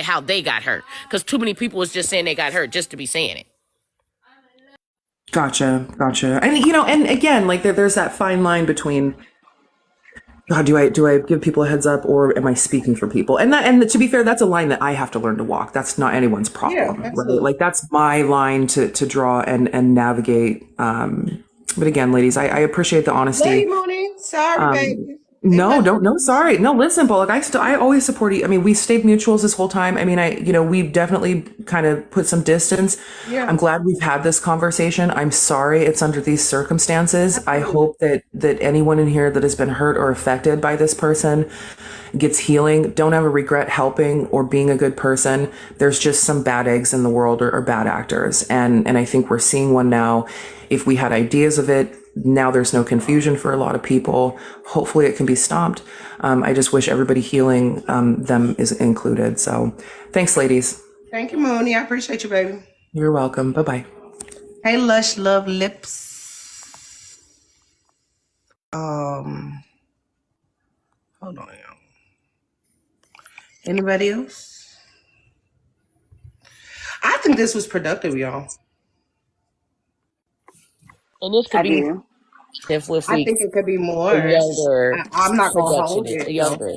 how they got hurt. Because too many people was just saying they got hurt just to be saying it. Gotcha. And and again, like there's that fine line between God, do I give people a heads up or am I speaking for people? And to be fair, that's a line that I have to learn to walk. That's not anyone's problem, right? Like that's my line to draw and navigate. But again, ladies, I appreciate the honesty. Lady Mooney, sorry, baby. No, sorry. No, listen, Bulloch, I always support you. I mean, we stayed mutuals this whole time. I mean, we've definitely kind of put some distance. Yeah. I'm glad we've had this conversation. I'm sorry it's under these circumstances. I hope that anyone in here that has been hurt or affected by this person gets healing. Don't ever regret helping or being a good person. There's just some bad eggs in the world or bad actors. And I think we're seeing one now. If we had ideas of it, now there's no confusion for a lot of people. Hopefully it can be stopped. I just wish everybody healing them is included. So thanks, ladies. Thank you, Mooney. I appreciate you, baby. You're welcome. Bye-bye. Hey, Lush Love Lips. Hold on, y'all. Anybody else? I think this was productive, y'all. And this could I be do. if I think it could be more. younger I'm not gonna production, hold it. younger.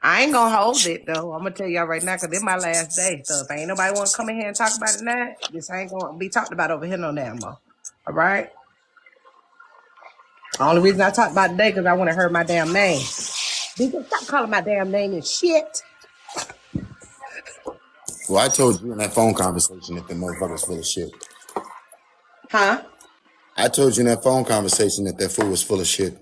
I ain't gonna hold it though. I'm gonna tell y'all right now, cause it's my last day. So if ain't nobody wanna come in here and talk about it now, this ain't gonna be talked about over here no damn more. All right. The only reason I talked about it today because I want to hear my damn name. DJ, stop calling my damn name and shit. Well, I told you in that phone conversation that the motherfucker's full of shit. Huh? I told you in that phone conversation that fool was full of shit.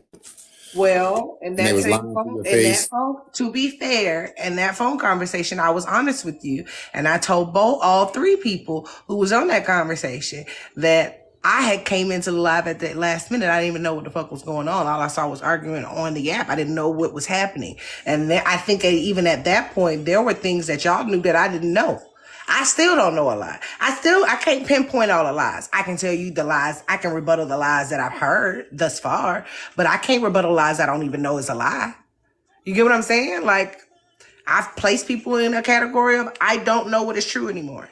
Well, in And they that was same lying to phone, your in that face. phone, to be fair, in that phone conversation, I was honest with you, and I told all three people who was on that conversation that I had came into the live at that last minute. I didn't even know what the fuck was going on. All I saw was arguing on the app. I didn't know what was happening, and then I think even at that point, there were things that y'all knew that I didn't know. I still don't know a lot. I can't pinpoint all the lies. I can tell you the lies. I can rebuttal the lies that I've heard thus far, but I can't rebuttal lies I don't even know is a lie. You get what I'm saying? Like, I've placed people in a category of I don't know what is true anymore.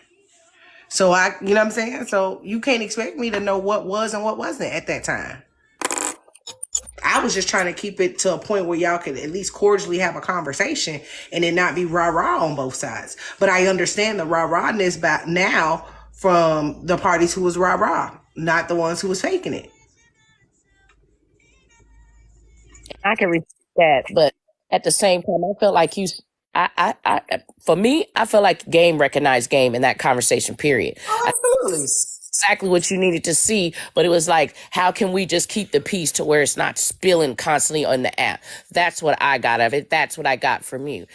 So you know what I'm saying? So you can't expect me to know what was and what wasn't at that time. I was just trying to keep it to a point where y'all could at least cordially have a conversation and it not be rah-rah on both sides. But I understand the rah-rahness back now from the parties who was rah-rah, not the ones who was faking it. I can respect that, but at the same time, I felt like for me, I feel like game recognized game in that conversation. Period. Oh, absolutely. Exactly what you needed to see, but it was like, how can we just keep the peace to where it's not spilling constantly on the app? That's what I got of it. That's what I got from you.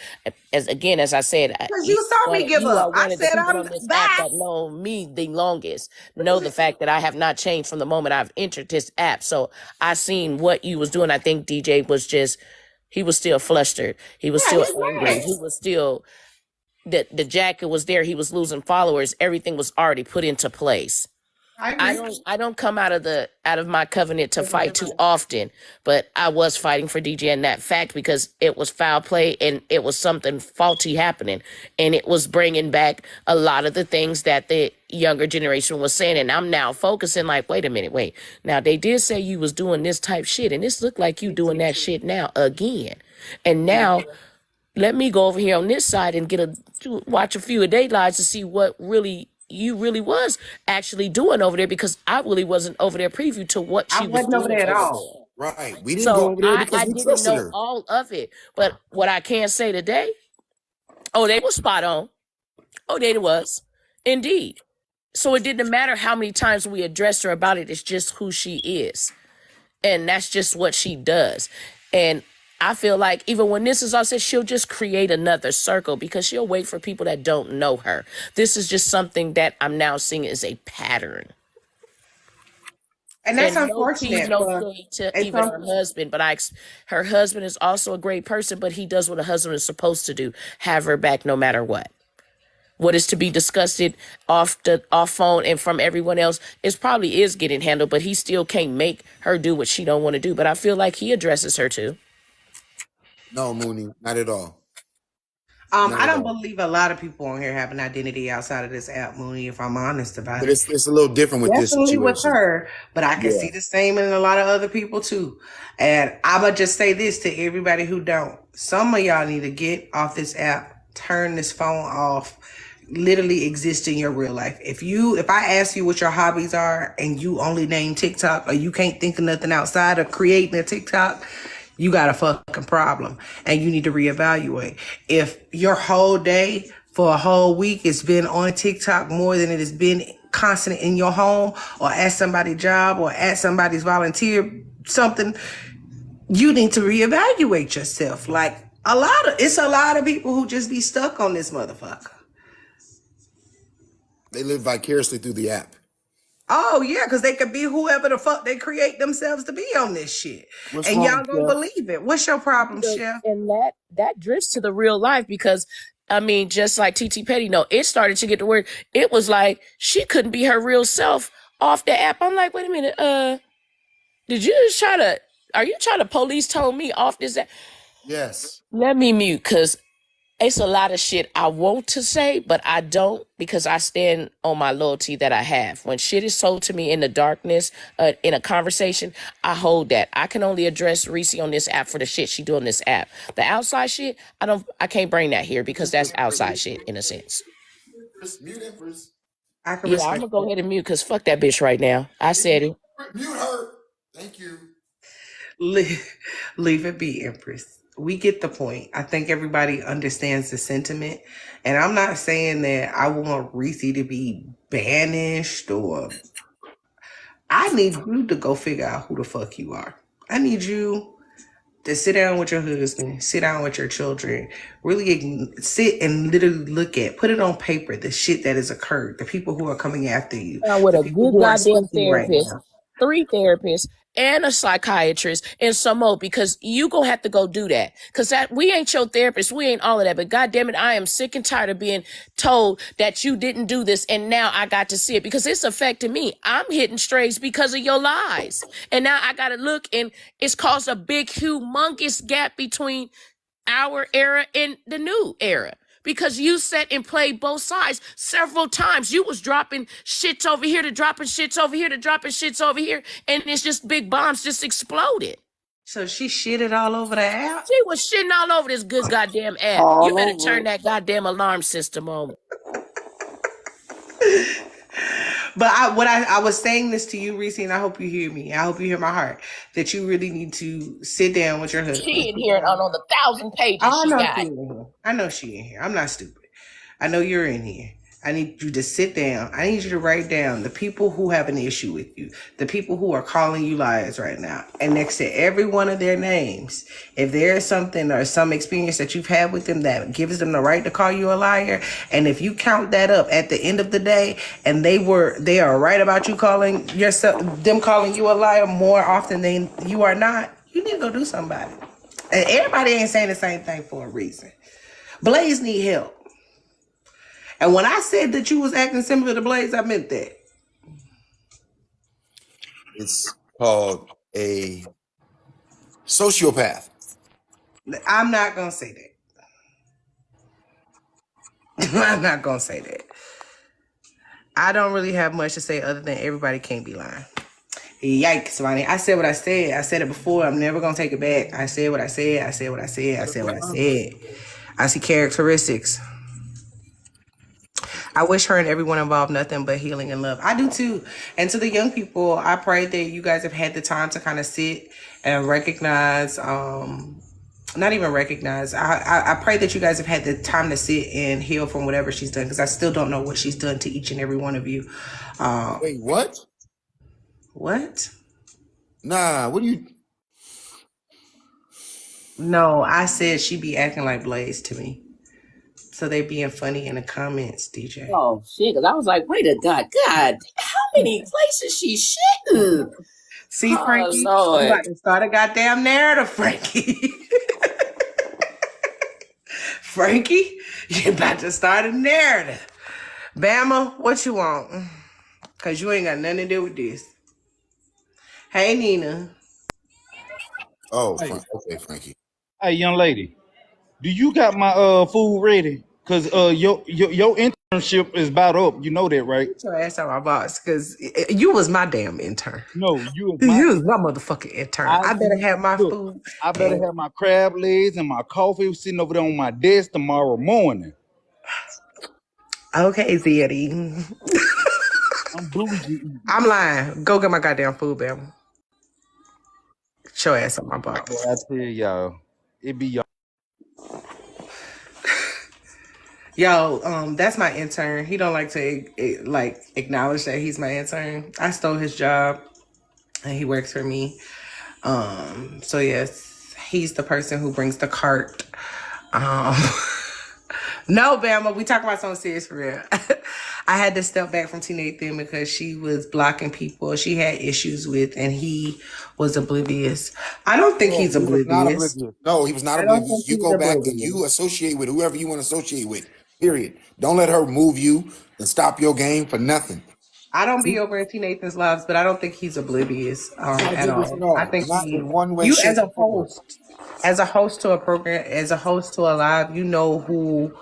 As I said, Because you saw me give you up. are I one of the said people I'm on this app back. that know me the longest. Know the fact that I have not changed from the moment I've entered this app. So I seen what you was doing. I think DJ was he was still flustered. He was still angry. He was still the jacket was there. He was losing followers. Everything was already put into place. I don't come out of my covenant to fight too often, but I was fighting for DJ in that fact because it was foul play and it was something faulty happening, and it was bringing back a lot of the things that the younger generation was saying. And I'm now focusing like, wait a minute, wait. Now they did say you was doing this type shit, and this looked like you doing that shit now again, and now. Let me go over here on this side and watch a few of their lives to see what you really was actually doing over there, because I really wasn't over there preview to what she was wasn't over doing there at over all. there. Right. We didn't go So over there because I we didn't trusted know her. all of it. But what I can say today, they were spot on. They was. Indeed. So it didn't matter how many times we addressed her about it. It's just who she is. And that's just what she does. And I feel like even when this is all said, she'll just create another circle because she'll wait for people that don't know her. This is just something that I'm now seeing as a pattern. And that's And unfortunate. no shade to even her husband, but her husband is also a great person, but he does what a husband is supposed to do, have her back no matter what. What is to be discussed off phone and from everyone else probably is getting handled, but he still can't make her do what she don't want to do. But I feel like he addresses her too. No, Mooney, not at all. I don't believe a lot of people on here have an identity outside of this app, Mooney, if I'm honest about but it. It's a little different with this situation. With her, but I can see the same in a lot of other people too. And I'm going to just say this to everybody who don't. Some of y'all need to get off this app, turn this phone off, literally exist in your real life. If I ask you what your hobbies are and you only name TikTok, or you can't think of nothing outside of creating a TikTok, you got a fucking problem and you need to reevaluate. If your whole day for a whole week it's been on TikTok more than it has been constant in your home or at somebody's job or at somebody's volunteer something, you need to reevaluate yourself. Like it's a lot of people who just be stuck on this motherfucker. They live vicariously through the app. Oh, yeah, because they could be whoever the fuck they create themselves to be on this shit. What's and wrong, y'all gonna Chef? believe it. What's your problem, Chef? And that drifts to the real life because, I mean, just like TT Petty, it started to get to where it was like she couldn't be her real self off the app. I'm like, wait a minute, are you trying to police tone me off this app? Yes. Let me mute, because it's a lot of shit I want to say, but I don't, because I stand on my loyalty that I have. When shit is sold to me in the darkness, in a conversation, I hold that. I can only address Reese on this app for the shit she do on this app. The outside shit, I can't bring that here because that's outside shit in a sense. Mute Empress. I'm gonna go ahead and mute because fuck that bitch right now. I said it. Mute her. Thank you. Leave it be, Empress. We get the point. I think everybody understands the sentiment. And I'm not saying that I want Reese to be banished or... I need you to go figure out who the fuck you are. I need you to sit down with your husband, sit down with your children, really sit and literally put it on paper, the shit that has occurred, the people who are coming after you. With a good goddamn therapist, 3 therapists, and a psychiatrist, and some more, because you gonna have to go do that. Because we ain't your therapist, we ain't all of that. But goddamn it, I am sick and tired of being told that you didn't do this, and now I got to see it because it's affecting me. I'm hitting strays because of your lies, and now I gotta look, and it's caused a big, humongous gap between our era and the new era. because you sat and played both sides several times. You was dropping shits over here to dropping shits over here to dropping shits over here, and it's just big bombs just exploded. So she shitted all over the app? She was shitting all over this good goddamn app. You better turn that goddamn alarm system on. But I was saying this to you, Reese, and I hope you hear me. I hope you hear my heart. That you really need to sit down with your husband. She in here on the 1,000 pages she got. I know she in here. I'm not stupid. I know you're in here. I need you to sit down. I need you to write down the people who have an issue with you, the people who are calling you liars right now. And next to every one of their names, if there is something or some experience that you've had with them that gives them the right to call you a liar, and if you count that up at the end of the day, and they are right about you calling them calling you a liar more often than you are not, you need to go do something about it. And everybody ain't saying the same thing for a reason. Blaze need help. And when I said that you was acting similar to Blaze, I meant that. It's called a sociopath. I'm not going to say that. I'm not going to say that. I don't really have much to say other than everybody can't be lying. Yikes, Ronnie. I said what I said. I said it before. I'm never going to take it back. I said what I said. I said what I said. I said what I said. I see characteristics. I wish her and everyone involved nothing but healing and love. I do too. And to the young people, I pray that you guys have had the time to kind of sit and recognize, not even recognize. I pray that you guys have had the time to sit and heal from whatever she's done, because I still don't know what she's done to each and every one of you. Wait, what? What? Nah, what do you... No, I said she be acting like Blaze to me. So they being funny in the comments, DJ. Oh shit! Because I was like, wait a God, how many places she shitting? See, Frankie, you about to start a goddamn narrative, Frankie. Frankie, you about to start a narrative. Bama, what you want? Because you ain't got nothing to do with this. Hey, Nina. Oh, hey. Okay, Frankie. Hey, young lady, do you got my food ready? Cause your internship is about up. You know that, right? Get your ass out my box, cause you was my damn intern. No, you was my motherfucking intern. I better have my food. I better have my crab legs and my coffee sitting over there on my desk tomorrow morning. Okay, Zeddy. I'm bougie. I'm lying. Go get my goddamn food, Bama. Get your ass on my box. I tell y'all, it be y'all. Yo, that's my intern. He don't like to acknowledge that he's my intern. I stole his job, and he works for me. So yes, he's the person who brings the cart. No, Bama, we talking about something serious for real. I had to step back from T. Nathan because she was blocking people she had issues with, and he was oblivious. I don't think he's oblivious. No, he was not oblivious. You go back and you associate with whoever you want to associate with. Period. Don't let her move you and stop your game for nothing. I don't be over in T. Nathan's lives, but I don't think he's oblivious at all. No, I think not in one way. You as a host to a program, as a host to a live, you know who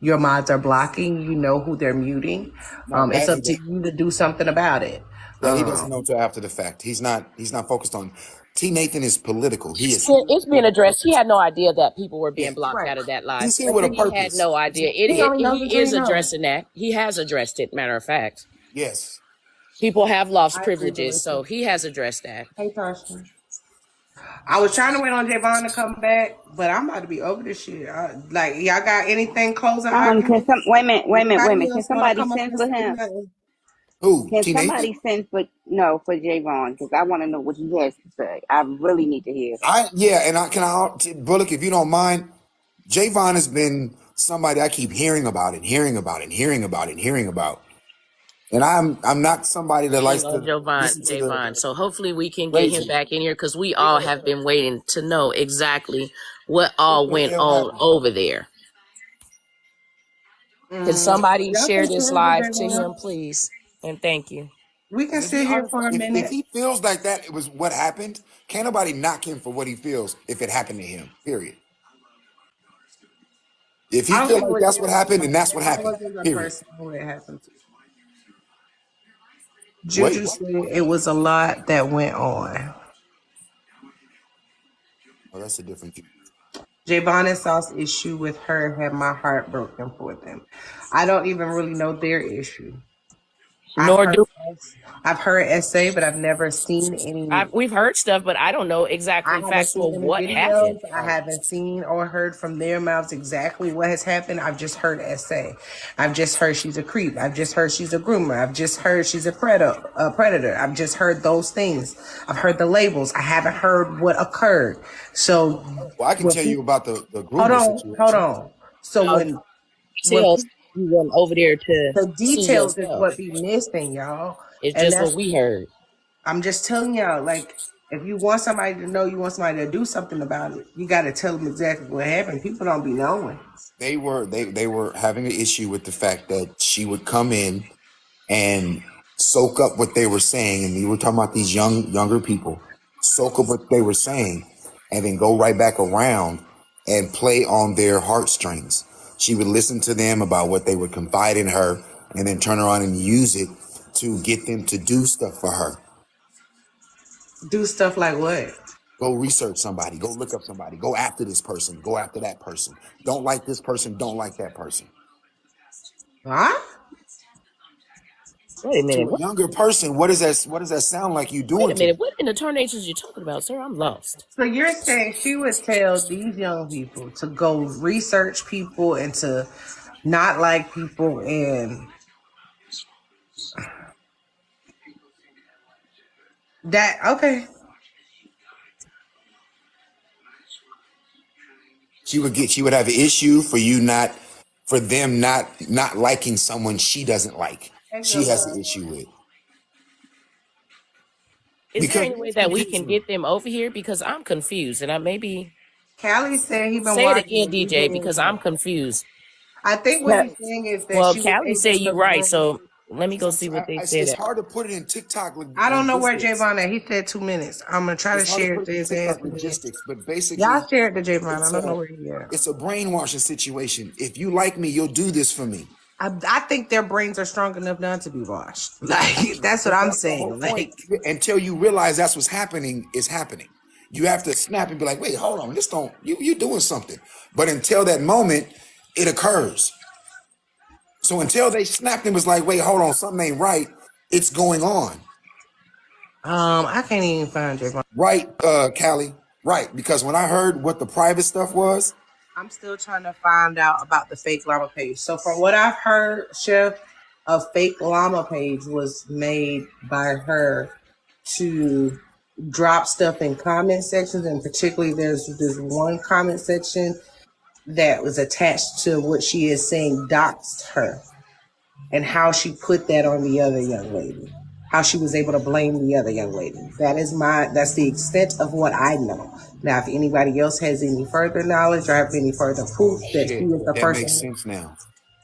your mods are blocking. You know who they're muting. It's up to you to do something about it. Yeah, he doesn't know until after the fact. He's not focused on. T. Nathan is political. It's being addressed. He had no idea that people were being blocked out of that live. He's here with a purpose. He had no idea. He is addressing that. He has addressed it, matter of fact. Yes. People have lost privileges, so he has addressed that. Hey, Tasha. I was trying to wait on Javon to come back, but I'm about to be over this shit. Y'all got anything closing? Wait a minute. Can somebody send for him? Who? Can somebody send for Javon? Because I want to know what he has to say. I really need to hear. Bulloch, if you don't mind, Javon has been somebody I keep hearing about. And I'm not somebody that likes to Javon. So hopefully we can get him back in here, because we all have been waiting to know exactly what all went on over there. Can somebody share this live to him, please? And thank you. We can sit here for a minute. If he feels like that it was what happened, can't nobody knock him for what he feels if it happened to him, period. If I he don't feel think it like was that's him. what happened, then that's what That happened. wasn't the Period. person who it happened to. Wait. Juju said it was a lot that went on. Oh, that's a different thing. Javon Sauce's issue with her had my heart broken for them. I don't even really know their issue. Nor do I've heard essay, but I've never seen any. we've heard stuff, but I don't know I exactly haven't seen factual any what happened. videos. I haven't seen or heard from their mouths exactly what has happened. I've just heard essay. I've just heard she's a creep. I've just heard she's a groomer. I've just heard she's a predator. I've just heard those things. I've heard the labels. I haven't heard what occurred. So, Well, I can tell you about the hold groomer on, hold situation. on. So No, when details you went over there to the see details is yourself. what be missing, y'all, It's and just that's what we heard. I'm just telling y'all, like, if you want somebody to know, you want somebody to do something about it, you got to tell them exactly what happened. People don't be knowing. They were having an issue with the fact that she would come in and soak up what they were saying, and we were talking about these younger people, soak up what they were saying, and then go right back around and play on their heartstrings. She would listen to them about what they would confide in her, and then turn around and use it to get them to do stuff for her. Do stuff like what? Go research somebody, go look up somebody, go after this person, go after that person. Don't like this person, don't like that person. Huh? Wait a minute. To a younger person, what does that sound like you Wait doing a to minute. them? What in the tornadoes you talking about, sir? I'm lost. So you're saying she would tell these young people to go research people and to not like people and that, okay. She would have an issue for them not liking someone she doesn't like. Hey, She good has love. an issue with. Is there Because any way here's the that we can issue. get them over here? Because I'm confused, and I maybe Callie said he been say it watching again, the DJ, because I'm video. confused. I think what he's saying is that Well, she was Callie able said to you right, bring. so let me go see what they said. It's hard to put it in TikTok I don't know where logistics. Javon at. He said 2 minutes. I'm gonna try to It's hard to share it put to it in his ass TikTok again. logistics, but basically, Y'all share it to Javon. I it's don't know a where he at. it's a brainwashing situation. If you like me, you'll do this for me. I think their brains are strong enough not to be washed. Like that's what I'm That's the whole saying. point. Like Until you realize that's what's happening is happening. You have to snap and be like, wait, hold on, this don't you doing something. But until that moment, it occurs. So until they snapped and was like, wait, hold on, something ain't right, it's going on. I can't even find Javon. Right, Callie. Right. Because when I heard what the private stuff was, I'm still trying to find out about the fake llama page. So from what I've heard, Chef, a fake llama page was made by her to drop stuff in comment sections, and particularly there's this one comment section that was attached to what she is saying doxed her, and how she put that on the other young lady, how she was able to blame the other young lady. That's the extent of what I know. Now, if anybody else has any further knowledge or have any further proof that she shit, is the that makes person, sense now.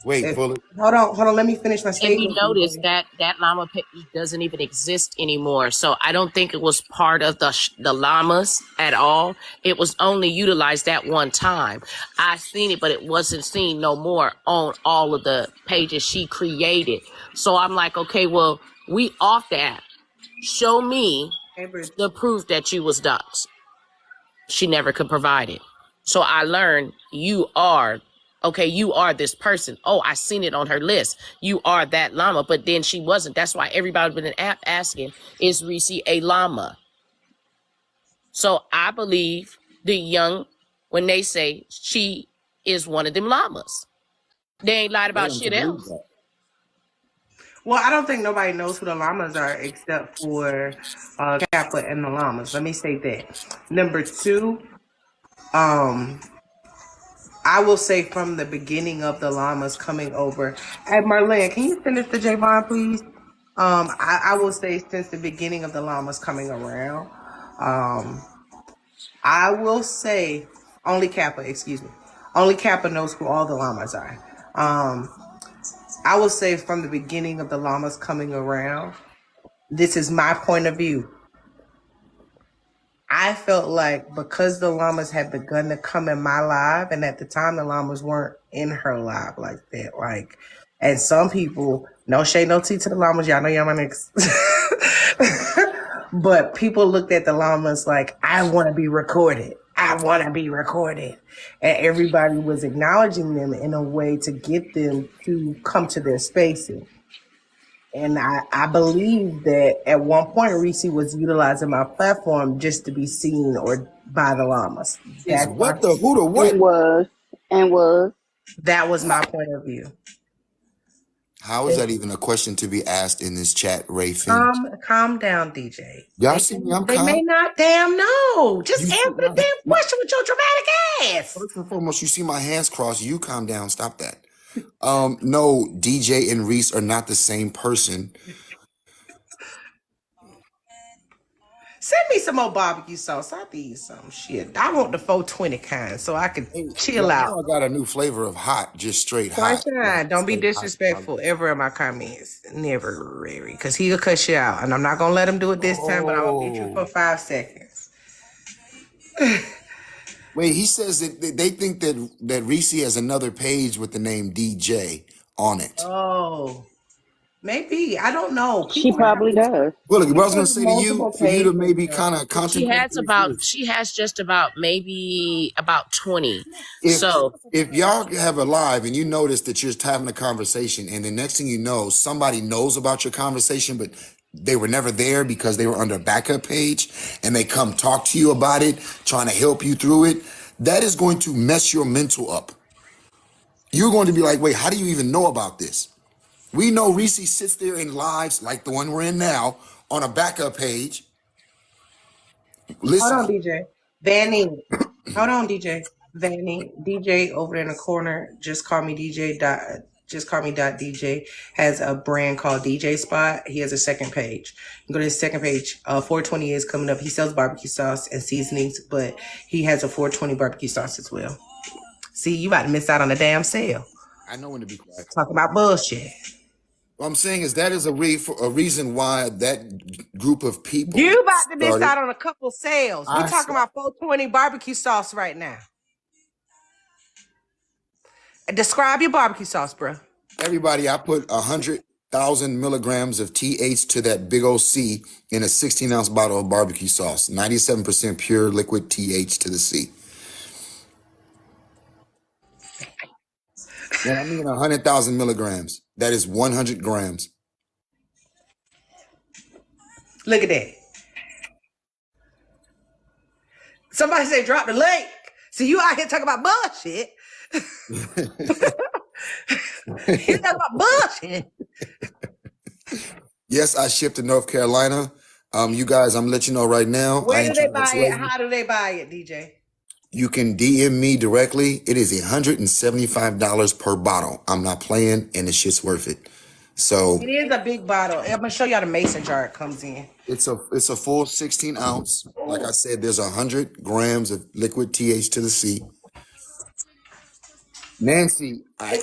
Wait, if, Bulloch. hold on, let me finish my If you statement. notice that llama page doesn't even exist anymore, so I don't think it was part of the llamas at all. It was only utilized that one time. I seen it, but it wasn't seen no more on all of the pages she created. So I'm like, okay, well, we off that. Show me the proof that you was doxxed. She never could provide it. So I learned you are this person. Oh, I seen it on her list. You are that llama, but then she wasn't. That's why everybody been in the app asking, is Reese a llama? So I believe when they say she is one of them llamas. They ain't lied about shit else. Well, I don't think nobody knows who the llamas are except for Kappa and the llamas. Let me say that. Number two, I will say from the beginning of the llamas coming over. Hey, Marlene, can you finish the Javon, please? I will say since the beginning of the llamas coming around, I will say only Kappa, excuse me. Only Kappa knows who all the llamas are. I will say from the beginning of the llamas coming around, this is my point of view. I felt like because the llamas had begun to come in my live, and at the time the llamas weren't in her live like that. Like, and some people, no shade, no tea to the llamas. Y'all know y'all my niggas. But people looked at the llamas like, I want to be recorded. I want to be recorded. And everybody was acknowledging them in a way to get them to come to their spaces. And I believe that at one point Reese was utilizing my platform just to be seen or by the llamas. Is That's my, what the who the what? And was. that was my point of view. How is that even a question to be asked in this chat, Ray Finn? Calm down, DJ. Y'all see me? I'm They may calm. not damn know. Just You see answer the my- damn question with your dramatic ass. First and foremost, you see my hands crossed. You calm down. Stop that. No, DJ and Reese are not the same person. Send me some more barbecue sauce. I need some shit. I want the 420 kind so I can chill Y'all out. know I got a new flavor of hot, just straight hot. Sunshine, don't be Straight hot. disrespectful ever in my comments. Never, really. Because he'll cut you out. And I'm not going to let him do it this time, but I'm going to get you for 5 seconds. Wait, he says that they think that Reese has another page with the name DJ on it. Oh, maybe. I don't know. She probably does. Well, look, what I was People going to have say to you, multiple for you to pages, maybe though. kind of She contemplate. has just about maybe about 20. If So if y'all have a live and you notice that you're just having a conversation, and the next thing you know, somebody knows about your conversation, but they were never there because they were under a backup page, and they come talk to you about it, trying to help you through it, that is going to mess your mental up. You're going to be like, wait, how do you even know about this? We know Reese sits there in lives like the one we're in now on a backup page. Hold on, Listen, DJ. Vanny. Hold on, DJ. Vanny. DJ over there in the corner. Just call me DJ. Just call me dot DJ. Has a brand called DJ Spot. He has a second page. You go to his second page. 420 is coming up. He sells barbecue sauce and seasonings, but he has a 420 barbecue sauce as well. See, you about to miss out on the damn sale. I know when to be quiet. Talk about bullshit. What I'm saying is that is a reason why that group of people You about to miss started. out on a couple sales. We talking about 420 barbecue sauce right now. Describe your barbecue sauce, bro. Everybody, I put 100,000 milligrams of TH to that big old C in a 16-ounce bottle of barbecue sauce. 97% pure liquid TH to the C. And I mean 100,000 milligrams. That is 100 grams. Look at that. Somebody say drop the link. See, you out here talking about bullshit. You talking about bullshit. Yes, I ship to North Carolina. You guys, I'm letting you know right now. Where do they buy it? How do they buy it, DJ? You can DM me directly. It is $175 per bottle. I'm not playing, and the shit's worth it. So It is a big bottle. I'm gonna show y'all the mason jar it comes in. it's a full 16 ounce. Like I said, there's 100 grams of liquid TH to the C. Nancy, I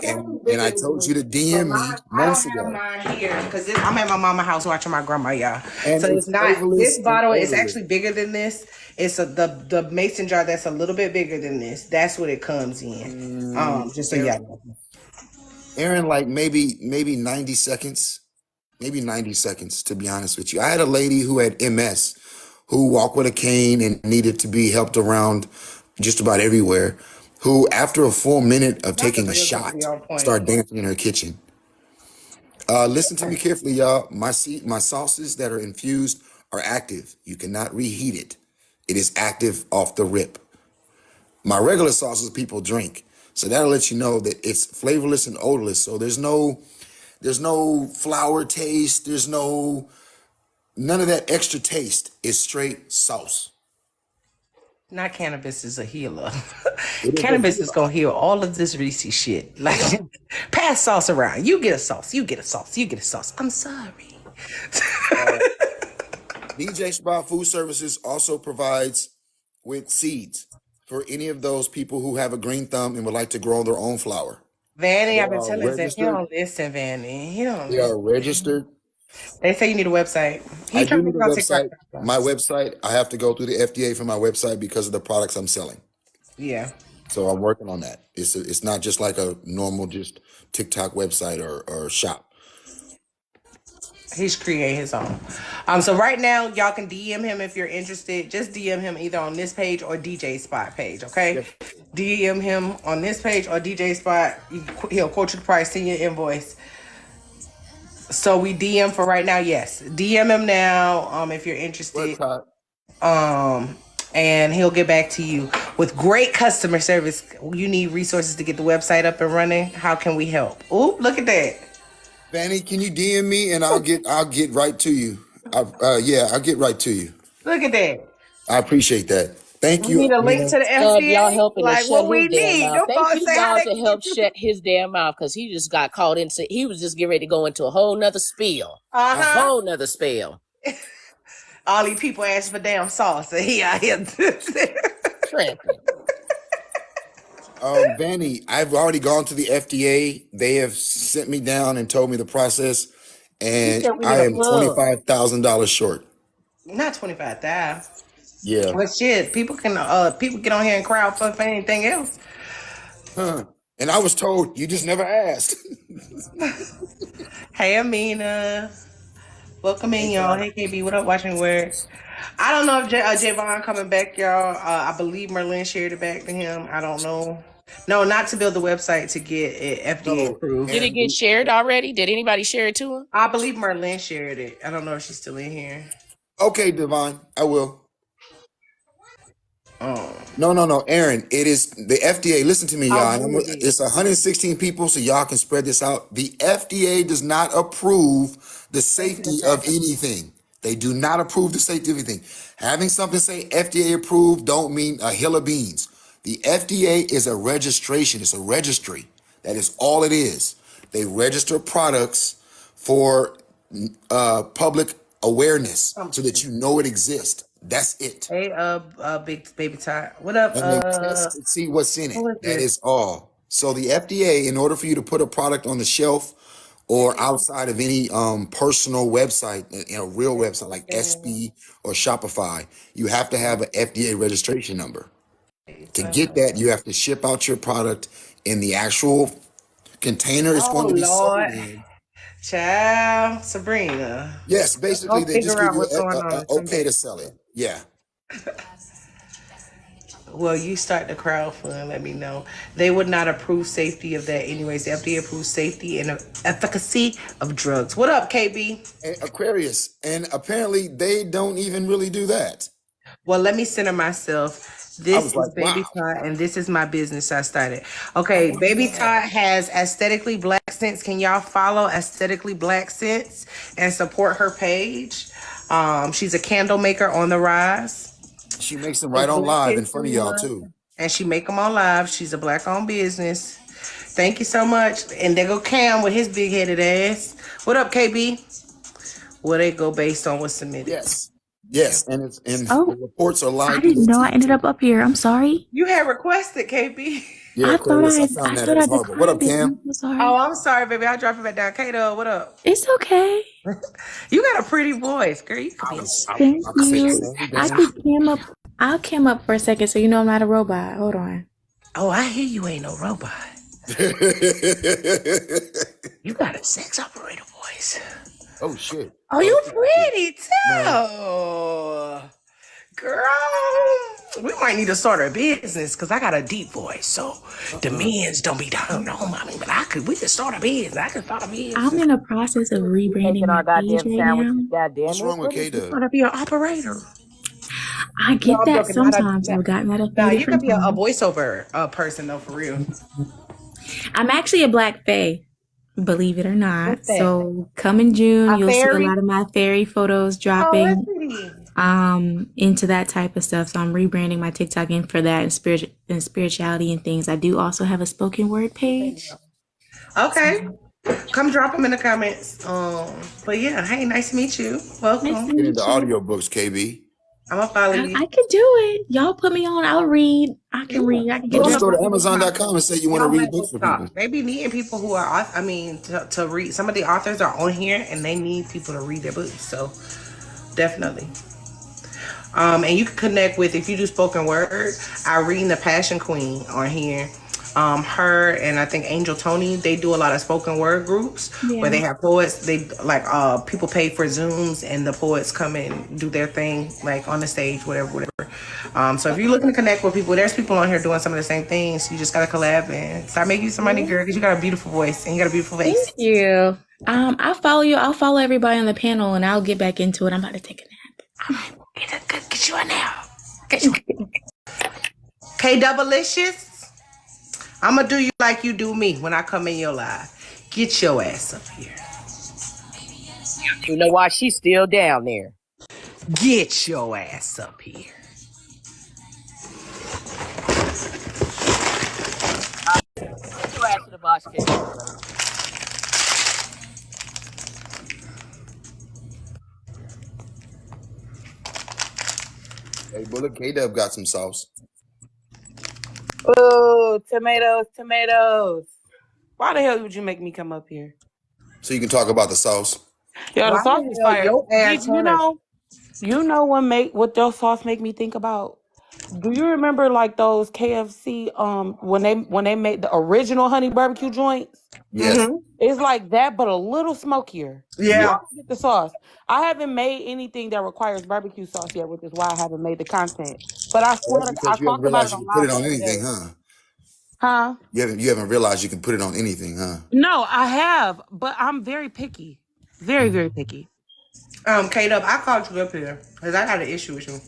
told you to DM me months I don't ago. have mine here because I'm at my mama's house watching my grandma, y'all. And so it's not. flavorless This bottle and is odorless. actually bigger than this. It's the mason jar that's a little bit bigger than this. That's what it comes in. Just so y'all know. Aaron, like maybe 90 seconds. Maybe 90 seconds, to be honest with you. I had a lady who had MS who walked with a cane and needed to be helped around just about everywhere, who after a full minute of taking a shot started dancing in her kitchen. Listen to me carefully, y'all. My sauces that are infused are active. You cannot reheat it. It is active off the rip. My regular sauces people drink. So that'll let you know that it's flavorless and odorless. So there's no flour taste. There's none of that extra taste. It's straight sauce. Not cannabis is a healer. Cannabis is gonna heal all of this Reese shit. Like, pass sauce around. You get a sauce. You get a sauce. You get a sauce. I'm sorry. DJ Spot Food Services also provides with seeds for any of those people who have a green thumb and would like to grow their own flower. Vanny, I've been They are telling you that he registered. don't listen, Vanny. He don't They are listen. registered They say you need a website. He I do trying to need a get on TikTok. website. My website, I have to go through the FDA for my website because of the products I'm selling. Yeah. So I'm working on that. It's not just like a normal just TikTok website or shop. He's create his own. So right now, y'all can DM him if you're interested. Just DM him either on this page or DJ Spot page, okay? Yes. DM him on this page or DJ Spot. He'll quote you the price, send you an invoice. So we DM for right now, yes. DM him now, if you're interested. And he'll get back to you with great customer service. You need resources to get the website up and running. How can we help? Ooh, look at that. Fanny, can you DM me and I'll get right to you. I'll get right to you. Look at that. I appreciate that. Thank We you, need a link Amina. to the God, y'all FDA. helping to Like shut what his we damn need. mouth. Them Thank folks you, say how God, they to help shut his damn mouth because he just got caught into. He was just getting ready to go into a whole nother spiel. A whole nother spiel. All these people ask for damn sauce, and he out here Tripping. Vanny, I've already gone to the FDA. They have sent me down and told me the process, He and said we need I a am plug. $25,000 short. Not 25,000. Yeah. But shit, people get on here and crowd for anything else. Huh. And I was told you just never asked. Hey, Amina. Welcome in, y'all. Hey, KB. What up, Watching Word? I don't know if Javon coming back, y'all. I believe Merlin shared it back to him. I don't know. No, not to build the website to get it FDA approved. Did it get shared already? Did anybody share it to him? I believe Merlin shared it. I don't know if she's still in here. Okay, Devon, I will. Oh. No, Aaron. It is the FDA. Listen to me, I'll y'all. do it. It's 116 people, so y'all can spread this out. The FDA does not approve the safety of anything. They do not approve the safety of anything. Having something say FDA approved don't mean a hill of beans. The FDA is a registration. It's a registry. That is all it is. They register products for public awareness so that you know it exists. That's it. Hey, big baby Ty. What up? And they test to see what's in it. Who is That this? is all. So the FDA, in order for you to put a product on the shelf or outside of any personal website, a real website like SB or Shopify, you have to have an FDA registration number. To get that, you have to ship out your product in the actual container it's going Oh to be sold Lord, in. child, Sabrina. Yes, basically Go they just figure give out you what's going on. a okay to sell it. Yeah. Well, you start the crowdfund. Let me know. They would not approve safety of that, anyways. The FDA approves safety and efficacy of drugs. What up, KB? Aquarius, and apparently they don't even really do that. Well, let me center myself. This is like, Baby wow. Todd, and this is my business I started. Okay, Baby Todd has Aesthetically Black Scents. Can y'all follow Aesthetically Black Scents and support her page? She's a candle maker on the rise. She makes them right on live in front of y'all too. And she make them on live. She's a black-owned business. Thank you so much. And there go Cam with his big-headed ass. What up, KB? Well, they go based on what's submitted. Yes, and Oh, the reports are live. I didn't know I ended up here. I'm sorry. You had requested, KB. Yeah, I thought Aquarius, I I found that thought it I was horrible. What up, declined it. Cam? I'm so sorry. Oh, I'm sorry, baby. I'll drop it back down. Kato, what up? It's okay. You got a pretty voice, girl. You could be. Thank I say the you. same I thing. just came up. I came up for a second, so you know I'm not a robot. Hold on. Oh, I hear you ain't no robot. You got a sex operator voice. Oh shit. Oh, you pretty too. Girl, we might need to start a business because I got a deep voice. So the men's don't be down on me, but we could start a business. I could start a business. I'm in the process of rebranding my page right now. Goddamn What's wrong with You K-Dub? want to be an operator? I get I'm that joking. Not sometimes. I've gotten that a few no, you could different be a times. voiceover person though, for real. I'm actually a black fae, believe it or not. What's that? So come in June, A you'll see fairy? a lot of my fairy photos Oh, dropping. that's pretty. Into that type of stuff. So I'm rebranding my TikTok in for that and spirituality and things. I do also have a spoken word page. Okay. Come drop them in the comments. But yeah, hey, nice to meet you. Welcome. Nice to Get meet into you. audiobooks, KB. I'm gonna follow you. I can do it. Y'all put me on. I'll read. I can read. I can Or get just enough. go to Amazon.com and say you want to Y'all read might books for stop. people. They be needing people who are, to read. Some of the authors are on here and they need people to read their books. So definitely. And you can connect with, if you do spoken word, Irene the Passion Queen on here. Her and I think Angel Tony, they do a lot of spoken word groups where they have poets. They like people pay for Zooms and the poets come and do their thing like on the stage, whatever. So if you're looking to connect with people, there's people on here doing some of the same things. You just gotta collab and start making you some money, girl, because you got a beautiful voice and you got a beautiful face. Thank you. I'll follow you. I'll follow everybody on the panel and I'll get back into it. I'm about to take a nap. Get you a nap. K Doubleicious. I'm gonna do you like you do me when I come in your live. Get your ass up here. You know why? She's still down there. Get your ass up here. Get your ass to the box cave. Hey, Bulloch, K-Dub got some sauce. Oh, tomatoes. Why the hell would you make me come up here? So you can talk about the sauce. Yo, the Why sauce the is hell fire. your ass You hurt? know what your sauce make me think about? Do you remember like those KFC when they made the original honey barbecue joints? Yes. It's like that, but a little smokier. You Yeah. always get the sauce. I haven't made anything that requires barbecue sauce yet, which is why I haven't made the content. But I Oh, swear that's to God, I because you haven't talked about it realized you on can put live it the on other anything, day. huh? Huh? You haven't realized you can put it on anything, huh? No, I have, but I'm very picky. Very, very picky. K-Dub, I called you up here because I got an issue with you.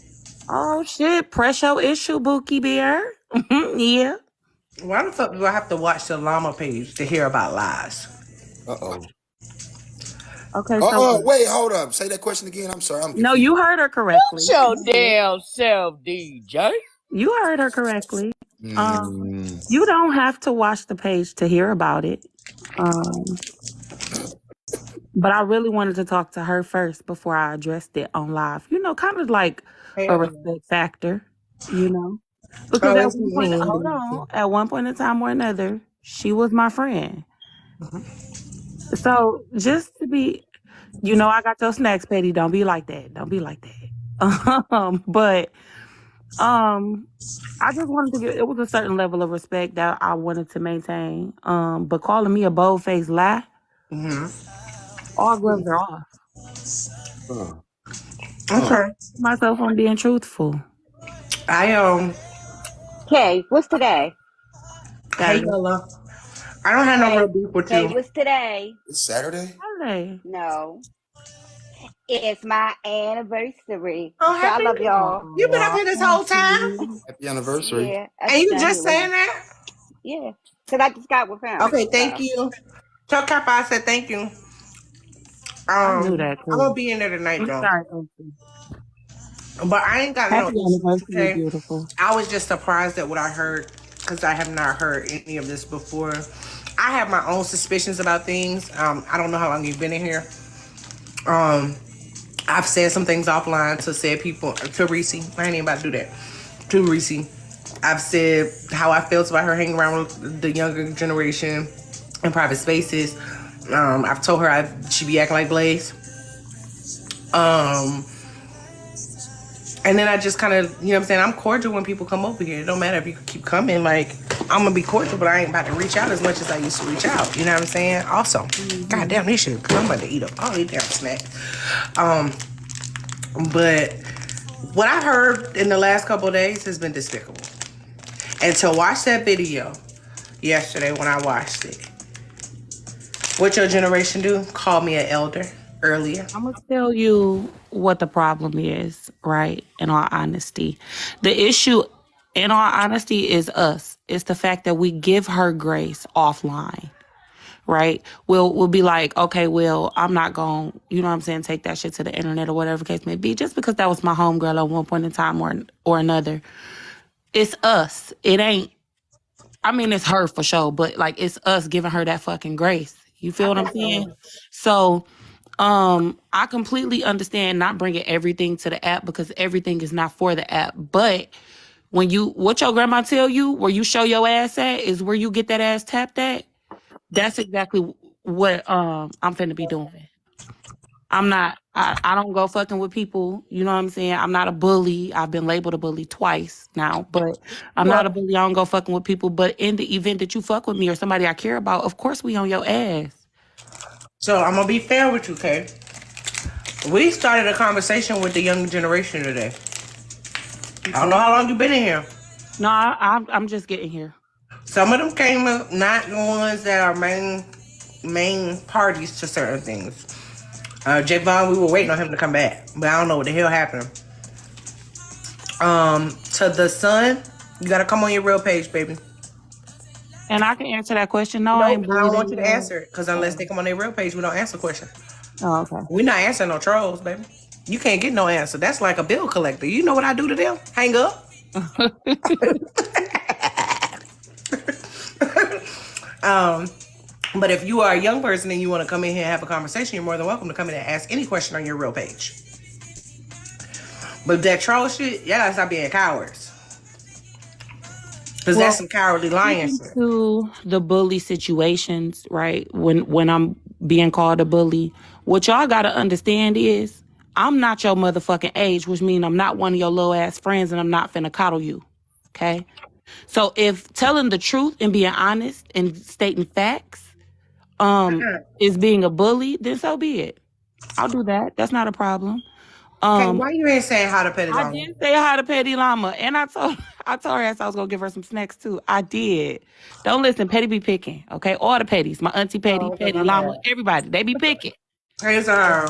Oh shit, pressure issue, Bookie Bear. Yeah. Why the fuck do I have to watch the llama page to hear about lies? Uh-oh. Okay, Oh, so wait, hold up. Say that question again. I'm sorry, I'm no, confused. you heard her correctly. Your damn self, DJ. You heard her correctly. Mm. You don't have to watch the page to hear about it. But I really wanted to talk to her first before I addressed it on live. You know, kind of like a respect factor, you know? Because Oh, at it's one point, me. hold on, at one point in time or another, she was my friend. So just to be, I got your snacks, Petty. Don't be like that. Don't be like that. But I just wanted to get, it was a certain level of respect that I wanted to maintain. But calling me a bold-faced lie, all gloves are off. Okay. Myself on being truthful. Okay, what's today? Hey, Saturday. Yella. I don't have no real beef with Okay, you. what's today? It's Saturday? Saturday. No, it's my anniversary. Oh, So I happy. love y'all. You been up here this whole time? Happy anniversary. Yeah, And you just saying that? Yeah, because I just got with him. Okay, thank So. you. Tell Kappa I said thank you. I knew that I'm gonna too. be in there tonight I'm though. sorry, Auntie. But I ain't got no Happy issues, anniversary, okay? beautiful. I was just surprised at what I heard because I have not heard any of this before. I have my own suspicions about things. I don't know how long you've been in here. I've said some things offline to said people, to Reese. I ain't even about to do that. To Reese. I've said how I felt about her hanging around with the younger generation in private spaces. I've told her she be acting like Blaze. And then I just kind of, you know what I'm saying? I'm cordial when people come over here. It don't matter if you keep coming. Like, I'm going to be cordial, but I ain't about to reach out as much as I used to reach out. You know what I'm saying? Also, God damn this shit, because I'm about to eat up all these damn snacks. But what I heard in the last couple of days has been despicable. And to watch that video yesterday when I watched it, what your generation do? Call me an elder earlier. I'm gonna tell you what the problem is, right? In all honesty, the issue, in all honesty, is us. It's the fact that we give her grace offline, right? We'll be like, okay, well, I'm not gonna, you know what I'm saying, take that shit to the internet or whatever the case may be, just because that was my homegirl at one point in time or another. It's us. It ain't. I mean, it's her for sure, but like it's us giving her that fucking grace. You feel what I'm saying? So I completely understand not bringing everything to the app because everything is not for the app. But when what your grandma tell you, where you show your ass at is where you get that ass tapped at. That's exactly what I'm finna be doing. I don't go fucking with people. You know what I'm saying? I'm not a bully. I've been labeled a bully twice now, but I'm not a bully. I don't go fucking with people. But in the event that you fuck with me or somebody I care about, of course we on your ass. So I'm gonna be fair with you, Kay. We started a conversation with the younger generation today. I don't know how long you've been in here. No, I'm just getting here. Some of them came up, not the ones that are main parties to certain things. Javon, we were waiting on him to come back, but I don't know what the hell happened. To the son, you gotta come on your real page, baby. And I can answer that question. No, I ain't I don't want bullying you to answer it, because unless they come on their real page, we don't answer questions. Oh, okay. We're not answering no trolls, baby. You can't get no answer. That's like a bill collector. You know what I do to them? Hang up. But if you are a young person and you want to come in here and have a conversation, you're more than welcome to come in and ask any question on your real page. But that troll shit, y'all gotta stop being cowards. Because that's some cowardly lying shit. To the bully situations, right? When I'm being called a bully, what y'all gotta understand is I'm not your motherfucking age, which means I'm not one of your little ass friends and I'm not finna coddle you. Okay? So if telling the truth and being honest and stating facts is being a bully, then so be it. I'll do that. That's not a problem. Why you ain't saying hi to Petty Llama? I did say hi to Petty Llama, and I told her ass I was gonna give her some snacks too. I did. Don't listen, Petty be picking, okay? All the Petties, my auntie Petty, Petty Llama, everybody, they be picking. Praise her.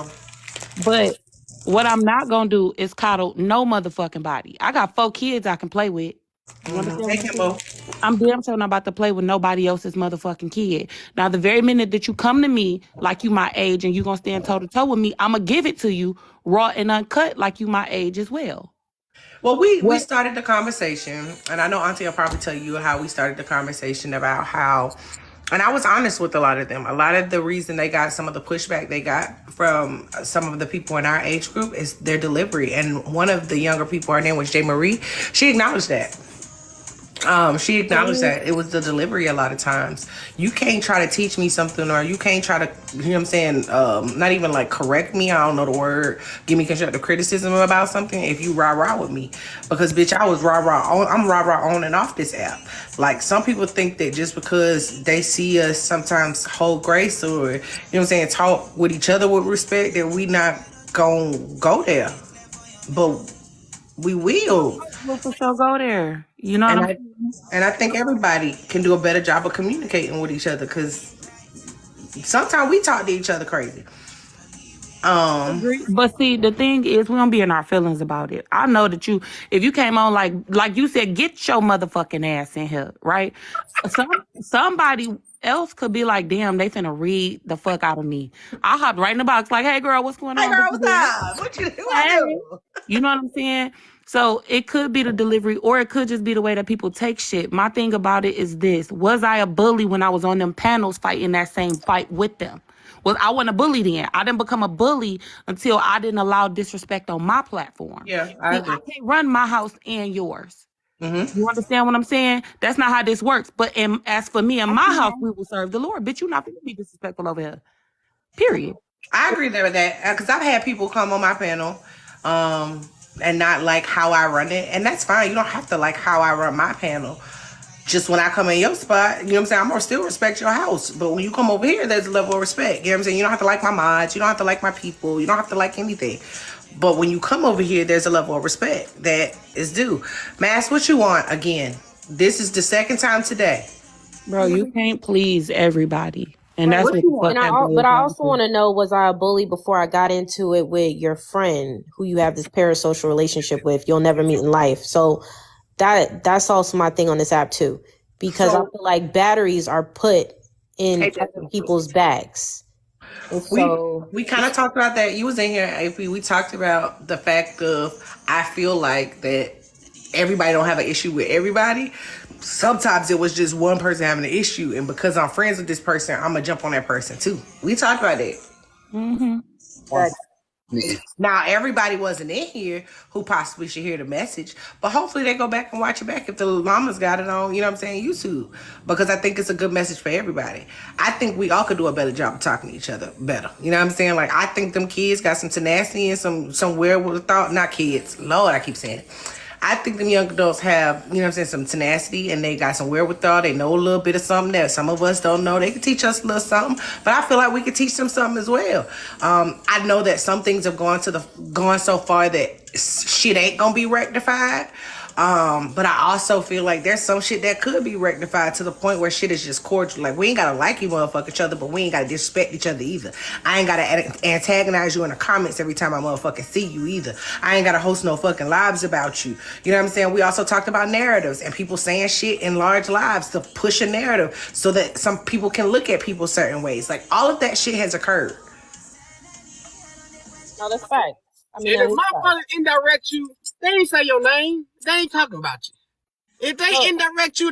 But what I'm not gonna do is coddle no motherfucking body. I got 4 kids I can play with. Take him up. I'm damn sure not about to play with nobody else's motherfucking kid. Now, the very minute that you come to me like you my age and you gonna stand toe to toe with me, I'm gonna give it to you raw and uncut like you my age as well. Well, we started the conversation, and I know Auntie will probably tell you how we started the conversation about how, and I was honest with a lot of them. A lot of the reason they got some of the pushback they got from some of the people in our age group is their delivery. And one of the younger people, her name was J. Marie, she acknowledged that. She acknowledged that it was the delivery a lot of times. You can't try to teach me something, or you can't try to, you know what I'm saying, not even like correct me, I don't know the word, give me constructive criticism about something if you rah-rah with me. Because, bitch, I was rah-rah on, I'm rah-rah on and off this app. Like, some people think that just because they see us sometimes hold grace or, you know what I'm saying, talk with each other with respect, that we not gonna go there. But we will. We'll for sure go there. You know what I'm saying? And I think everybody can do a better job of communicating with each other, because sometimes we talk to each other crazy. But see, the thing is, we don't be in our feelings about it. I know that if you came on like you said, get your motherfucking ass in here, right? Somebody else could be like, damn, they finna read the fuck out of me. I hopped right in the box like, hey girl, what's going on? Hey girl, what's up? What you do? You know what I'm saying? So it could be the delivery, or it could just be the way that people take shit. My thing about it is this: was I a bully when I was on them panels fighting that same fight with them? Well, I wasn't a bully then. I didn't become a bully until I didn't allow disrespect on my platform. Yeah, I agree. I can't run my house and yours. Mm-hmm. You understand what I'm saying? That's not how this works. But as for me and my house, we will serve the Lord. Bitch, you're not going to be disrespectful over here. Period. I agree with that, because I've had people come on my panel and not like how I run it. And that's fine. You don't have to like how I run my panel. Just when I come in your spot, you know what I'm saying, I'm going to still respect your house. But when you come over here, there's a level of respect. You know what I'm saying? You don't have to like my mods. You don't have to like my people. You don't have to like anything. But when you come over here, there's a level of respect that is due. Mass, what you want? Again, this is the second time today. Bro, you can't please everybody. And that's what the fuck. But I also want to know, was I a bully before I got into it with your friend who you have this parasocial relationship with? You'll never meet in life. So that's also my thing on this app too, because I feel like batteries are put in people's bags. We kind of talked about that. You was in here, AP. We talked about the fact of, I feel like that everybody don't have an issue with everybody. Sometimes it was just one person having an issue, and because I'm friends with this person, I'm gonna jump on that person too. We talked about that. Mm-hmm. Now, everybody wasn't in here who possibly should hear the message, but hopefully they go back and watch it back if the mamas got it on, you know what I'm saying, YouTube, because I think it's a good message for everybody. I think we all could do a better job of talking to each other better. You know what I'm saying? Like, I think them kids got some tenacity and some wherewithal. Not kids. Lord, I keep saying it. I think them young adults have, you know what I'm saying, some tenacity, and they got some wherewithal. They know a little bit of something that some of us don't know. They can teach us a little something, but I feel like we could teach them something as well. I know that some things have gone so far that shit ain't gonna be rectified. But I also feel like there's some shit that could be rectified to the point where shit is just cordial. Like, we ain't gotta like each other, but we ain't gotta disrespect each other either. I ain't gotta antagonize you in the comments every time I motherfucking see you either. I ain't gotta host no fucking lives about you. You know what I'm saying? We also talked about narratives and people saying shit in large lives to push a narrative so that some people can look at people certain ways. Like, all of that shit has occurred. No, that's fact. I mean, And if motherfuckers indirect you, they ain't say your name. They ain't talking about you. If they indirect you,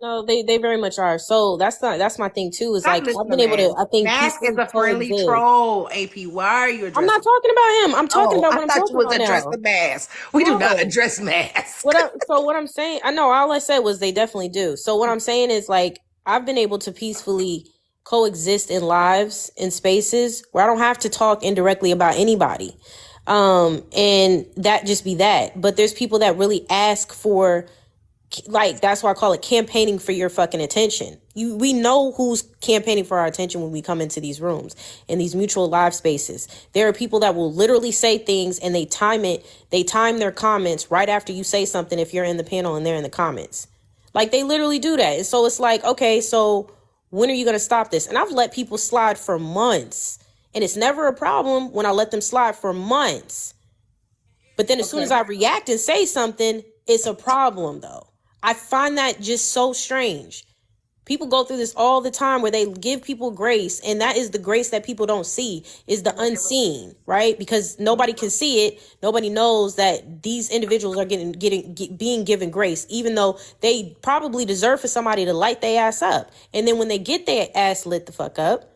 no, they very much are. So that's my thing too. Is like I've been able to. I think Mask is peacefully a friendly coexist. troll. AP, why are you addressing? I'm not talking about him. I'm talking about what I'm talking about now. I thought you was addressing Mask. We do not address Mask. What I'm saying, I know all I said was they definitely do. So what I'm saying is, like, I've been able to peacefully coexist in lives, in spaces where I don't have to talk indirectly about anybody. And that just be that. But there's people that really ask for, like, that's why I call it campaigning for your fucking attention. We know who's campaigning for our attention when we come into these rooms, in these mutual live spaces. There are people that will literally say things and they time their comments right after you say something if you're in the panel and they're in the comments. Like, they literally do that. And so it's like, okay, so when are you going to stop this? And I've let people slide for months. And it's never a problem when I let them slide for months. But then as soon as I react and say something, it's a problem, though. I find that just so strange. People go through this all the time where they give people grace, and that is the grace that people don't see, is the unseen, right? Because nobody can see it. Nobody knows that these individuals are being given grace, even though they probably deserve for somebody to light their ass up. And then when they get their ass lit the fuck up,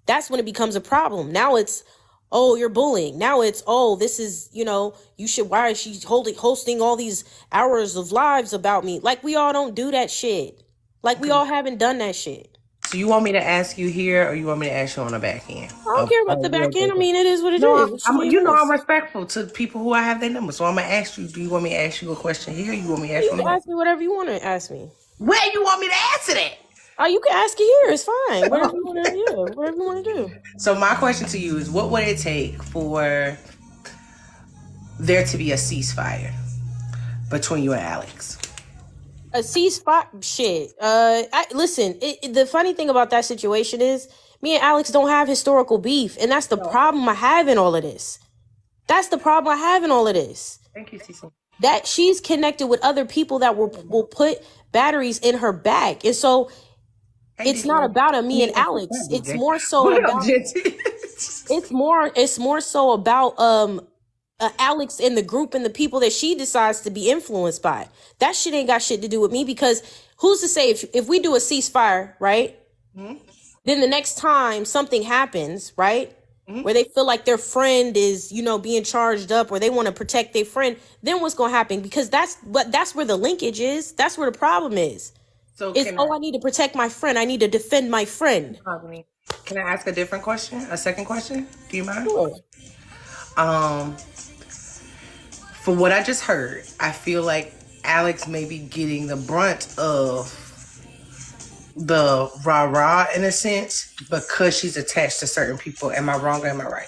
that's when it becomes a problem. Now it's, oh, you're bullying. Now it's, oh, this is, why is she hosting all these hours of lives about me? Like, we all don't do that shit. Like, we all haven't done that shit. So you want me to ask you here, or you want me to ask you on the back end? I don't care about the back end. I mean, it is what it is. I'm respectful to people who I have their number. So I'm going to ask you, do you want me to ask you a question here? Or you want me to ask you? You can ask me whatever you want to ask me. Where you want me to answer that? Oh, you can ask it here. It's fine. Whatever you want to do. So my question to you is, what would it take for there to be a ceasefire between you and Alex? A ceasefire? Shit. Listen, the funny thing about that situation is me and Alex don't have historical beef. And that's the problem I have in all of this. Thank you, Cecil. That she's connected with other people that will put batteries in her back. And so it's not about me and Alex. It's more so about it's more so about Alex and the group and the people that she decides to be influenced by. That shit ain't got shit to do with me, because who's to say if we do a ceasefire, right? Mm-hmm. Then the next time something happens, right? Mm-hmm. Where they feel like their friend is, being charged up, or they want to protect their friend, then what's going to happen? Because that's where the linkage is. That's where the problem is. So I need to protect my friend. I need to defend my friend. Can I ask a different question? A second question? Do you mind? Sure. For what I just heard, I feel like Alex may be getting the brunt of the rah-rah in a sense because she's attached to certain people. Am I wrong or am I right?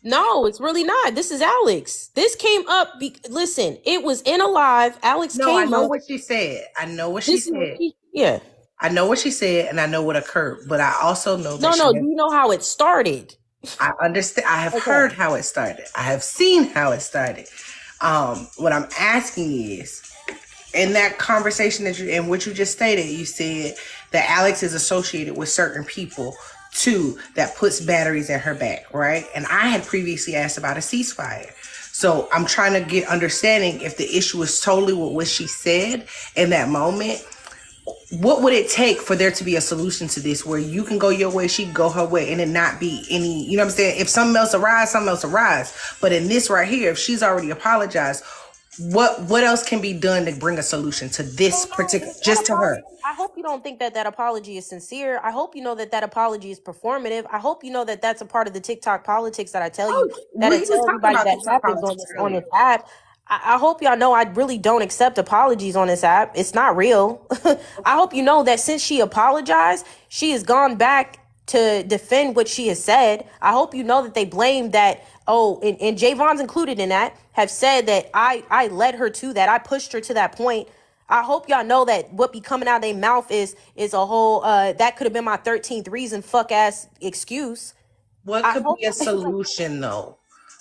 No, it's really not. This is Alex. This came up. Listen, it was in a live. Alex came up. I know what she said. I know what she said. Yeah. I know what she said, and I know what occurred. But I also know that you know how it started. I understand. I have heard how it started. I have seen how it started. What I'm asking is, in that conversation in which you just stated, you said that Alex is associated with certain people too that puts batteries in her back, right? And I had previously asked about a ceasefire. So I'm trying to get understanding if the issue is totally with what she said in that moment, what would it take for there to be a solution to this where you can go your way, she can go her way, and it not be any, you know what I'm saying? If something else arise. But in this right here, if she's already apologized, what else can be done to bring a solution to this particular, just to her? I hope you don't think that that apology is sincere. I hope you know that that apology is performative. I hope you know that that's a part of the TikTok politics that I tell you, that I tell everybody that happens on this app. I hope y'all know I really don't accept apologies on this app. It's not real. I hope you know that since she apologized, she has gone back to defend what she has said. I hope you know that they blame that, and Javon's included in that, have said that I led her to that. I pushed her to that point. I hope y'all know that what be coming out of their mouth is a whole, that could have been my 13th reason fuck ass excuse. What could be a solution though?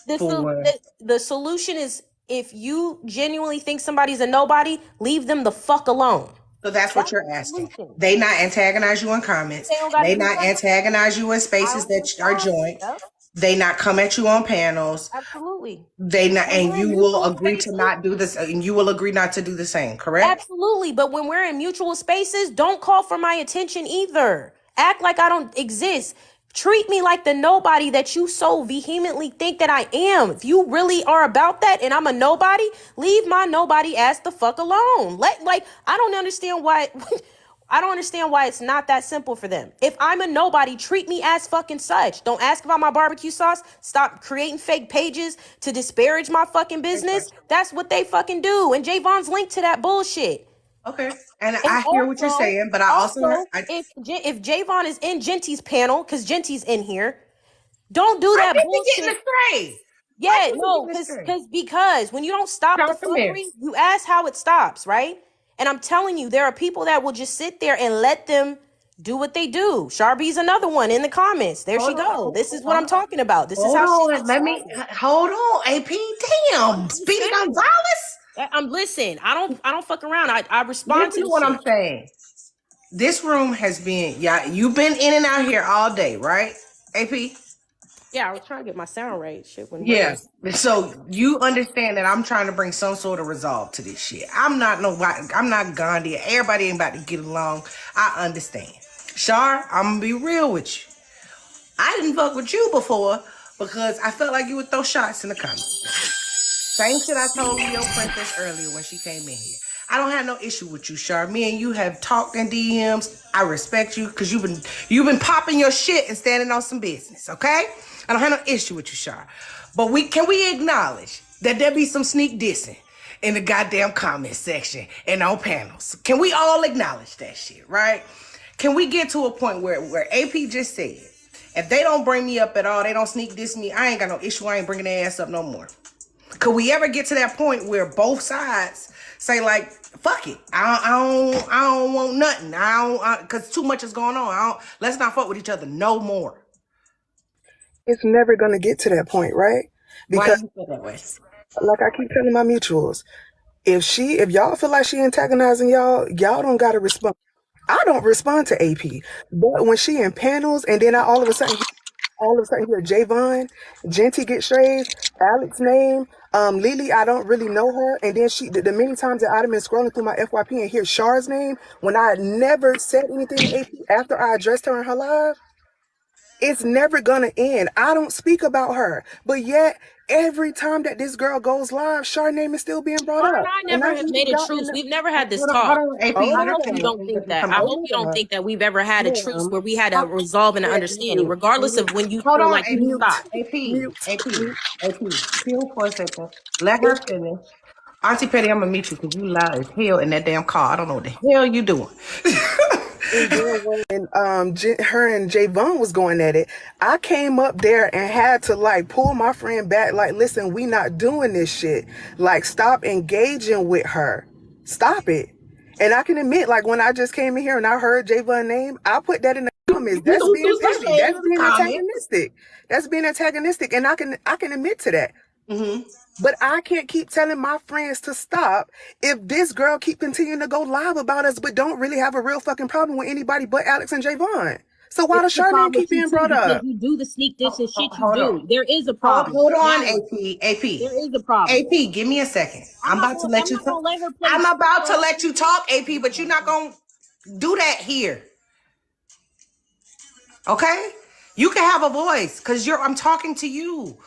The solution is, if you genuinely think somebody's a nobody, leave them the fuck alone. So that's what you're asking. They not antagonize you in comments. They not antagonize you in spaces that are joint. They not come at you on panels. Absolutely. They not, and you will agree to not do this, and you will agree not to do the same, correct? Absolutely. But when we're in mutual spaces, don't call for my attention either. Act like I don't exist. Treat me like the nobody that you so vehemently think that I am. If you really are about that and I'm a nobody, leave my nobody ass the fuck alone. I don't understand why I don't understand why it's not that simple for them. If I'm a nobody, treat me as fucking such. Don't ask about my barbecue sauce. Stop creating fake pages to disparage my fucking business. That's what they fucking do. And Javon's linked to that bullshit. Okay. And I hear what you're saying, but I also if Javon is in Genty's panel, because Genty's in here, don't do that bullshit. Yeah, no, because when you don't stop the fuckery, you ask how it stops, right? And I'm telling you, there are people that will just sit there and let them do what they do. Sharby's another one in the comments. There she go. This is what I'm talking about. This is how she. Hold on, AP. Damn, Speedy Gonzalez. Listen. I don't fuck around. I respond to what I'm saying. This room has been, you've been in and out here all day, right, AP? Yeah, I was trying to get my sound right. Shit. So you understand that I'm trying to bring some sort of resolve to this shit. I'm not Gandhi. Everybody ain't about to get along. I understand. Shar, I'm gonna be real with you. I didn't fuck with you before because I felt like you would throw shots in the comments. Same shit I told Leo Princess earlier when she came in here. I don't have no issue with you, Shar. Me and you have talked in DMs. I respect you because you've been popping your shit and standing on some business, okay? I don't have no issue with you, Shar. But can we acknowledge that there be some sneak dissing in the goddamn comment section and on panels? Can we all acknowledge that shit, right? Can we get to a point where AP just said, if they don't bring me up at all, they don't sneak diss me, I ain't got no issue. I ain't bringing their ass up no more. Could we ever get to that point where both sides say like, fuck it, I don't want nothing. Because too much is going on. Let's not fuck with each other no more. It's never gonna get to that point, right? Because, why do you feel that way? Like I keep telling my mutuals, if y'all feel like she antagonizing y'all don't gotta respond. I don't respond to AP, but when she in panels and then I all of a sudden hear Javon, Genty get strayed, Alex name, Lily, I don't really know her, and then the many times that I've been scrolling through my FYP and hear Shar's name when I never said anything to AP after I addressed her in her live. It's never gonna end. I don't speak about her, but yet every time that this girl goes live, Shar name is still being brought up. I never have made a truce. We've never had this talk. I hope you don't think that. I hope you don't think that we've ever had a truce where we had a resolve and an understanding, regardless of when you feel like you stop. AP, chill for a second. Let her finish. Auntie Petty, I'm gonna meet you because you loud as hell in that damn car. I don't know what the hell you doing. And then when her and Javon was going at it, I came up there and had to like pull my friend back, like, listen, we not doing this shit. Like, stop engaging with her. Stop it. And I can admit, like, when I just came in here and I heard Javon's name, I put that in the comments. That's being petty. That's being antagonistic. That's being antagonistic. And I can admit to that. Mm-hmm. But I can't keep telling my friends to stop if this girl keep continuing to go live about us, but don't really have a real fucking problem with anybody but Alex and Javon. So why does Charlene keep being brought up? You do the sneak diss and shit you do. There is a problem. Hold on, AP. There is a problem. AP, give me a second. I'm about to let you talk. I'm about to let you talk, AP, but you're not going to do that here. Okay? You can have a voice because I'm talking to you.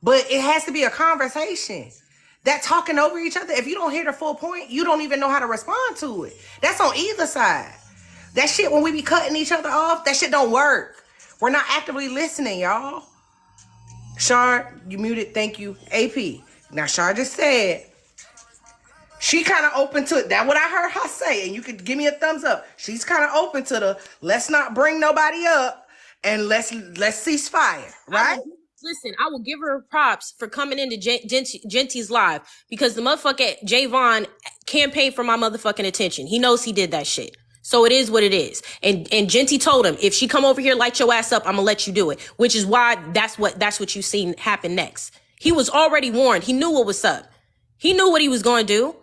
But it has to be a conversation. That talking over each other, if you don't hear the full point, you don't even know how to respond to it. That's on either side. That shit, when we be cutting each other off, that shit don't work. We're not actively listening, y'all. Shar, you muted. Thank you. AP. Now, Shar just said she kind of open to it. That's what I heard her say. And you could give me a thumbs up. She's kind of open to the let's not bring nobody up and let's cease fire, right? Listen, I will give her props for coming into Genty's live because the motherfucker Javon campaigned for my motherfucking attention. He knows he did that shit. So it is what it is. And Genty told him, if she come over here, light your ass up, I'm gonna let you do it. Which is why that's what you seen happen next. He was already warned. He knew what was up. He knew what he was going to do.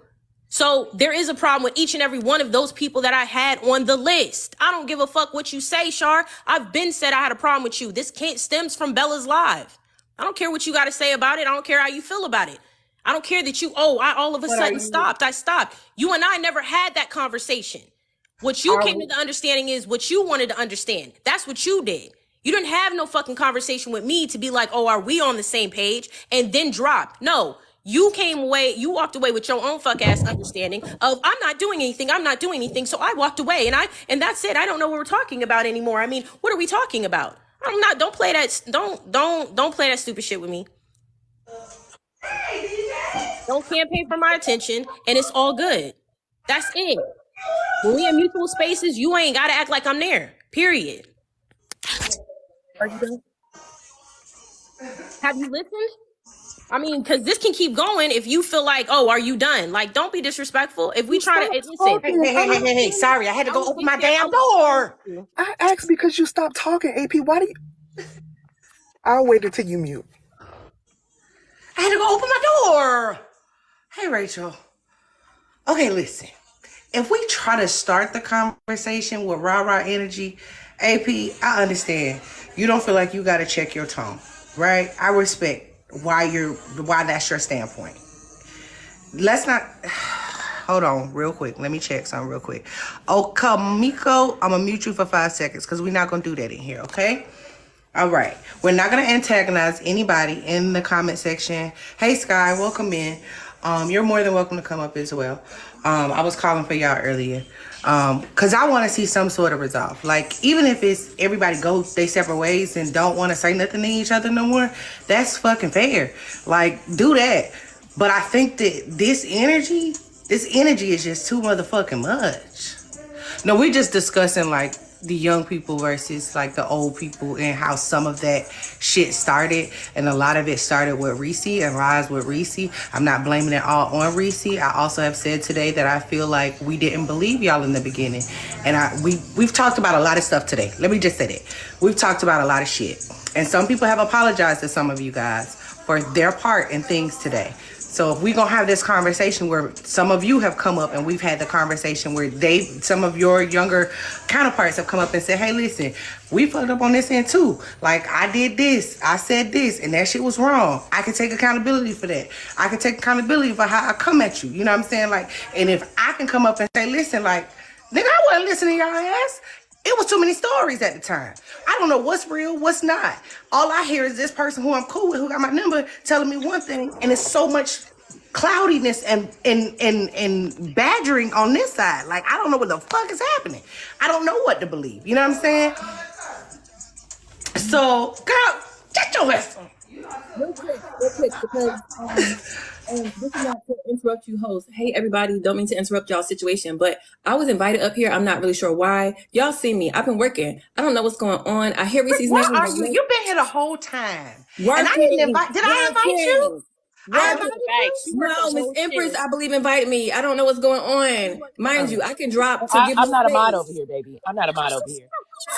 So there is a problem with each and every one of those people that I had on the list. I don't give a fuck what you say, Shar. I've been said I had a problem with you. This stems from Bella's live. I don't care what you got to say about it. I don't care how you feel about it. I don't care that I all of a sudden stopped. I stopped. You and I never had that conversation. What you came to the understanding is what you wanted to understand. That's what you did. You didn't have no fucking conversation with me to be like, oh, are we on the same page? And then drop. No. You walked away with your own fuck ass understanding of I'm not doing anything. So I walked away and that's it. I don't know what we're talking about anymore. I mean, what are we talking about? Don't play that stupid shit with me. Don't campaign for my attention and it's all good. That's it. When we in mutual spaces, you ain't gotta act like I'm there. Period. Are you done? Have you listened? I mean, because this can keep going if you feel like, oh, are you done? Like, don't be disrespectful. If we try to listen. Hey, sorry, I had to go open my damn door. I asked because you stopped talking, AP. Why do you? I'll wait until you mute. I had to go open my door. Hey, Rachel. Okay, listen. If we try to start the conversation with rah-rah energy, AP, I understand. You don't feel like you got to check your tone, right? I respect why that's your standpoint. Let's not hold on real quick. Let me check something real quick. Oh, Kamiko, I'm gonna mute you for 5 seconds because we're not gonna do that in here, okay? All right. We're not gonna antagonize anybody in the comment section. Hey Sky, welcome in. You're more than welcome to come up as well. I was calling for y'all earlier. Cause I want to see some sort of resolve. Like, even if it's everybody go their separate ways and don't want to say nothing to each other no more, that's fucking fair. Like, do that. But I think that this energy is just too motherfucking much. No, we just discussing like the young people versus like the old people and how some of that shit started, and a lot of it started with Reese and lies with Reese. I'm not blaming it all on Reese. I also have said today that I feel like we didn't believe y'all in the beginning, and we've talked about a lot of stuff today. Let me just say that we've talked about a lot of shit, and some people have apologized to some of you guys for their part in things today. So if we're going to have this conversation where some of you have come up and we've had the conversation where some of your younger counterparts have come up and said, hey, listen, we fucked up on this end too. Like, I did this, I said this, and that shit was wrong. I can take accountability for that. I can take accountability for how I come at you. You know what I'm saying? Like, and if I can come up and say, listen, like, nigga, I wasn't listening to y'all ass. It was too many stories at the time. I don't know what's real, what's not. All I hear is this person who I'm cool with, who got my number, telling me one thing, and it's so much cloudiness and badgering on this side. Like, I don't know what the fuck is happening. I don't know what to believe. You know what I'm saying? So, girl, get your ass on. Real quick, because this is not to interrupt you, host. Hey, everybody, don't mean to interrupt y'all's situation, but I was invited up here. I'm not really sure why. Y'all see me. I've been working. I don't know what's going on. I hear Reese's name. Where are you? You've been here the whole time. Working. And I didn't invite. Did I invite you? I invited you. No, Miss Empress, I believe, invited me. I don't know what's going on. Mind you, I can drop to give I'm you not space. a mod over here, baby. I'm not a mod over here.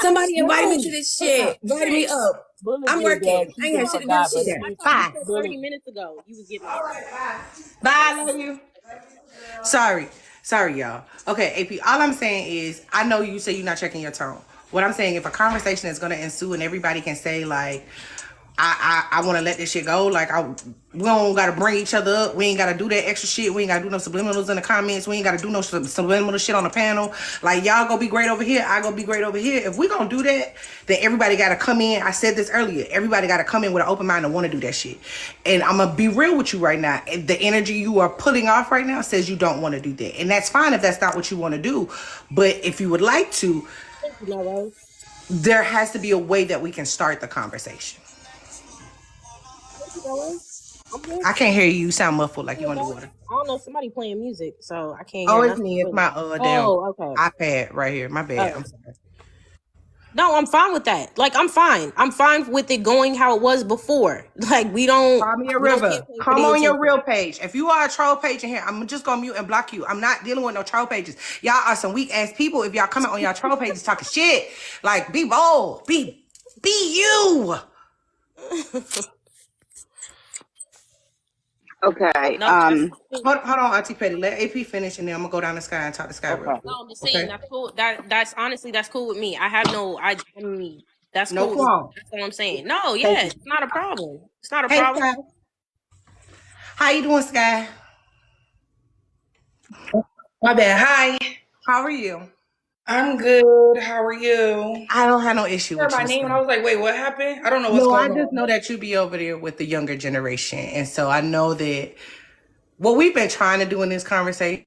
Somebody invited me to this shit. Invited me up. I'm working. I ain't had shit to do with shit. Bye. 30 minutes ago, you was getting it. Bye, I love you. Sorry, y'all. Okay, AP, all I'm saying is, I know you say you're not checking your tone. What I'm saying, if a conversation is going to ensue and everybody can say, like, I want to let this shit go, like, We don't gotta bring each other up. We ain't gotta do that extra shit. We ain't gotta do no subliminals in the comments. We ain't gotta do no subliminal shit on the panel. Like, y'all go be great over here. I go be great over here. If we gonna do that, then everybody gotta come in. I said this earlier. Everybody gotta come in with an open mind and want to do that shit. And I'm gonna be real with you right now. The energy you are putting off right now says you don't want to do that. And that's fine if that's not what you want to do. But if you would like to, there has to be a way that we can start the conversation. I can't hear you. You sound muffled like you underwater. I don't know. Somebody playing music, so I can't hear. Oh, it's nothing. me. It's my okay. iPad right here. My bad. I'm sorry. No, I'm fine with that. Like, I'm fine. I'm fine with it going how it was before. Like, we don't. Call me a river. Come on your real page. If you are a troll page in here, I'm just gonna mute and block you. I'm not dealing with no troll pages. Y'all are some weak ass people. If y'all coming on y'all troll pages talking shit, like, be bold. Be you. Okay. Hold on, Auntie Petty. Let AP finish, and then I'm gonna go down the Sky and talk to Sky real quick. No, I'm just saying that's cool. That's honestly that's cool with me. I have no. I mean, that's no cool. problem. That's what I'm saying. No, yeah, it's not a problem. It's not a problem. Sky. How you doing, Sky? My bad. Hi. How are you? I'm good. How are you? I don't have no issue with my name, and I was like, wait, what happened? I don't know what's No, going on. I just know that you be over there with the younger generation. And so I know that what we've been trying to do in this conversation.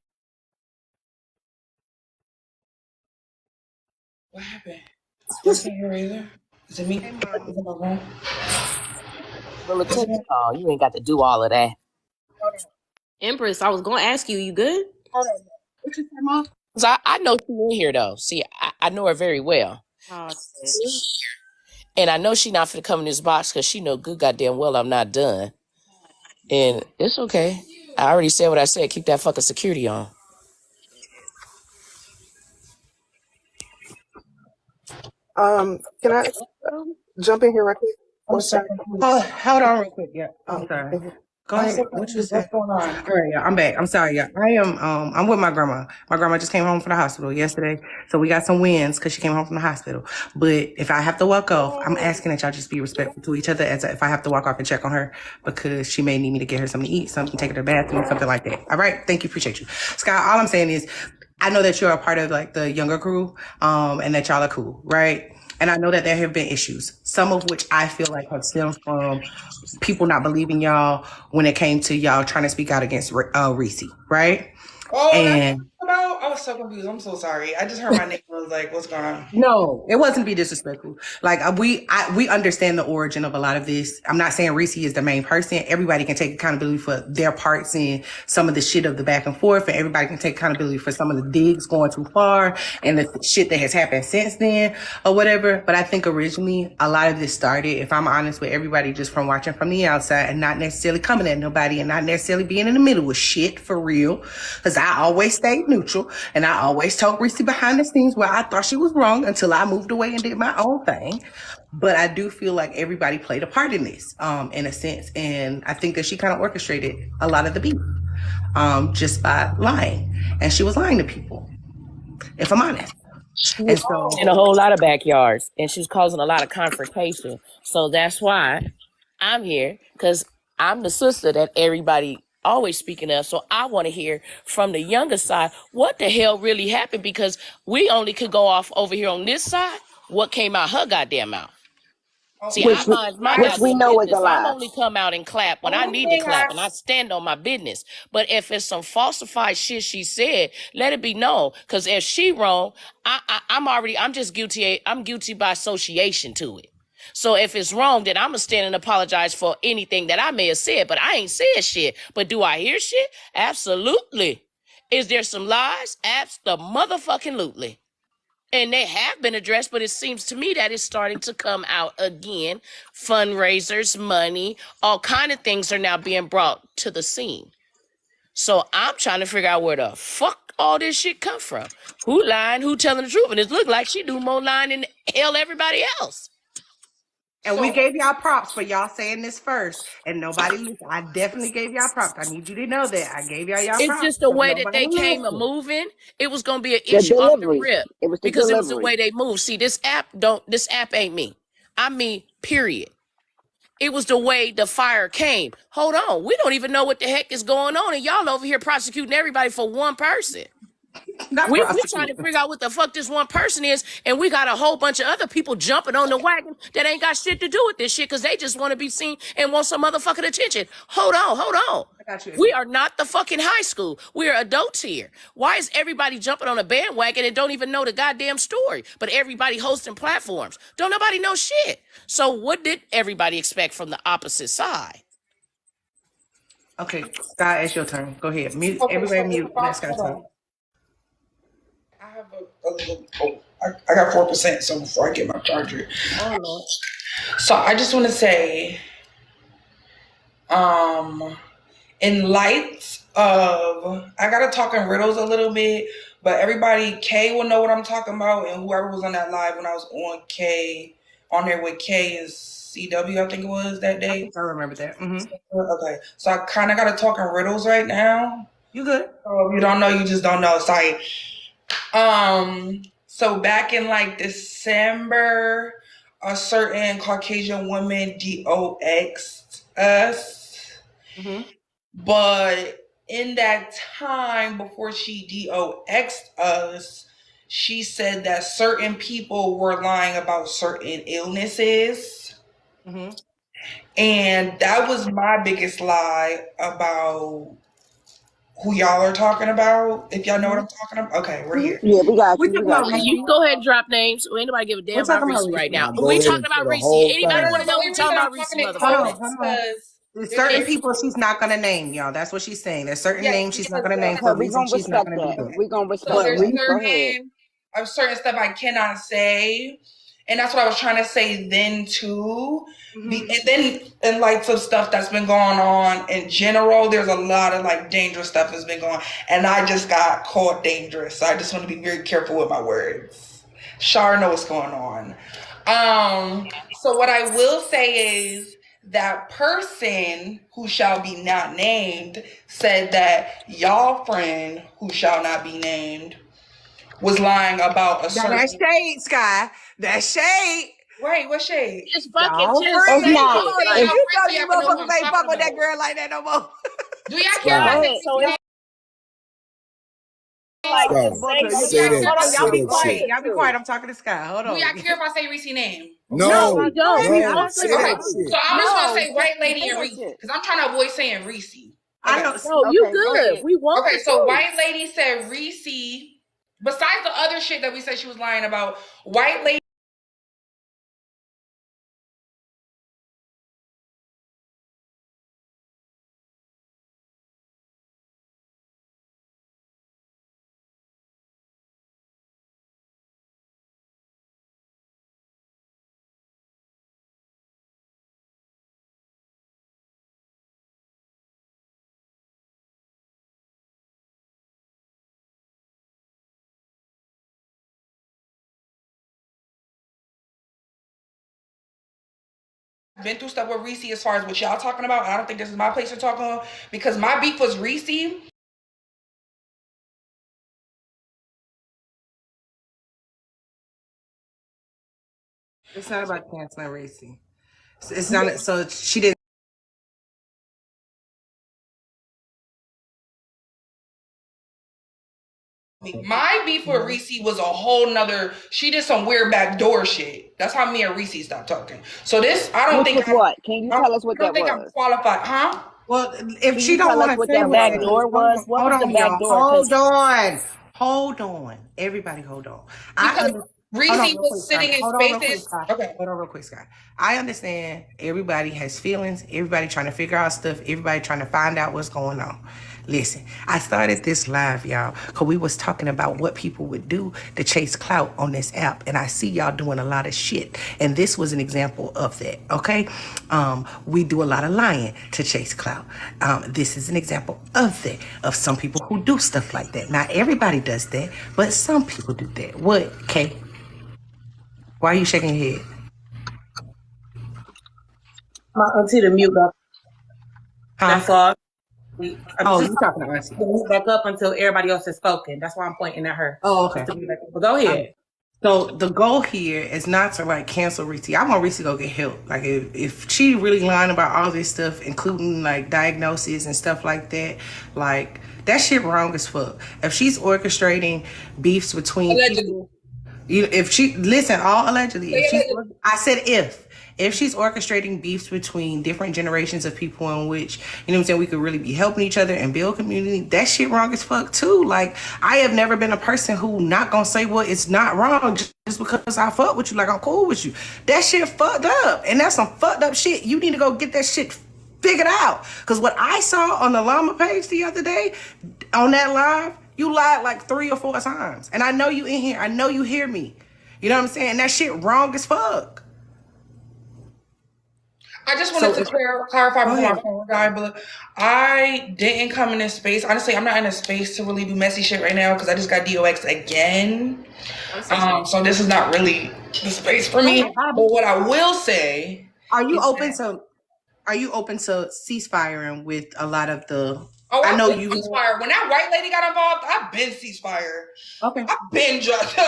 What happened? I can't hear either. Is it me? Oh, you ain't got to do all of that. Empress, I was gonna ask you. You good? Hold on. What you say, Mom? I know she's in here though. See, I know her very well. Oh, and I know she not finna come in this box because she know good goddamn well I'm not done. And it's okay. I already said what I said. Keep that fucking security on. Can I jump in here right quick? Hold on real quick. Yeah. I'm sorry. Go ahead. What you say? What's going on? All right, yeah, I'm back. I'm sorry, yeah. I'm with my grandma. My grandma just came home from the hospital yesterday. So we got some wins because she came home from the hospital. But if I have to walk off, I'm asking that y'all just be respectful to each other as if I have to walk off and check on her because she may need me to get her something to eat, something, take her to the bathroom, something like that. All right. Thank you. Appreciate you. Scott, all I'm saying is I know that you're a part of like the younger crew, and that y'all are cool, right? And I know that there have been issues, some of which I feel like have stemmed from people not believing y'all when it came to y'all trying to speak out against Reese, right? Oh, and I was so confused. I'm so sorry. I just heard my name. I was like, what's going on? No, it wasn't to be disrespectful. Like we understand the origin of a lot of this. I'm not saying Reese is the main person. Everybody can take accountability for their parts in some of the shit of the back and forth, and everybody can take accountability for some of the digs going too far and the shit that has happened since then or whatever. But I think originally a lot of this started, if I'm honest with everybody, just from watching from the outside and not necessarily coming at nobody and not necessarily being in the middle with shit for real. Because I always stayed neutral and I always told Reese behind the scenes where I thought she was wrong until I moved away and did my own thing. But I do feel like everybody played a part in this, in a sense. And I think that she kind of orchestrated a lot of the beef, just by lying. And she was lying to people, if I'm honest. And so, in a whole lot of backyards, and she's causing a lot of confrontation. So that's why I'm here, because I'm the sister that everybody always speaking of. So I want to hear from the younger side what the hell really happened, because we only could go off over here on this side what came out her goddamn mouth. See, I mind my goddamn business. I'm only come out and clap when I need to clap, and I stand on my business. But if it's some falsified shit she said, let it be known. Because if she wrong, I'm just guilty. I'm guilty by association to it. So if it's wrong, then I'm going to stand and apologize for anything that I may have said. But I ain't said shit. But do I hear shit? Absolutely. Is there some lies? Abso-motherfucking-lutely. And they have been addressed, but it seems to me that it's starting to come out again. Fundraisers, money, all kind of things are now being brought to the scene. So I'm trying to figure out where the fuck all this shit come from. Who lying, who telling the truth? And it look like she do more lying than hell everybody else. And we gave y'all props for y'all saying this first, and nobody listened. I definitely gave y'all props. I need you to know that. I gave y'all props. It's just the way that they came a moving. It was gonna be an issue off the rip. It was because it was the way they move. See, this app ain't me. I mean, period. It was the way the fire came. Hold on. We don't even know what the heck is going on. And y'all over here prosecuting everybody for one person. We trying to figure out what the fuck this one person is, and we got a whole bunch of other people jumping on the wagon that ain't got shit to do with this shit because they just want to be seen and want some motherfucking attention. Hold on. I got you. We are not the fucking high school. We are adults here. Why is everybody jumping on a bandwagon and don't even know the goddamn story? But everybody hosting platforms. Don't nobody know shit. So what did everybody expect from the opposite side? Okay, Scott, it's your turn. Go ahead. Mute. Everybody mute. Let Scott talk. I have a little. I got 4%. So before I get my charger, so I just want to say, in light of, I gotta talk in riddles a little bit, but everybody, Kay will know what I'm talking about, and whoever was on that live when I was on there with Kay is CW, I think it was that day. I remember that. Mm-hmm. Okay, so I kind of gotta talk in riddles right now. You good? So if you don't know, you just don't know. Sorry. So back in like December, a certain Caucasian woman DOX'd us. Mm-hmm. But in that time before she DOX'd us, she said that certain people were lying about certain illnesses. Mm-hmm. And that was my biggest lie about who y'all are talking about. If y'all know what I'm talking about. Okay, we're here. Yeah, we got you. We're talking about Reese. You go ahead and drop names. Ain't nobody give a damn about Reese right now. We talking about Reese. Anybody want to know we talking about Reese, motherfucker? Hold on. There's certain people she's not gonna name, y'all. That's what she's saying. There's certain names she's not gonna name for a reason she's not gonna be doing. We're gonna respect So there's that. certain stuff I cannot say. And that's what I was trying to say then too. Mm-hmm. And then in light of stuff that's been going on in general, there's a lot of like dangerous stuff that's been going on. And I just got called dangerous. So I just want to be very careful with my words. Shar know what's going on. So what I will say is that person who shall be not named said that y'all friend who shall not be named was lying about a certain... That's shade, Sky. That's shade. Right, what shade? It's fucking It's not. If you know you motherfuckers ain't fuck with that girl like that no more. Do y'all care about that? So it's Stop. Say that. Hold on, Say y'all be that quiet. shit. Y'all be quiet. I'm talking to Sky. Hold on. Do y'all care if I say Reese name? No, I don't. no, say Okay, that shit. so I'm just gonna say white lady and Reese because I'm trying to avoid saying Reese. I know. No, you good. We want Okay, the so truth. white lady said Reese. Besides the other shit that we said she was lying about, white lady. Been through stuff with Reese as far as what y'all talking about. I don't think this is my place to talk on because my beef was Reese. It's not about canceling Reese. It's not. So she didn't. My beef with Reese was a whole nother. She did some weird backdoor shit. That's how me and Reese stopped talking. So this, I don't think. What? Can you tell us what that I don't think I'm was? qualified, huh? Well, if she you don't tell want us to what say that what back it door is, was? What hold was on, the back y'all. door? Hold on. Everybody, hold on. Because Reese Hold on real was quick, sitting Scott. in Hold on real quick, spaces. Scott. Okay. Hold on real quick, Scott. I understand everybody has feelings. Everybody trying to figure out stuff. Everybody trying to find out what's going on. Listen, I started this live, y'all, because we was talking about what people would do to chase clout on this app. And I see y'all doing a lot of shit. And this was an example of that, okay? We do a lot of lying to chase clout. This is an example of that, of some people who do stuff like that. Not everybody does that, but some people do that. What, Kay? Why are you shaking your head? My auntie to mute up. Huh? That's all. Oh, Just you talking to us? mute back up until everybody else has spoken. That's why I'm pointing at her. Oh, okay. But go ahead. So the goal here is not to like cancel Reese. I want Reese to go get help. Like if she really lying about all this stuff, including like diagnoses and stuff like like that shit wrong as fuck. If she's orchestrating beefs between people, if she listen, all allegedly, if she's, I said if she's orchestrating beefs between different generations of people in which, you know what I'm saying, we could really be helping each other and build community, that shit wrong as fuck too. Like, I have never been a person who not gonna say, well, it's not wrong just because I fuck with you, like I'm cool with you. That shit fucked up. And that's some fucked up shit. You need to go get that shit figured out. Because what I saw on the Llama page the other day, on that live, you lied like 3 or 4 times. And I know you in here. I know you hear me. You know what I'm saying? That shit wrong as fuck. I just wanted to clarify before my phone died, but I didn't come in this space. Honestly, I'm not in a space to really do messy shit right now because I just got DOX again. So this is not really the space for me. But what I will say, are you open to ceasefiring with a lot of the? Oh, I know you ceasefire. When that white lady got involved, I've been ceasefire. Okay. I've been just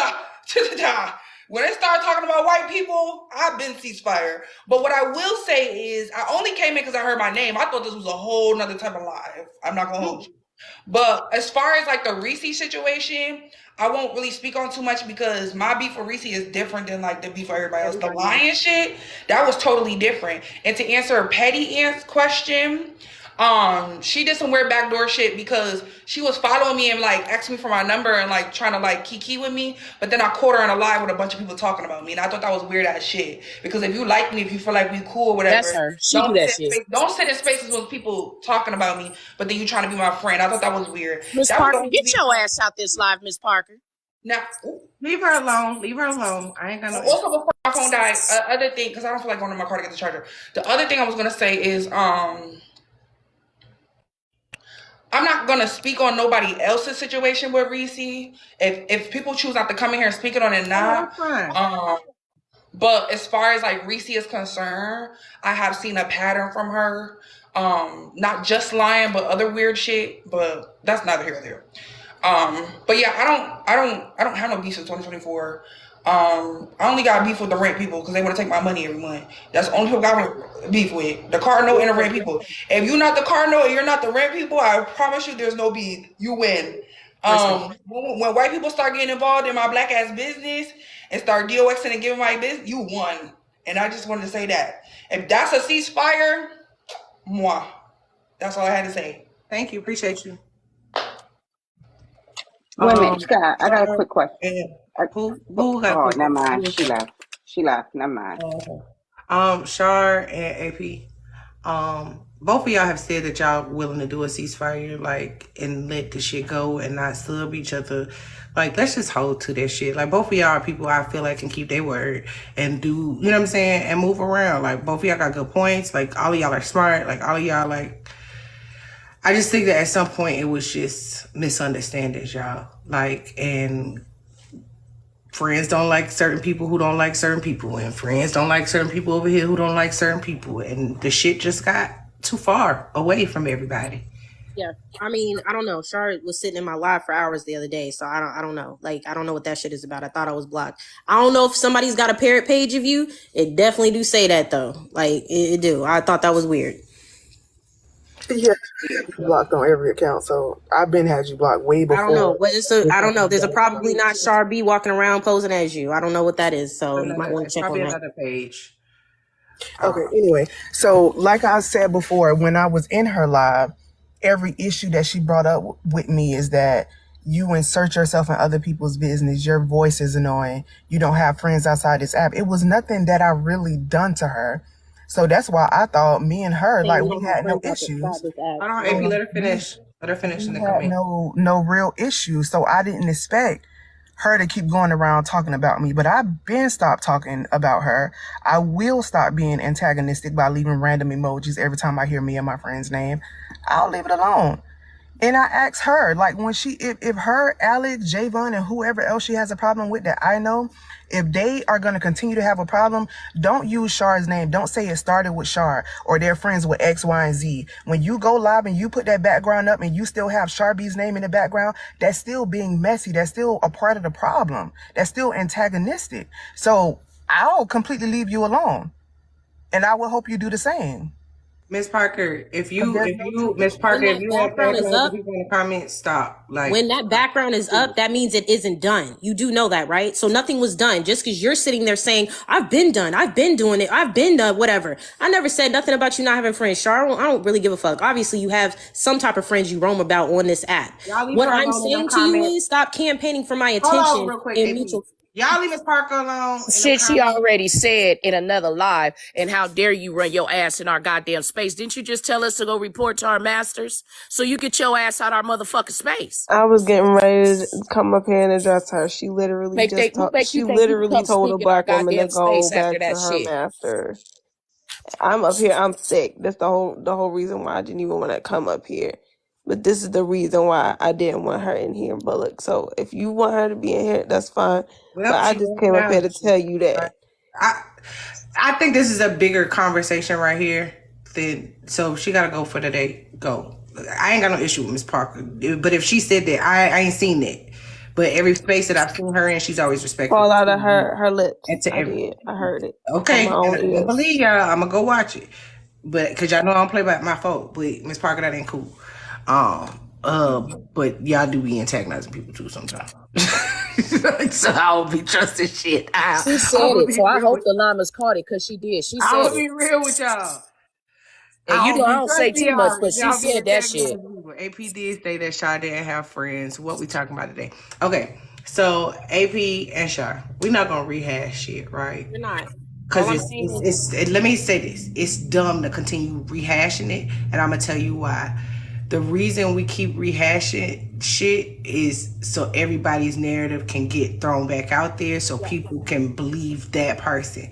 when they start talking about white people, I've been ceasefire. But what I will say is, I only came in because I heard my name. I thought this was a whole nother type of live. I'm not gonna hold you. But as far as like the Reese situation, I won't really speak on too much because my beef for Reese is different than like the beef for everybody else. The lion shit, that was totally different. And to answer a petty question, she did some weird backdoor shit because she was following me and like asking me for my number and like trying to like kiki with me, but then I caught her in a live with a bunch of people talking about me, and I thought that was weird ass shit. Because if you like me, if you feel like we cool or whatever, That's her. She do that shit. Don't sit in spaces with people talking about me, but then you trying to be my friend. I thought that was weird. Miss Parker, get your ass out this live, Miss Parker. Now, leave her alone. Leave her alone. I ain't gonna. Also, before my phone died, other thing, because I don't feel like going to my car to get the charger. The other thing I was gonna say is, I'm not gonna speak on nobody else's situation with Reese. If people choose not to come in here and speak it on it now, but as far as like Reese is concerned, I have seen a pattern from her. Not just lying, but other weird shit. But that's neither here nor there. But yeah, I don't have no beef in 2024. I only got beef with the rent people because they want to take my money every month. That's the only people I got beef with. The car note and the rent people. If you're not the car note and you're not the rent people, I promise you there's no beef. You win. When white people start getting involved in my black ass business and start DOXing and giving my business, you won. And I just wanted to say that. If that's a ceasefire, moi. That's all I had to say. Thank you. Appreciate you. Wait a minute, Scott. I got a quick question. Who oh, never mind. She left. Never mind. Shar and AP. Both of y'all have said that y'all willing to do a ceasefire, like, and let the shit go and not sub each other. Like, let's just hold to that shit. Like, both of y'all are people I feel like can keep their word and do, you know what I'm saying, and move around. Like, both of y'all got good points. Like, all of y'all are smart. Like, all of y'all, like, I just think that at some point it was just misunderstandings, y'all. Like, and friends don't like certain people who don't like certain people, and friends don't like certain people over here who don't like certain people, and the shit just got too far away from everybody. Yeah, I mean, I don't know. Charlotte was sitting in my live for hours the other day, so I don't know. Like, I don't know what that shit is about. I thought I was blocked. I don't know if somebody's got a parrot page of you. It definitely do say that though. Like, it do. I thought that was weird. Yeah, blocked on every account, so I've been had you blocked way before. I don't know. I don't know. There's a probably not Char B walking around posing as you. I don't know what that is, so you might want to check on that. Another page. Okay, anyway, so like I said before, when I was in her live, every issue that she brought up with me is that you insert yourself in other people's business. Your voice is annoying. You don't have friends outside this app. It was nothing that I really done to her. So that's why I thought me and her, like, we had no issues. Hold on, AP, let her finish. Let her finish and then come in. No real issues. So I didn't expect her to keep going around talking about me, but I've been stopped talking about her. I will stop being antagonistic by leaving random emojis every time I hear me and my friend's name. I'll leave it alone. And I asked her, like, when she, if her, Alex, Javon, and whoever else she has a problem with that I know, if they are going to continue to have a problem, don't use Char's name. Don't say it started with Char or they're friends with X, Y, and Z. When you go live and you put that background up and you still have Char B's name in the background, that's still being messy. That's still a part of the problem. That's still antagonistic. So I'll completely leave you alone. And I will hope you do the same. Miss Parker, if you When Miss Parker, if that you have background is background up, people in the comments, stop. Like, when that background is up, that means it isn't done. You do know that, right? So nothing was done. Just because you're sitting there saying, I've been done, I've been doing it, I've been done, whatever. I never said nothing about you not having friends. Char, I don't really give a fuck. Obviously, you have some type of friends you roam about on this app. y'all leave What her I'm alone in them saying to you comments. is stop campaigning for my Hold on attention real quick, and AP. mutual. Y'all leave Miss Parker alone in them Shit, she comments. already said in another live, and how dare you run your ass in our goddamn space? Didn't you just tell us to go report to our masters so you get your ass out our motherfucking space? I was getting ready to come up here and address her. She literally Who make she you think you can literally come told speak a in our black woman to goddamn go space after back to that her shit? master. I'm up here. I'm sick. That's the whole reason why I didn't even want to come up here. But this is the reason why I didn't want her in here, Bulloch. So if you want her to be in here, that's fine. Well, But I she just won't came up here now. to tell you that. I think this is a bigger conversation right here. So she gotta go for the day. Go. I ain't got no issue with Miss Parker. But if she said that, I ain't seen that. But every space that I've seen her in, she's always respectful. Fall out of her lips. And to I every, did. I heard it. okay, On my own and I ears. believe y'all. I'm gonna go watch it. But because y'all know I don't play by my fault. But Miss Parker, that ain't cool. But y'all do be antagonizing people too sometimes. So I don't be trusting shit. She said it, so I hope the llamas caught it because she did. She I'm said gonna be it. real with y'all. And you know I don't say trusting too much, y'all. but she Y'all be said that shit. antagonizing people. AP did say that Shar didn't have friends. What we talking about today? Okay, so AP and Shar, we're not gonna rehash shit, right? You're not. Because let me say this. It's dumb to continue rehashing it. And I'm going to tell you why. The reason we keep rehashing shit is so everybody's narrative can get thrown back out there so people can believe that person.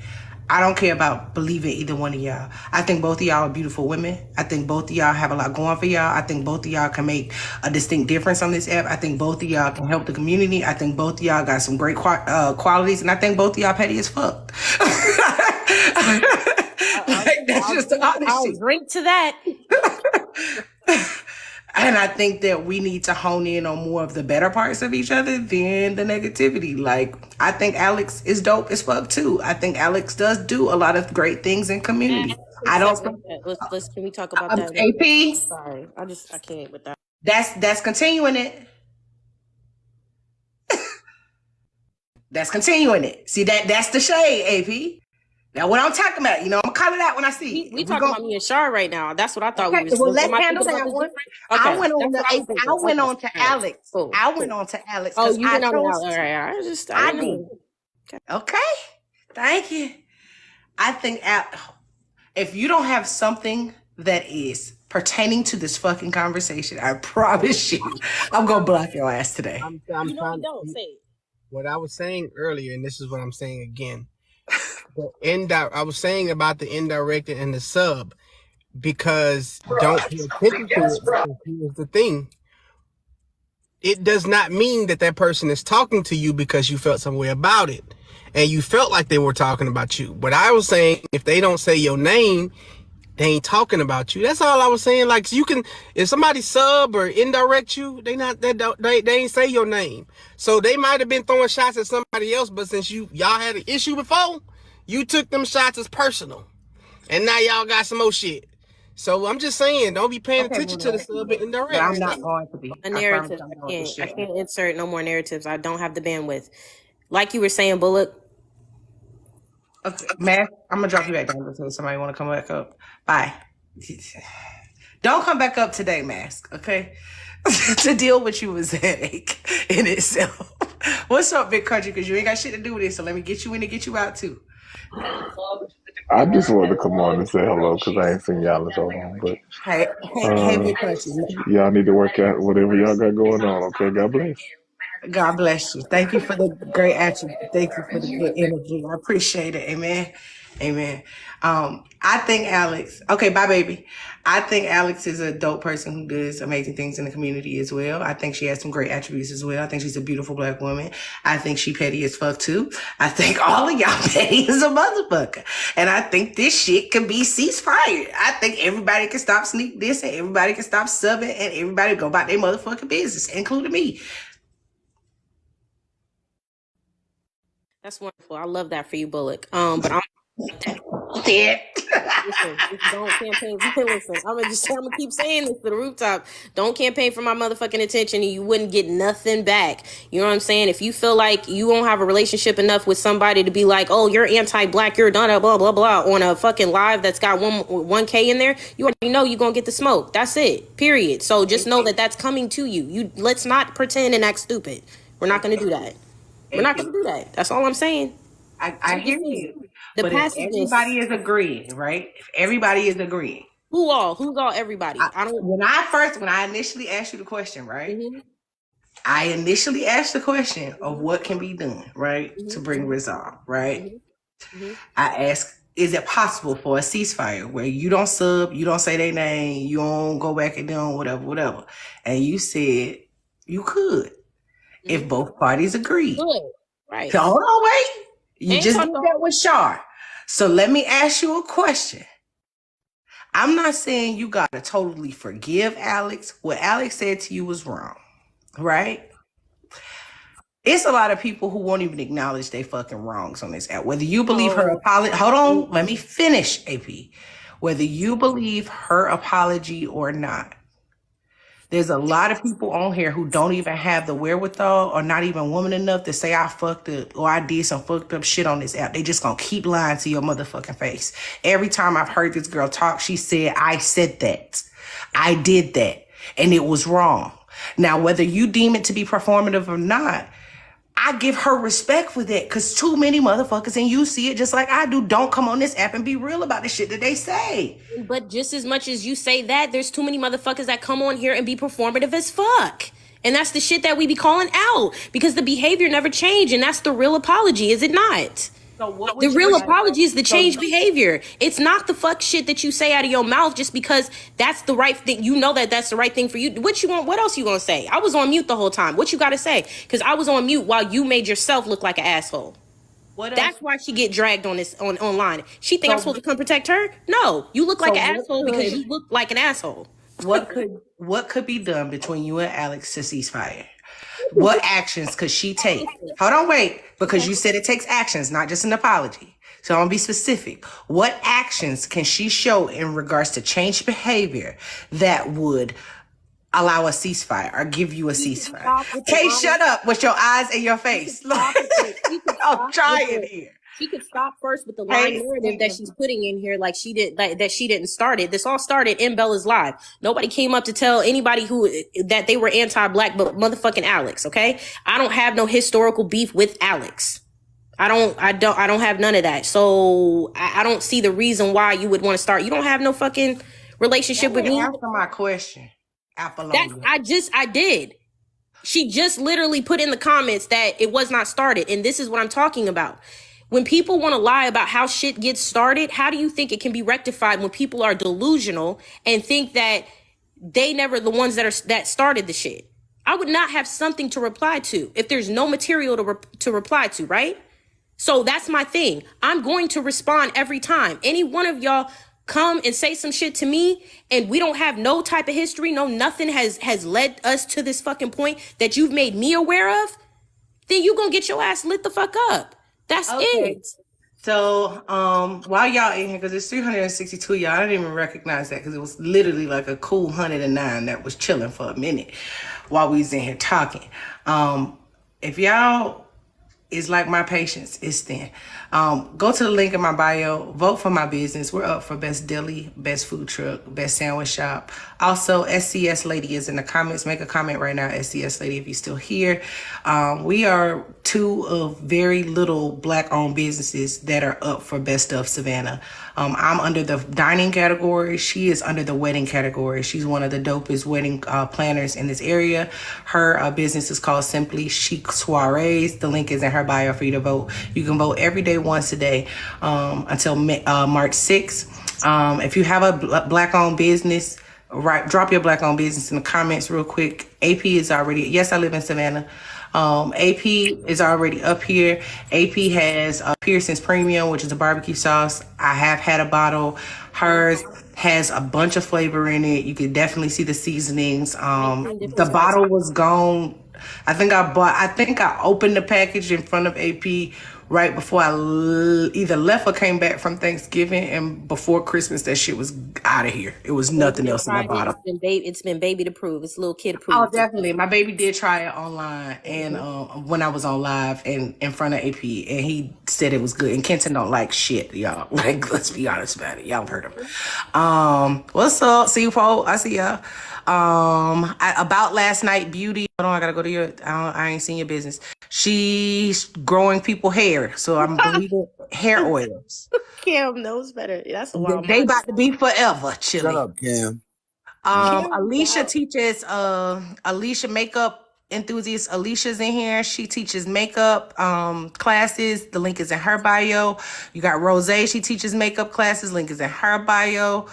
I don't care about believing either one of y'all. I think both of y'all are beautiful women. I think both of y'all have a lot going for y'all. I think both of y'all can make a distinct difference on this app. I think both of y'all can help the community. I think both of y'all got some great qualities. And I think both of y'all petty as fuck. That's just the honest I'll shit. drink to that. And I think that we need to hone in on more of the better parts of each other than the negativity. Like, I think Alex is dope as fuck too. I think Alex does do a lot of great things in community. I don't. Let's can we talk about that? AP. Sorry, I can't with that. That's continuing it. That's continuing it. See that's the shade, AP. Now, what I'm talking about, I'm going to call it out when I see it. We talking about me and Char right now. That's what I thought we were Well, let's am I handle thinking about that this one. different? Okay. I went on to Alex. Cool. I went on to Alex. Oh, you went on to chose Alex. All right. I did. Okay. Thank you. I think if you don't have something that is pertaining to this fucking conversation, I promise you, I'm going to block your ass today. Don't say it. What I was saying earlier, and this is what I'm saying again. I was saying about the indirect and the sub, because don't pay attention to it. Because here's the thing. It does not mean that person is talking to you because you felt some way about it. And you felt like they were talking about you. But I was saying, if they don't say your name, they ain't talking about you. That's all I was saying. Like, you can, if somebody sub or indirect you, they ain't say your name. So they might have been throwing shots at somebody else, but since y'all had an issue before, you took them shots as personal. And now y'all got some more shit. So I'm just saying, don't be paying attention to the sub and indirect. But I'm not going to be. A narrative. I can't insert no more narratives. I don't have the bandwidth. Like you were saying, Bulloch. Okay, Matt, I'm going to drop you back down until somebody want to come back up. Bye. Don't come back up today, Mask, okay? To deal with you was a headache in itself. What's up, Big Country? Because you ain't got shit to do with it, so let me get you in and get you out, too. I just wanted to come on and say hello because I ain't seen y'all in so long. But hey, Big Country. Y'all need to work out whatever y'all got going on. Okay, God bless. God bless you. Thank you for the great attribute. Thank you for the good energy. I appreciate it. Amen. Amen. I think Alex, okay, bye baby. I think Alex is a dope person who does amazing things in the community as well. I think she has some great attributes as well. I think she's a beautiful black woman. I think she petty as fuck too. I think all of y'all petty as a motherfucker. And I think this shit can be ceasefire. I think everybody can stop sneak this and everybody can stop subbing and everybody go about their motherfucking business, including me. That's wonderful. I love that for you, Bulloch. But I'm listen, just don't campaign. Listen, I'm gonna keep saying this to the rooftop. Don't campaign for my motherfucking attention, and you wouldn't get nothing back. You know what I'm saying? If you feel like you won't have a relationship enough with somebody to be like, oh, you're anti-black, you're done, blah blah blah, on a fucking live that's got 1K in there, you already know you're gonna get the smoke. That's it. Period. So just know that that's coming to you. Let's not pretend and act stupid. We're not gonna do that. We're not gonna do that. That's all I'm saying. I hear you. The But if passiveness. everybody is agreeing, right? If everybody is agreeing. Who's all everybody? When I initially asked you the question, right? I initially asked the question of what can be done, right? To bring resolve, right? I asked, is it possible for a ceasefire where you don't sub, you don't say their name, you don't go back and do whatever. And you said you could if both parties agreed. Right. So hold on, wait. You just did that with Shar. So let me ask you a question. I'm not saying you gotta totally forgive Alex. What Alex said to you was wrong, right? It's a lot of people who won't even acknowledge they fucking wrongs on this app. Whether you believe her apology, hold on, let me finish, AP. Whether you believe her apology or not, there's a lot of people on here who don't even have the wherewithal or not even woman enough to say I fucked up or I did some fucked up shit on this app. They just gonna keep lying to your motherfucking face. Every time I've heard this girl talk, she said, I said that. I did that. And it was wrong. Now, whether you deem it to be performative or not, I give her respect for that because too many motherfuckers, and you see it just like I do, don't come on this app and be real about the shit that they say. But just as much as you say that, there's too many motherfuckers that come on here and be performative as fuck. And that's the shit that we be calling out because the behavior never changed. And that's the real apology, is it not? The real apology is the change behavior. It's not the fuck shit that you say out of your mouth just because that's the right thing. You know that that's the right thing for you. What you want? What else you gonna say? I was on mute the whole time. What you gotta say? Because I was on mute while you made yourself look like an asshole. That's why she get dragged on this online. She think I'm supposed to come protect her? No, you look like an asshole because you look like an asshole. What could be done between you and Alex to cease fire? What actions could she take? Hold on, wait, because you said it takes actions, not just an apology. So I'm gonna be specific. What actions can she show in regards to change behavior that would allow a ceasefire or give you a ceasefire? Kay, shut up with your eyes and your face. I'm trying here. She could stop first with the lying narrative that she's putting in here, like she did, like that she didn't start it. This all started in Bella's live. Nobody came up to tell anybody that they were anti-black, but motherfucking Alex. Okay, I don't have no historical beef with Alex. I don't have none of that. So I don't see the reason why you would want to start. You don't have no fucking relationship with me. Answer my question, Apollonia. I did. She just literally put in the comments that it was not started, and this is what I'm talking about. When people want to lie about how shit gets started, how do you think it can be rectified when people are delusional and think that they never the ones that started the shit? I would not have something to reply to if there's no material to reply to, right? So that's my thing. I'm going to respond every time. Any one of y'all come and say some shit to me and we don't have no type of history, no nothing has led us to this fucking point that you've made me aware of, then you gonna get your ass lit the fuck up. That's it. So, while y'all in here, because it's 362 y'all, I didn't even recognize that because it was literally like a cool 109 that was chilling for a minute while we was in here talking. If y'all is like my patience, it's thin. Go to the link in my bio, vote for my business. We're up for best deli, best food truck, best sandwich shop. Also, SCS Lady is in the comments. Make a comment right now, SCS Lady, if you're still here. We are two of very little black-owned businesses that are up for Best of Savannah. I'm under the dining category. She is under the wedding category. She's one of the dopest wedding planners in this area. Her business is called Simply Chic Soirees. The link is in her bio for you to vote. You can vote every day, once a day, until March 6th. If you have a black-owned business, drop your black-owned business in the comments real quick. AP is already, yes, I live in Savannah. AP is already up here. AP has Pearson's Premium, which is a barbecue sauce. I have had a bottle. Hers has a bunch of flavor in it. You can definitely see the seasonings. The bottle was gone. I think I opened the package in front of AP right before I either left or came back from Thanksgiving, and before Christmas, that shit was out of here. It was nothing else in that bottle. It's been baby approved. It's little kid approved. Oh, definitely. My baby did try it online, and when I was on live and in front of AP, and he said it was good. And Kenton don't like shit, y'all. Like, let's be honest about it. Y'all have heard him. What's up, C4? I see y'all. About last night, beauty. Hold on, I gotta go to your. I ain't seen your business. She's growing people hair, so I'm believing hair oils. Cam knows better. That's a wild. They about to be forever, chilly. Shut up, Cam. Alicia teaches Alicia makeup enthusiast. Alicia's in here. She teaches makeup classes. The link is in her bio. You got Rose. She teaches makeup classes. Link is in her bio.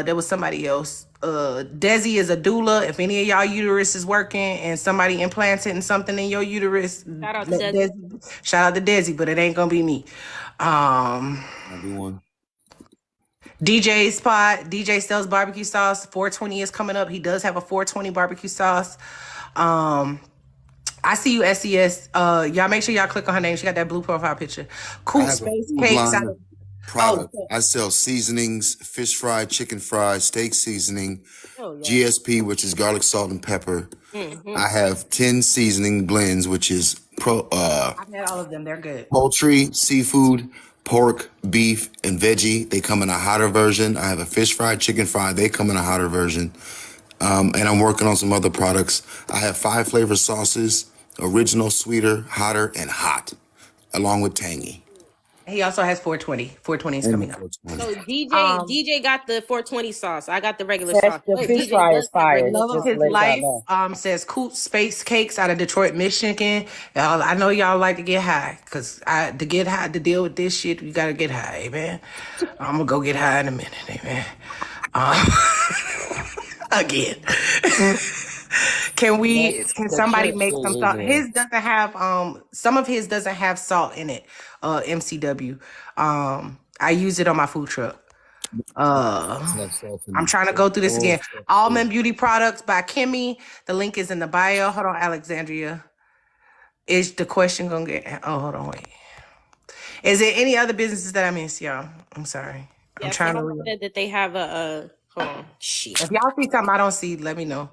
There was somebody else. Desi is a doula. If any of y'all uterus is working and somebody implanted something in your uterus, Shout out to Desi. Shout out to Desi, but it ain't gonna be me. Everyone. DJ Spot, DJ sells barbecue sauce. 420 is coming up. He does have a 420 barbecue sauce. I see you, SES. Y'all make sure y'all click on her name. She got that blue profile picture. Cool Space Cakes. Product. I sell seasonings, fish fry, chicken fry, steak seasoning, GSP, which is garlic, salt, and pepper. I have 10 seasoning blends, which is I've had all of them. They're good. poultry, seafood, pork, beef, and veggie. They come in a hotter version. I have a fish fry, chicken fry. They come in a hotter version. And I'm working on some other products. I have 5 flavor sauces: original, sweeter, hotter, and hot, along with tangy. He also has 420. 420 is coming up. So DJ got the 420 sauce. I got the regular sauce. The fish fry is fire. Love of his life says Cool Space Cakes out of Detroit, Michigan. I know y'all like to get high, because to get high, to deal with this shit, you gotta get high, amen. I'm gonna go get high in a minute, amen. Again. Can somebody make some salt? His doesn't have some of his doesn't have salt in it. MCW. I use it on my food truck. I'm trying to go through this again. Almond Beauty Products by Kimmy. The link is in the bio. Hold on, Alexandria. Is the question gonna get? Oh, hold on, wait. Is there any other businesses that I missed, y'all? I'm sorry. I'm trying to read. Said that they have a hold on. Shit. If y'all see something I don't see, let me know.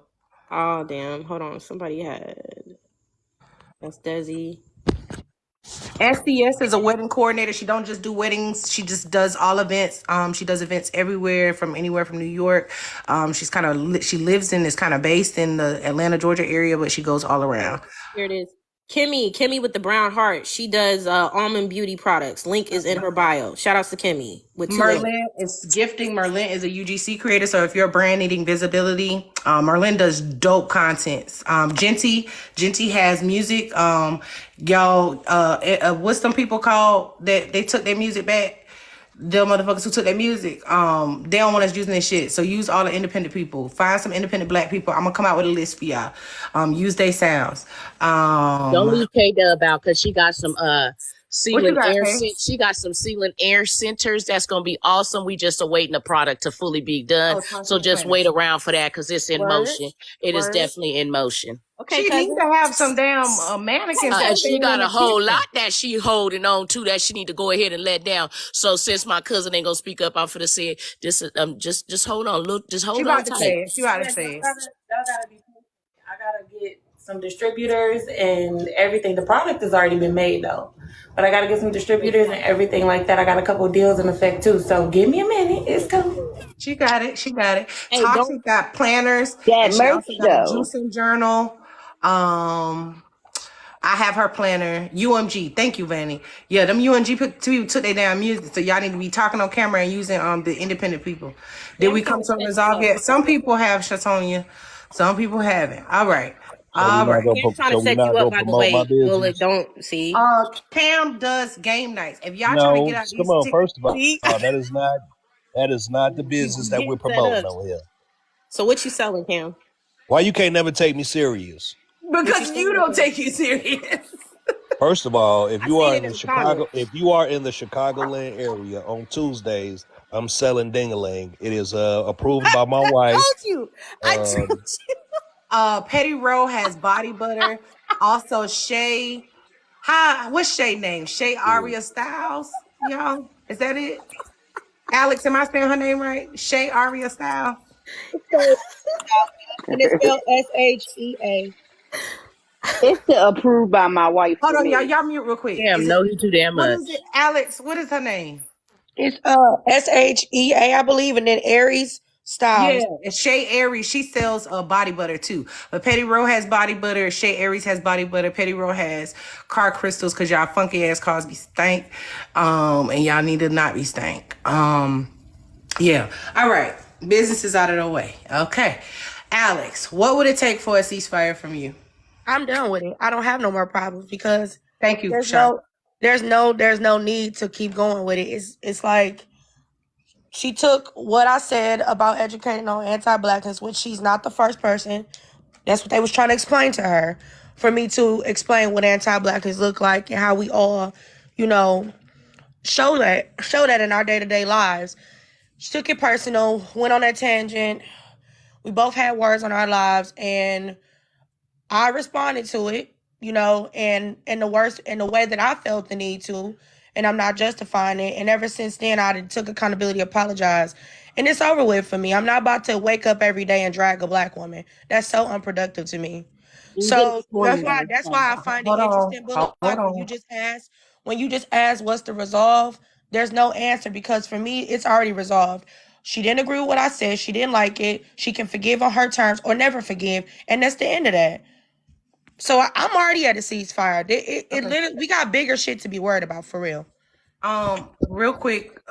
Oh damn! Hold on. Somebody had. That's Desi. SCS is a wedding coordinator. She don't just do weddings. She just does all events. She does events everywhere from New York. She lives in is kind of based in the Atlanta, Georgia area, but she goes all around. Here it is. Kimmy with the brown heart. She does almond beauty products. Link is in her bio. Shout outs to Kimmy. Merlin is gifting. Merlin is a UGC creator. So if you're a brand needing visibility, Merlin does dope content. Genty has music. What's some people called that they took their music back? The motherfuckers who took their music, they don't want us using this shit. So use all the independent people. Find some independent black people. I'm gonna come out with a list for y'all. Use their sounds. Don't leave K-Dub out, because she got some sealing air. She got some sealing air centers that's gonna be awesome. We just awaiting the product to fully be done. So just wait around for that, because it's in motion. It is definitely in motion. Okay, she needs to have some damn mannequins. And she got a whole lot that she holding on to that she need to go ahead and let down. So since my cousin ain't gonna speak up, I'm finna say this. Just hold on, look, just hold on tight. She about to say it. Y'all gotta be. I gotta get some distributors and everything. The product has already been made though, but I gotta get some distributors and everything like that. I got a couple of deals in effect too. So give me a minute. It's coming. She got it. Hey, Toxic got planners. That and she merch also got a though. juicing journal. I have her planner. UMG. Thank you, Vanny. Yeah, them UMG people took their damn music. So y'all need to be talking on camera and using the independent people. Did we come to a resolve yet? Some people have, Shatonia. Some people haven't. All right. So we're All not right. gonna I'm trying to so we're set you not up, gonna by the promote my way. Bullock, business. don't see. Cam does game nights. If y'all trying to No, get out come these on. tickets, First of all, See? that is not the business that we're Getting set promoting up. over here. So what you selling, Cam? Why you can't never take me serious? because you don't take you serious. First of all, if I you seen are it in in the the comments. Chicagoland area on Tuesdays, I'm selling ding-a-ling. It is approved by my I wife. told you. I told you. Petty Row has body butter. Also, Shay. Hi, what's Shay name? Shay Aria Styles. Y'all, is that it? Alex, am I saying her name right? Shay Aria Styles. And it's spelled SHEA. It's the approved by my wife Hold for on, y'all. me. Y'all mute real quick. Damn, Is it? know you too damn What much. is it, Alex? What is her name? It's SHEA, I believe, and then Aries Yeah, Styles. it's Shay Aries. She sells body butter too. But Petty Row has body butter. Shay Aries has body butter. Petty Row has car crystals because y'all funky ass cars be stank. And y'all need to not be stank. Yeah. All right. Business is out of the way. Okay. Alex, what would it take for a ceasefire from you? I'm done with it. I don't have no more problems because Thank you, there's Sean. there's no need to keep going with it. It's like she took what I said about educating on anti-blackness, which she's not the first person. That's what they was trying to explain to her, for me to explain what anti-blackness look like and how we all, you know, show that in our day-to-day lives. She took it personal, went on that tangent. We both had words on our lives, and I responded to it, you know, and in the way that I felt the need to, and I'm not justifying it. And ever since then, I took accountability, apologized, and it's over with for me. I'm not about to wake up every day and drag a black woman. That's so unproductive to me. You did it So this morning, though. that's So. why I find it Hold on. interesting, Bullock, Hold when on. you just ask what's the resolve, there's no answer, because for me, it's already resolved. She didn't agree with what I said. She didn't like it. She can forgive on her terms or never forgive, and that's the end of that. So I'm already at a ceasefire. It literally, we got bigger shit to be worried about, for real. Real quick,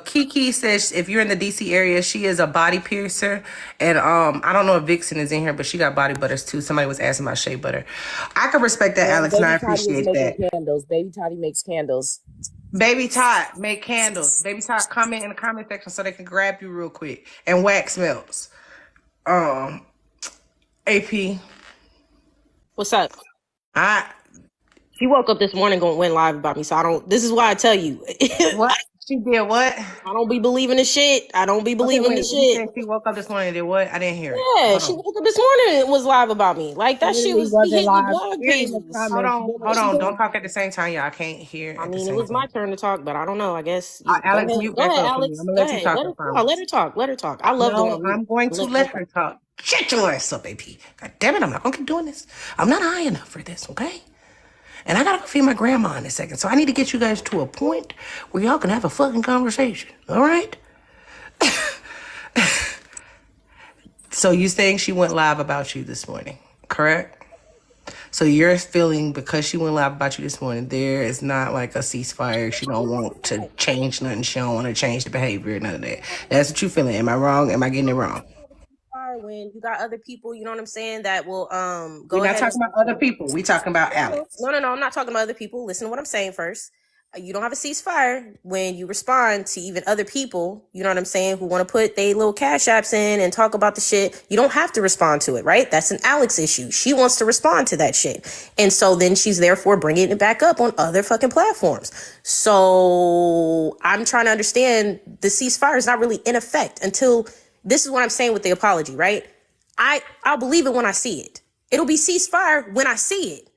Kiki says if you're in the DC area, she is a body piercer. And I don't know if Vixen is in here, but she got body butters too. Somebody was asking about shea butter. I can respect that, And Alex, and I Baby Toddy is appreciate making that. candles. Baby Toddy makes candles. Baby Todd, make candles. Baby Todd, comment in the comment section so they can grab you real quick. And wax melts. AP. What's up? I She woke up this morning going went live about me, so I don't. This is why I tell you. what? She did what? I don't be believing the shit. I don't be Okay, believing wait. the You shit. said she woke up this morning and did what? I didn't hear it. Yeah, Hold she on. woke up this morning and was live about me. Like that shit Literally was be wasn't hitting the live. blog We're in the pages. comments. Hold on. Don't talk at the same time, y'all. I can't hear I at the mean, it same was my time. turn to talk, but I don't know. I guess you go Alex, ahead. mute Go back ahead, up for me. I'm Alex. gonna Go let you ahead. talk, Let I her talk. promise. Let her talk. Let her talk. I love going No, on mute. I'm going to Let let her her talk. Shut your ass up, AP. God damn it, I'm not gonna keep doing this. I'm not high enough for this, okay? And I gotta go feed my grandma in a second. So I need to get you guys to a point where y'all can have a fucking conversation. All right? So you saying she went live about you this morning, correct? So you're feeling because she went live about you this morning, there is not like a ceasefire. She don't want to change nothing. She don't want to change the behavior, none of that. That's what you feeling. Am I wrong? Am I getting it wrong? when you got other people, you know what I'm saying, that will We're go not ahead and talking about other people. We talking about Alex. no, I'm not talking about other people. Listen to what I'm saying first. You don't have a ceasefire when you respond to even other people, you know what I'm saying, who want to put their little cash apps in and talk about the shit. You don't have to respond to it, right? That's an Alex issue. She wants to respond to that shit. And so then she's therefore bringing it back up on other fucking platforms. So I'm trying to understand the ceasefire is not really in effect until, this is what I'm saying with the apology, right? I'll believe it when I see it. It'll be ceasefire when I see it.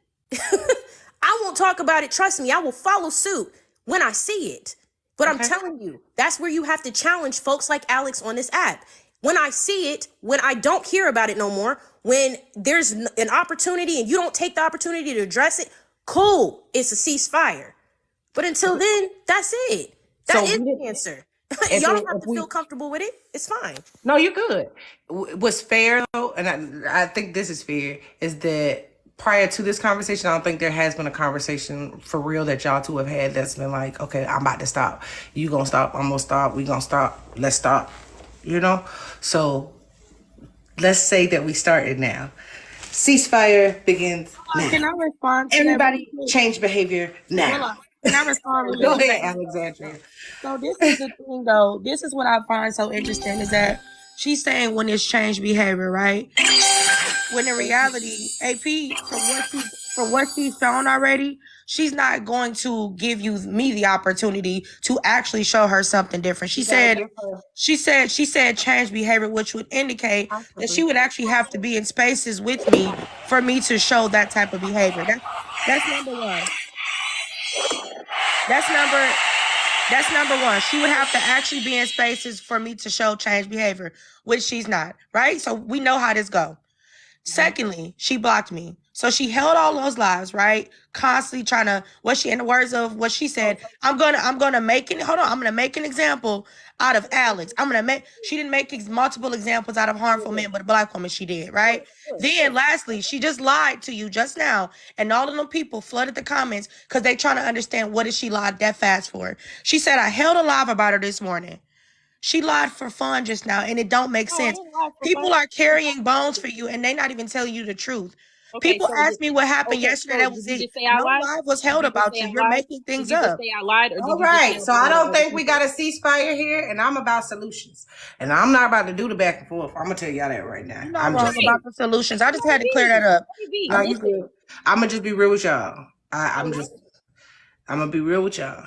I won't talk about it. Trust me, I will follow suit when I see it. But I'm telling you, that's where you have to challenge folks like Alex on this app. When I see it, when I don't hear about it no more, when there's an opportunity and you don't take the opportunity to address it, cool, it's a ceasefire. But until then, that's it. That is the answer. Y'all don't have to feel comfortable with it. It's fine. No, you're good. What's fair though, and I think this is fair, is that prior to this conversation, I don't think there has been a conversation for real that y'all two have had that's been like, okay, I'm about to stop. You gonna stop, I'm gonna stop, we gonna stop, let's stop. You know? So let's say that we started now. Ceasefire begins now. Can I respond to that? Everybody change behavior now. Can I respond really Go quick? ahead, Alexandria. So this is the thing though. This is what I find so interesting is that she's saying when it's changed behavior, right? When in reality, AP, from what she's shown already, she's not going to give me the opportunity to actually show her something different. She said change behavior, which would indicate that she would actually have to be in spaces with me for me to show that type of behavior. That's number one. That's number one. She would have to actually be in spaces for me to show change behavior, which she's not, right? So we know how this go. Secondly, she blocked me. So she held all those lives, right? Constantly trying to, in the words of what she said, I'm gonna make an example out of Alex. She didn't make multiple examples out of harmful men, but a black woman she did, right? Then lastly, she just lied to you just now. And all of them people flooded the comments because they trying to understand what did she lie that fast for. She said, I held a live about her this morning. She lied for fun just now, and it don't make sense. People are carrying bones for you, and they not even telling you the truth. People ask me what happened yesterday. That was it. No live was held about you. You're making things up. All right, so I don't think we got a ceasefire here, and I'm about solutions. And I'm not about to do the back and forth. I'm going to tell y'all that right now. You're not wrong about the solutions. I just had to clear that up. No, you good. I'm going to just be real with y'all. I'm going to be real with y'all.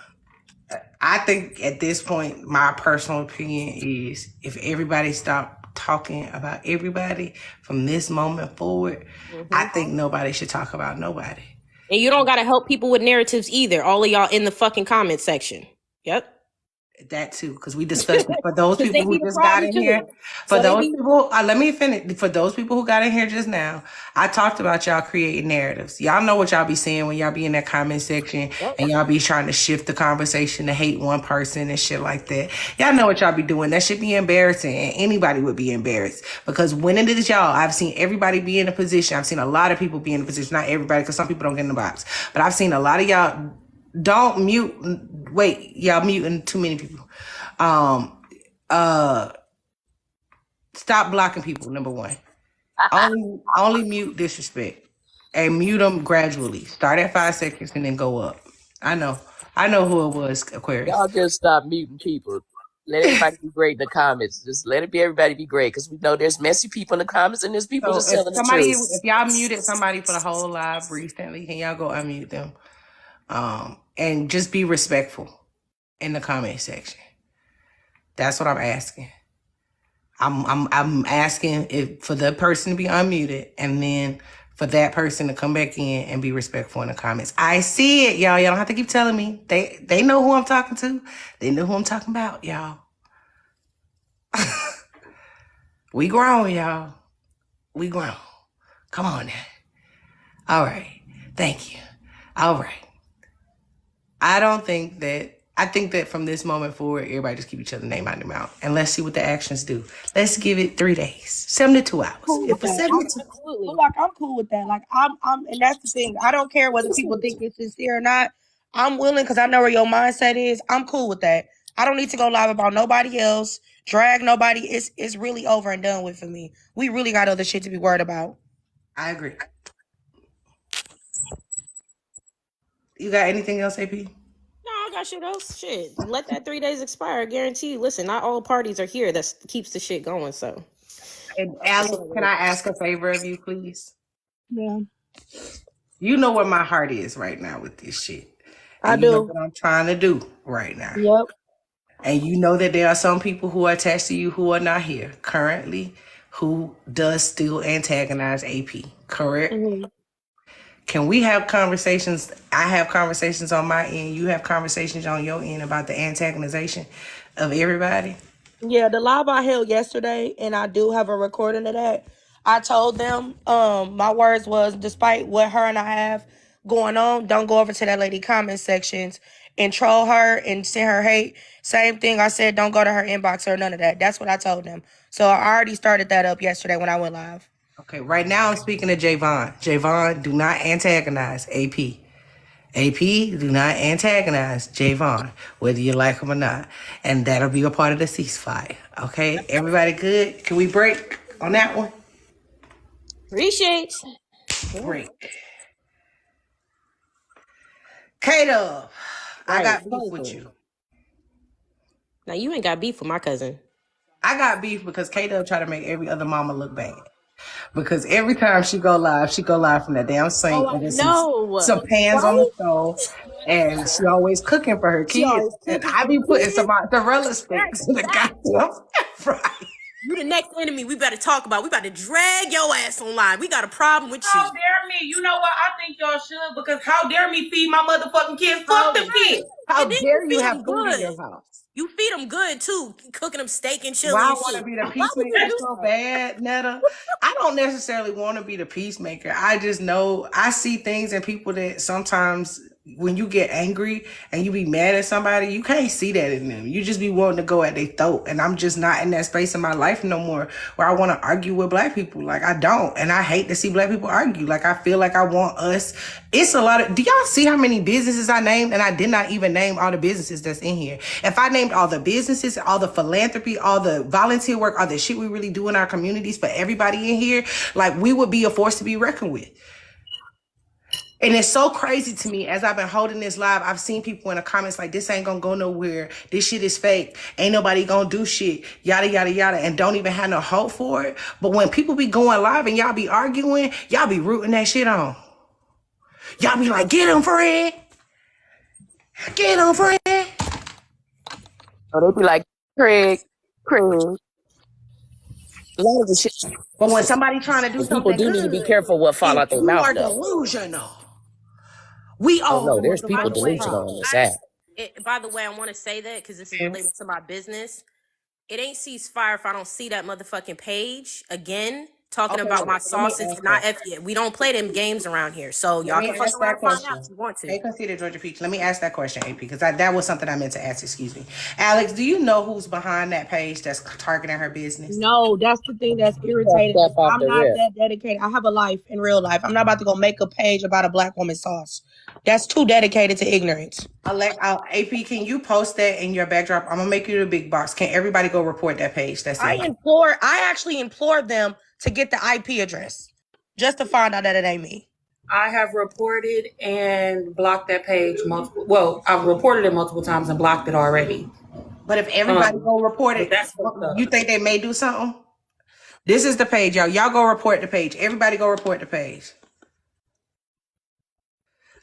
I think at this point, my personal opinion is if everybody stopped talking about everybody from this moment forward, I think nobody should talk about nobody. And you don't got to help people with narratives either. All of y'all in the fucking comment section. Yep. That too, because we discussed it. For those people who just got in here, let me finish. For those people who got in here just now, I talked about y'all creating narratives. Y'all know what y'all be saying when y'all be in that comment section and y'all be trying to shift the conversation to hate one person and shit like that. Y'all know what y'all be doing. That should be embarrassing, and anybody would be embarrassed because when it is y'all, I've seen everybody be in a position. I've seen a lot of people be in a position. Not everybody, because some people don't get in the box, but I've seen a lot of y'all. Don't mute. Wait, y'all muting too many people. Stop blocking people. Number one. Only mute disrespect and mute them gradually. Start at 5 seconds and then go up. I know who it was. Aquarius. Y'all just stop muting people. Let everybody be great in the comments. Just let everybody be great, because we know there's messy people in the comments and there's people just telling the truth. If y'all muted somebody for the whole live recently, can y'all go unmute them? And just be respectful in the comment section. That's what I'm asking. I'm asking for the person to be unmuted and then for that person to come back in and be respectful in the comments. I see it, y'all. Y'all don't have to keep telling me. They know who I'm talking to. They know who I'm talking about, y'all. We grown, y'all. We grown. Come on now. All right. Thank you. All right. I think that from this moment forward, everybody just keep each other's name out of their mouth. And let's see what the actions do. Let's give it 3 days, 72 hours. If for 72, I'm cool with that. Like I'm, and that's the thing. I don't care whether people think it's sincere or not. I'm willing because I know where your mindset is. I'm cool with that. I don't need to go live about nobody else, drag nobody. It's really over and done with for me. We really got other shit to be worried about. I agree. You got anything else, AP? No, I got shit else. Shit. Let that 3 days expire. I guarantee you. Listen, not all parties are here. That keeps the shit going. So, and Alex, can I ask a favor of you, please? Yeah. You know where my heart is right now with this shit. And I do. You know what I'm trying to do right now. Yep. And you know that there are some people who are attached to you who are not here currently, who does still antagonize AP. Correct? Mm-hmm. Can we have conversations? I have conversations on my end. You have conversations on your end about the antagonization of everybody. Yeah, the live I held yesterday, and I do have a recording of that. I told them, my words was, despite what her and I have going on, don't go over to that lady comment sections and troll her and send her hate. Same thing I said, don't go to her inbox or none of that. That's what I told them. So I already started that up yesterday when I went live. Okay, right now I'm speaking to Javon. Javon, do not antagonize AP. AP, do not antagonize Javon, whether you like him or not. And that'll be a part of the ceasefire. Okay? Everybody good? Can we break on that one? Appreciate. Break. K-Dub, I Right. got beef with you. Now you ain't got beef with my cousin. I got beef because K-Dub try to make every other mama look bad. Because every time she go live from that damn sink and there's some pans on the stove, and she always cooking for her kids. And I be putting some mozzarella sticks in the goddamn fry. You the next enemy we better talk about. We about to drag your ass online. We got a problem with you. How dare me? You know what? I think y'all should, because how dare me feed my motherfucking kids? Fuck them kids. How And then dare you you feed have them food in good. your house? You feed them good too, cooking them steak and chili. Why I and want to shit. be the Why would you peacemaker do so that? bad, Netta? I don't necessarily want to be the peacemaker. I just know I see things in people that sometimes when you get angry and you be mad at somebody, you can't see that in them. You just be wanting to go at their throat. And I'm just not in that space in my life no more where I want to argue with black people. Like, I don't. And I hate to see black people argue. Like, I feel like I want us. It's a lot of, do y'all see how many businesses I named? And I did not even name all the businesses that's in here. If I named all the businesses, all the philanthropy, all the volunteer work, all the shit we really do in our communities for everybody in here, like, we would be a force to be reckoned with. And it's so crazy to me as I've been holding this live. I've seen people in the comments like, this ain't gonna go nowhere. This shit is fake. Ain't nobody gonna do shit. Yada, yada, yada. And don't even have no hope for it. But when people be going live and y'all be arguing, y'all be rooting that shit on. Y'all be like, get him, friend. Get him, friend. Or they be like, Craig. A lot of the shit. But when somebody trying to do People something do need to be good, careful what fall out their you mouth, are though. delusional. We Oh all no, the there's people motherfucking delusional problem. on this app. By the way, I want to say that because this is related to my business. It ain't ceasefire if I don't see that motherfucking page again talking about my sausage. Not F yet. We don't play them games around here. So y'all can fuck around and find out if you want to. Hey, consider Georgia Peach. Let me ask that question, AP, because that was something I meant to ask. Excuse me, Alex. Do you know who's behind that page that's targeting her business? No, that's the thing that's irritating. I'm not that dedicated. I have a life in real life. I'm not about to go make a page about a black woman's sauce. That's too dedicated to ignorance. AP, can you post that in your backdrop? I'm gonna make you the big box. Can everybody go report that page? That's it. I actually implored them to get the IP address just to find out that it ain't me. I have reported and blocked that page multiple. Well, I've reported it multiple times and blocked it already. But if everybody go report it, you think they may do something? This is the page, y'all. Y'all go report the page. Everybody go report the page.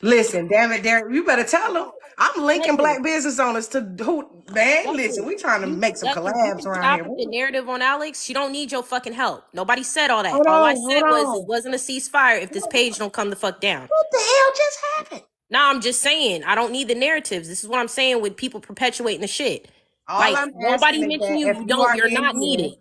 Listen, damn it, Derek, you better tell them. I'm linking black business owners to who, man. Listen, we trying to make some collabs around here. The narrative on Alex, she don't need your fucking help. Nobody said all that. Hold All on, I said hold was on. it wasn't a ceasefire if this page don't come the fuck down. What the hell just happened? Nah, I'm just saying, I don't need the narratives. This is what I'm saying with people perpetuating the shit. All like, I'm nobody asking is mentioned that you, if you you don't, are you're in not here, needed.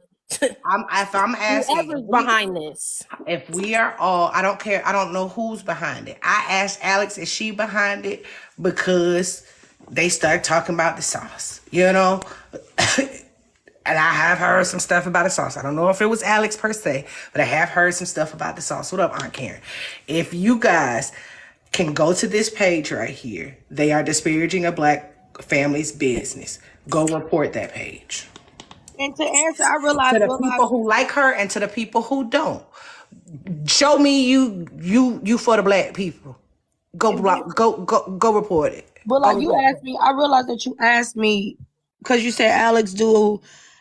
I'm asking Whoever's behind this. If we are all, I don't care. I don't know who's behind it. I asked Alex, is she behind it? Because they start talking about the sauce, you know? And I have heard some stuff about the sauce. I don't know if it was Alex per se, but I have heard some stuff about the sauce. What up, Aunt Karen? If you guys can go to this page right here, they are disparaging a black family's business. Go report that page. And to answer, I realized to the people who like her and to the people who don't. Show me you for the black people. Go report it. But like you asked me, I realized that you asked me because you said Alex do,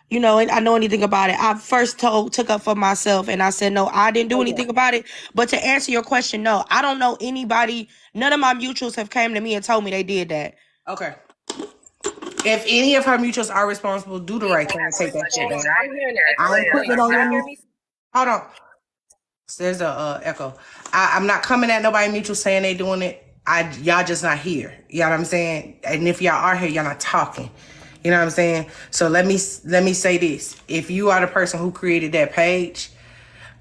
you know, and I know anything about it. I first took up for myself and I said no, I didn't do anything about it. But to answer your question, no, I don't know anybody. None of my mutuals have came to me and told me they did that. Okay. If any of her mutuals are responsible, do the right thing and take that shit down. I ain't putting it on your mutual. Hold on. There's a echo. I'm not coming at nobody mutual saying they doing it. Y'all just not here. You know what I'm saying? And if y'all are here, y'all not talking. You know what I'm saying? So let me say this. If you are the person who created that page,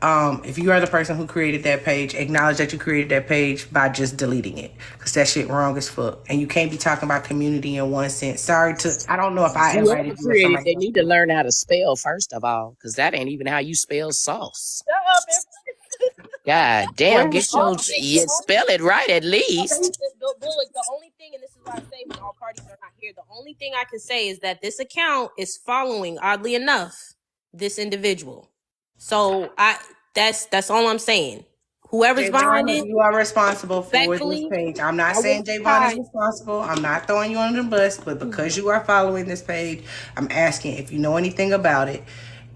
acknowledge that you created that page by just deleting it. Because that shit wrong as fuck. And you can't be talking about community in one sense. I don't know if I invited you. Created, they need to learn how to spell, first of all. Because that ain't even how you spell sauce. God damn, When get all your you spell it right at Okay, least. Bullock, the only thing, and this is why I say when all parties are not here, the only thing I can say is that this account is following, oddly enough, this individual. So that's all I'm saying. Whoever's behind Javon, it, you are responsible for this respectfully, page. I'm not I saying wouldn't Javon is hide. responsible. I'm not throwing you under the bus, but because you are following this page, I'm asking if you know anything about it.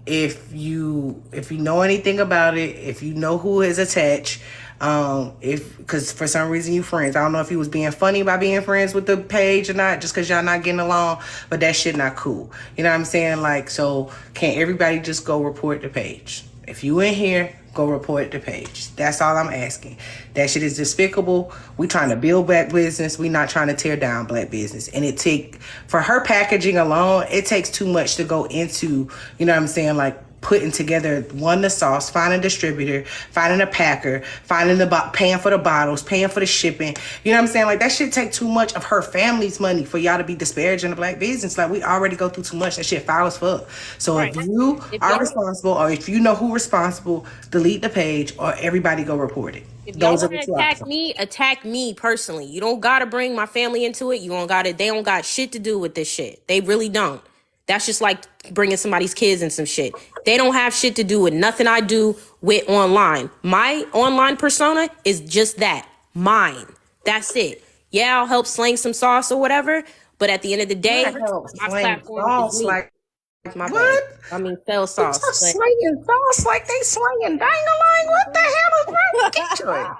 If you know anything about it, if you know who is attached, if because for some reason you friends. I don't know if he was being funny by being friends with the page or not, just because y'all not getting along, but that shit not cool. You know what I'm saying? Like, so can't everybody just go report the page? If you in here, go report the page. That's all I'm asking. That shit is despicable. We trying to build black business. We not trying to tear down black business. And it take, for her packaging alone, it takes too much to go into, you know what I'm saying, like putting together the sauce, finding a distributor, finding a packer, finding paying for the bottles, paying for the shipping. You know what I'm saying? Like that shit take too much of her family's money for y'all to be disparaging the black business. Like we already go through too much. That shit foul as fuck. So if you are responsible, or if you know who responsible, delete the page or everybody go report it. If y'all Those are want the to two options. attack me personally. You don't gotta bring my family into it. You don't got it. They don't got shit to do with this shit. They really don't. That's just like bringing somebody's kids in some shit. They don't have shit to do with nothing I do with online. My online persona is just that, mine. That's it. Yeah, I'll help slang some sauce or whatever. But at the end of the day, my platform is me. Like my what? bad. I mean, sell They sauce. just But slinging sauce like they slinging dang-a-lang. What the hell is wrong? Get your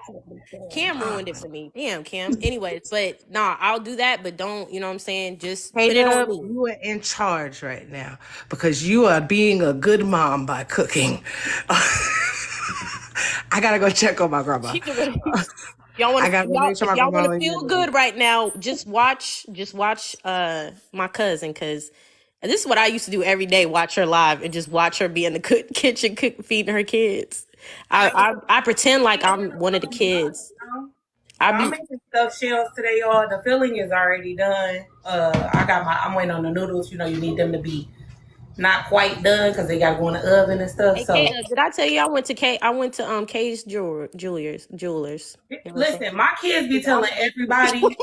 Cam ruined it for me. Damn, Cam. Anyways, but nah, I'll do that, but don't, you know what I'm saying? Just Hey put it on Dub, me. you are in charge right now because you are being a good mom by cooking. I gotta go check on my grandma. Y'all want I gotta go make sure if my y'all want grandma to ain't feel never good eat. right now, just watch my cousin, because this is what I used to do every day, watch her live and just watch her be in the kitchen feeding her kids. I pretend like I'm one of the kids. I'm making stuffed shells today, y'all. The filling is already done. I'm waiting on the noodles. You know, you need them to be not quite done because they got to go in the oven and stuff. Hey, So Kay, did I tell you I went to Kay's jewelers? listen, my kids be telling everybody.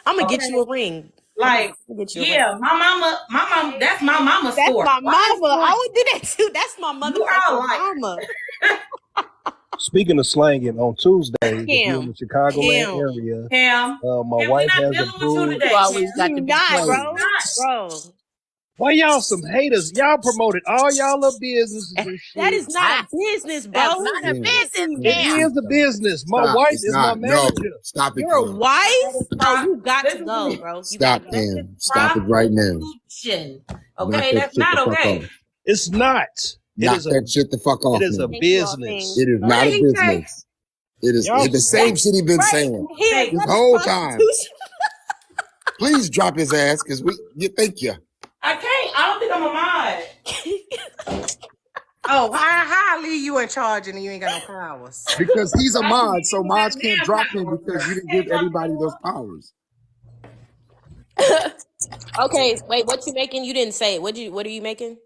I'm gonna get you a ring. Like, yeah, my mama, that's my mama's That's store. my Why is mama. I going? would do that too. That's my You are motherfucking like, mama. Speaking of slanging, on Tuesdays, if you're in the Chicagoland Cam, area, Cam, my we wife not has dealing with you approved. today. You always got to you be not, playing. bro. Why y'all some haters? Y'all promoted all y'all little businesses and That shit. is not a business, That's bro. not a business, It It's Cam. is a not. business. My Stop. wife It's is my not. No. manager. Stop it, Your Cam. wife? Oh, you got to Listen to go, me. bro. You got to Stop, go. Cam. Stop it right now. Prostitution. Knock Okay, that that's shit the not fuck okay. off. It's not. It Knock is a that shit the fuck it off is a now. Thank you all, business. It is What not did a he say? business. It is Y'all the same shit he been Right. saying Here, this that is whole time. prostitution. Please drop his ass because you thank you. I can't. I don't think I'm a mod. Oh, how I leave you in charge and you ain't got no powers? Because he's a I can mod, give so you that mods can't damn drop him power. because you didn't give everybody those powers. Okay, wait, what you making? You didn't say. What are you making?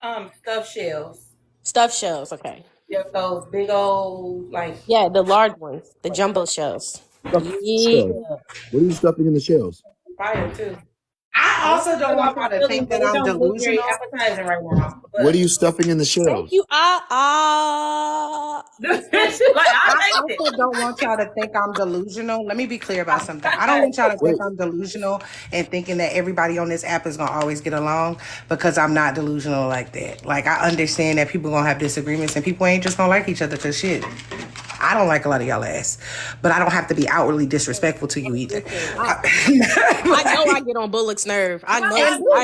Stuffed shells. Stuffed shells, okay. Yep, those big old Yeah, the large ones, the jumbo shells. Stuff Yeah. shells. What are you stuffing in the shells? fire too. I I want also to don't fill want out y'all my to feelings, think but that it I'm don't look very delusional. appetizing right now. What are But you stuffing in the Thank shells? you. I'll I taste it. also don't want y'all to think I'm delusional. Let me be clear about something. I don't want y'all to think Wait, I'm delusional and thinking that everybody on this app is gonna always get along, because I'm not delusional like that. Like, I understand that people gonna have disagreements and people ain't just gonna like each other, because shit, I don't like a lot of y'all ass, but I don't have to be outwardly disrespectful to you either. Listen, I know I get on Bullock's nerve. I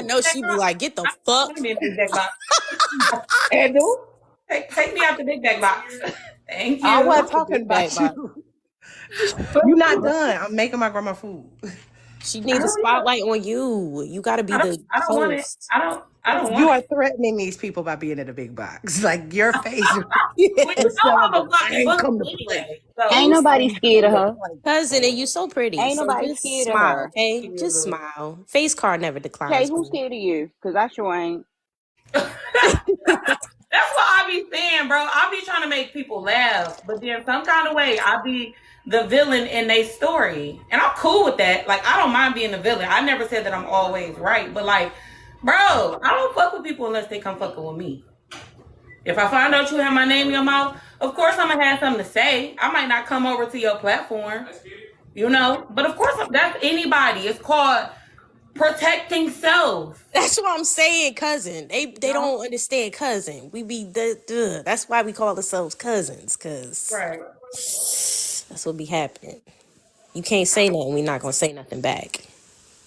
know she be like, get the fuck. Give me a big back box. And take me out the big back box. Thank you. I wasn't Not the talking big bag about box. you. You're not done. I'm making my grandma food. She needs a spotlight on you. You gotta be the I don't want it. host. I don't You want are it. threatening these people by being in a big box. Like, your face Well, you know is I'm telling a them, I fucking ain't bully come to play. anyway. So Ain't nobody scared of her. Cousin, and you so pretty. Ain't So nobody just scared of smile, her. okay? Just smile. Face card never Kay, declines. who's scared of you? Because I sure ain't. That's what I be saying, bro. I be trying to make people laugh, but then some kind of way I be the villain in their story, and I'm cool with that. Like I don't mind being the villain. I never said that I'm always right, but like, bro, I don't fuck with people unless they come fucking with me. If I find out you have my name in your mouth, of course I'm gonna have something to say. I might not come over to your platform, you know, but of course that's anybody. It's called protecting self. That's what I'm saying, cousin. They don't understand cousin. We be that's why we call ourselves cousins, cause Right. that's what be happening. You can't say nothing. We're not gonna say nothing back.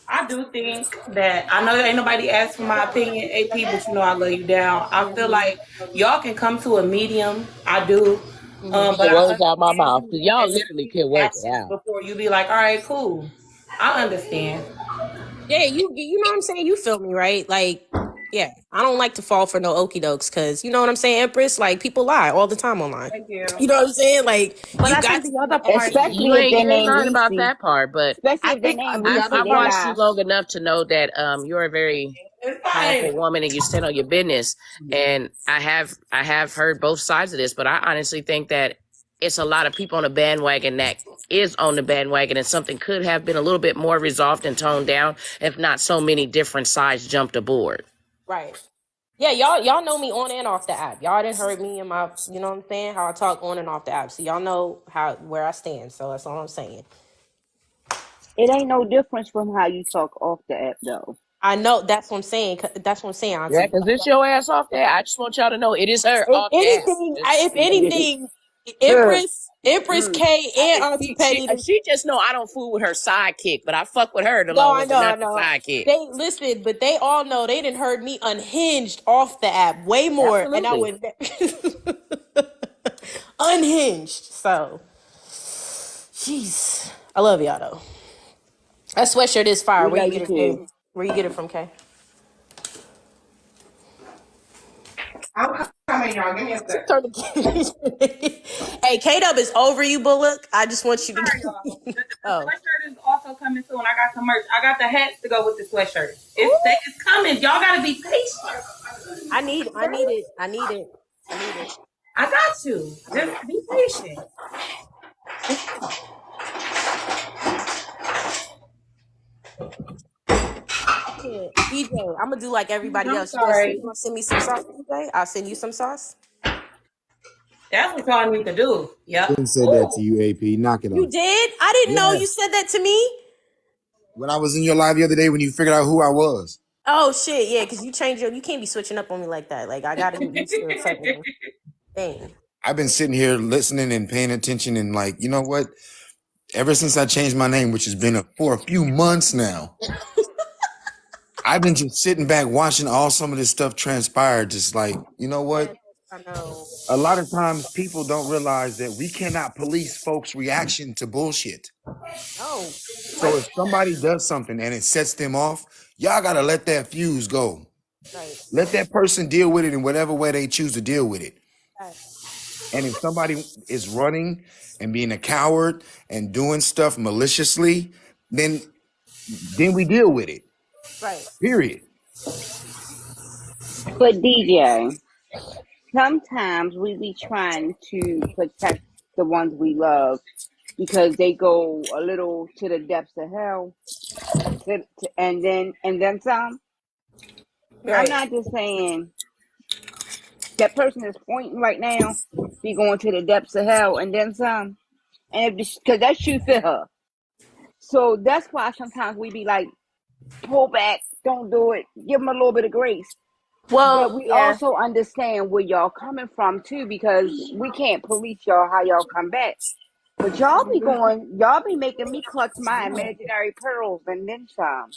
I do think that I know ain't nobody asked for my opinion, AP, but you know I love you down. I feel like y'all can come to a medium. I do. Get But the I words out my understand mouth. you 'Cause y'all and there literally be can work it actions out. before you be like, all right, cool. I understand. Yeah, you know what I'm saying? You feel me, right? Like, yeah, I don't like to fall for no okie dokes because you know what I'm saying, Empress? Like people lie all the time online. Thank you. You know what I'm saying? Like But you I got think to the be other an part expert. You Especially if ain't they you ain't name lying about Reese. that part, but Especially I if they think name I, Reese, I've they watched you lie. long enough to know that you're a very it's powerful fine. woman and you stand on your business. And I have heard both sides of this, but I honestly think that it's a lot of people on the bandwagon that is on the bandwagon, and something could have been a little bit more resolved and toned down if not so many different sides jumped aboard. Right. Yeah, y'all know me on and off the app. Y'all didn't heard me in my, you know what I'm saying, how I talk on and off the app. So y'all know where I stand. So that's all I'm saying. It ain't no difference from how you talk off the app, though. I know that's what I'm saying. That's what I'm saying, Yeah, Auntie. because it's your ass off there. I just want y'all to know it is her If off the app. anything, if Yeah. anything, Empress Mm. K and Auntie Petty. She just know I don't fool with her sidekick, but I fuck with her the No, long I as know, not I the know. sidekick. They listen, but they all know they didn't heard me unhinged off the app way more, and I Absolutely. would unhinged. So, jeez, I love y'all though. That sweatshirt is fire. We Where you love get you it from? too. Where you get it from, Kay? I'm coming, y'all. Give me a sec. Hey, K Dub is over you, Bullock. I just want you to. Sorry, y'all. The Oh, sweatshirt is also coming soon. I got some merch. I got the hats to go with the sweatshirt. It's coming. Y'all gotta be patient. I need it. I need it. I need it. I got you. Just be patient. Yeah, DJ, I'm gonna do like everybody I'm else. You sorry. gonna send me some sauce, DJ? I'll send you some sauce. That's what y'all need to do. Yep. Been said that to Ooh. you, AP. Knock it You off. did? I didn't know you Yes. said that to me. When I was in your live the other day, when you figured out who I was. Oh shit, yeah, because you can't be switching up on me like that. Like I gotta get used to a certain thing. I've been sitting here listening and paying attention, and like, you know what? Ever since I changed my name, which has been for a few months now, I've been just sitting back watching all some of this stuff transpire. Just like, you know what? Yes, I know. A lot of times people don't realize that we cannot police folks' reaction to bullshit. Oh, So if somebody does something and it sets them off, y'all gotta let that fuse go. right. Let that person deal with it in whatever way they choose to deal with it. Right. And if somebody is running and being a coward and doing stuff maliciously, then we deal with it. Right. Period. But DJ, sometimes we be trying to protect the ones we love because they go a little to the depths of hell, and then some. I'm Right. not just saying that person is pointing right now, be going to the depths of hell, and then some, and because that shoe fit her. So that's why sometimes we be like, pull back, don't do it, give them a little bit of grace. But Well, we yeah. also understand where y'all coming from too, because we can't police y'all how y'all come back. But y'all be making me clutch my imaginary pearls and then some.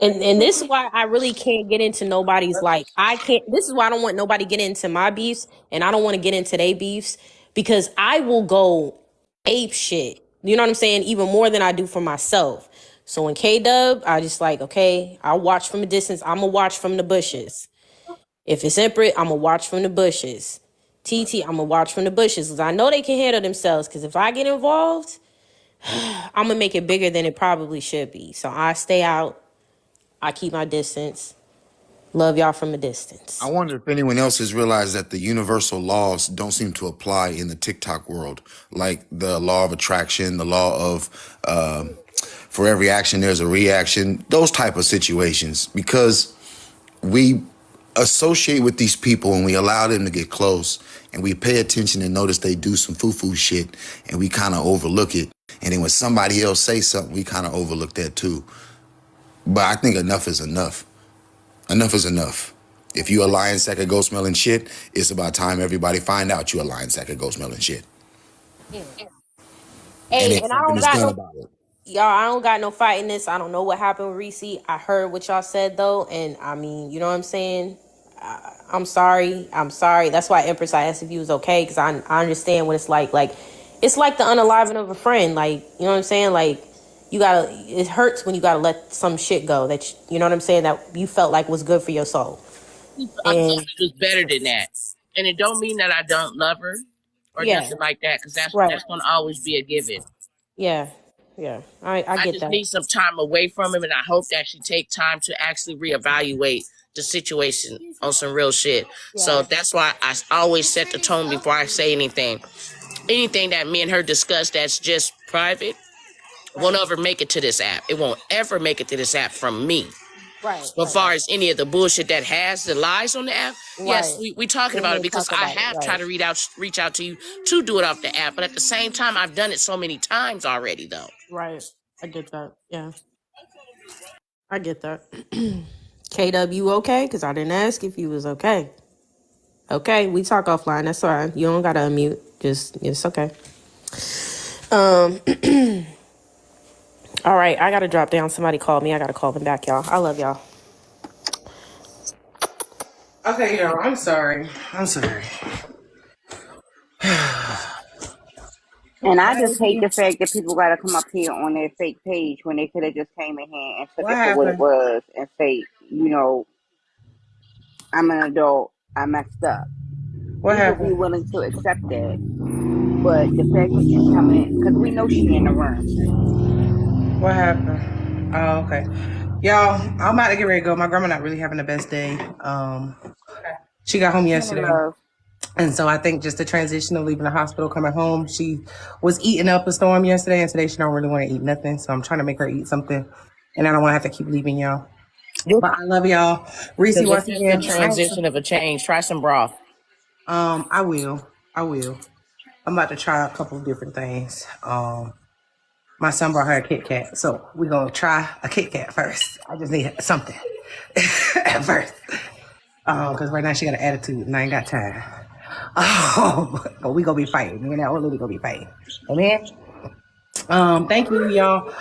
And this is why I really can't get into nobody's like I can't this is why I don't want nobody get into my beefs and I don't want to get into their beefs because I will go ape shit. You know what I'm saying? Even more than I do for myself. So in K Dub, I just like, okay, I'll watch from a distance. I'ma watch from the bushes. If it's Emperor, I'ma watch from the bushes. TT, I'ma watch from the bushes. Cause I know they can handle themselves. Cause if I get involved, I'm gonna make it bigger than it probably should be. So I stay out. I keep my distance. Love y'all from a distance. I wonder if anyone else has realized that the universal laws don't seem to apply in the TikTok world, like the law of attraction, the law of for every action there's a reaction, those type of situations, because we associate with these people and we allow them to get close and we pay attention and notice they do some foo-foo shit and we kind of overlook it. And then when somebody else says something, we kind of overlook that too. But I think enough is enough. Enough is enough. If you a lying sack of ghost smelling shit, it's about time everybody find out you a lying sack of ghost smelling shit. And Hey, then and I something don't is got done no about it. y'all. I don't got no fight in this. I don't know what happened with Reese. I heard what y'all said though, and I mean, you know what I'm saying. I'm sorry. I'm sorry. That's why Empress, I asked if you was okay, because I understand what it's like. Like, it's like the unaliving of a friend. Like, you know what I'm saying. Like, you gotta. It hurts when you gotta let some shit go that you know what I'm saying, that you felt like was good for your soul. I thought And it was better than that. And it don't mean that I don't love her or yeah, nothing like that, because right. that's gonna always be a given. Yeah, yeah. I I get just that. need some time away from him, and I hope that she take time to actually reevaluate the situation on some real shit. So that's why I always set the tone before I say anything. Anything that me and her discuss that's just private won't ever make it to this app. It won't ever make it to this app from me. Right. As far as any of the bullshit that has the lies on the app, yes, we talking Then about we'll it, because talk I about it, have right. tried to reach out to you to do it off the app, but at the same time, I've done it so many times already, though. Right. I get that. Yeah. I get that. KW, you okay? Because I didn't ask if you was okay. Okay, we talk offline. That's all right. You don't gotta unmute. Just it's okay. Um. All right, I gotta drop down. Somebody called me. I gotta call them back, y'all. I love y'all. Okay, y'all. I'm sorry. I'm sorry. And I just hate the fact that people got to come up here on their fake page when they could have just came in here and took What it for what it happened? was and say, you know, I'm an adult, I messed up. What We would be happened? willing to accept that. But the fact that you coming in, because we know she in the room. What happened? Oh, okay. Y'all, I'm about to get ready to go. My grandma not really having the best day. She got home Send yesterday. love. And so I think just the transition of leaving the hospital, coming home, she was eating up a storm yesterday, and today she don't really want to eat nothing. So I'm trying to make her eat something, and I don't want to have to keep leaving y'all. But I love y'all. Reese, Because once it's just the again, transition of a change. Try some broth. I will. I'm about to try a couple of different things. My son brought her a Kit Kat, so we're gonna try a Kit Kat first. I just need something at first, because right now she got an attitude and I ain't got time. But we gonna be fighting. Me and that old lady gonna be fighting. Amen. Thank you, y'all.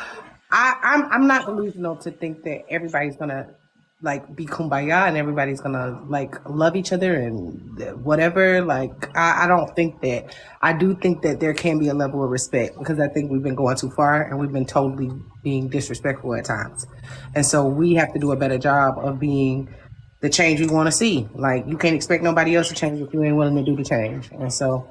I'm not delusional to think that everybody's gonna like be kumbaya and everybody's gonna like love each other and whatever. Like I don't think that. I do think that there can be a level of respect, because I think we've been going too far and we've been totally being disrespectful at times. And so we have to do a better job of being the change we want to see. Like you can't expect nobody else to change if you ain't willing to do the change. And so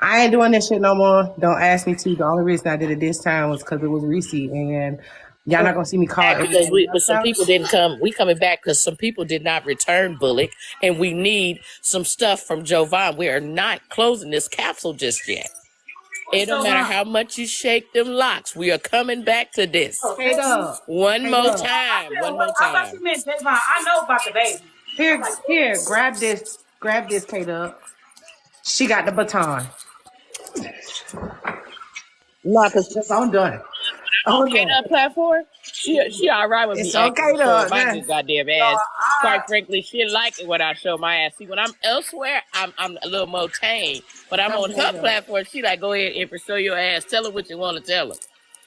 I ain't doing this shit no more. Don't ask me to. The only reason I did it this time was because it was Reese, and y'all not gonna see me call Because everybody but else some out. people didn't come. We coming back because some people did not return Bullock, and we need some stuff from Jovan. We are not closing this capsule just yet. It don't matter how much you shake them locks. We are coming back to this. K Dub. One K more Dub. time. One more I thought time. you meant Javon. I know about the baby. Here, grab this, K Dub. She got the baton. No, because I'm done. I'm Okay, done. that platform. She all right with me It's acting okay, and showing Dub. my Nah. good goddamn ass. Quite frankly, she like it when I show my ass. See, when I'm elsewhere, I'm a little more tame. But I'm Come on K her Dub. platform. She like, go ahead and show your ass. Tell her what you want to tell her.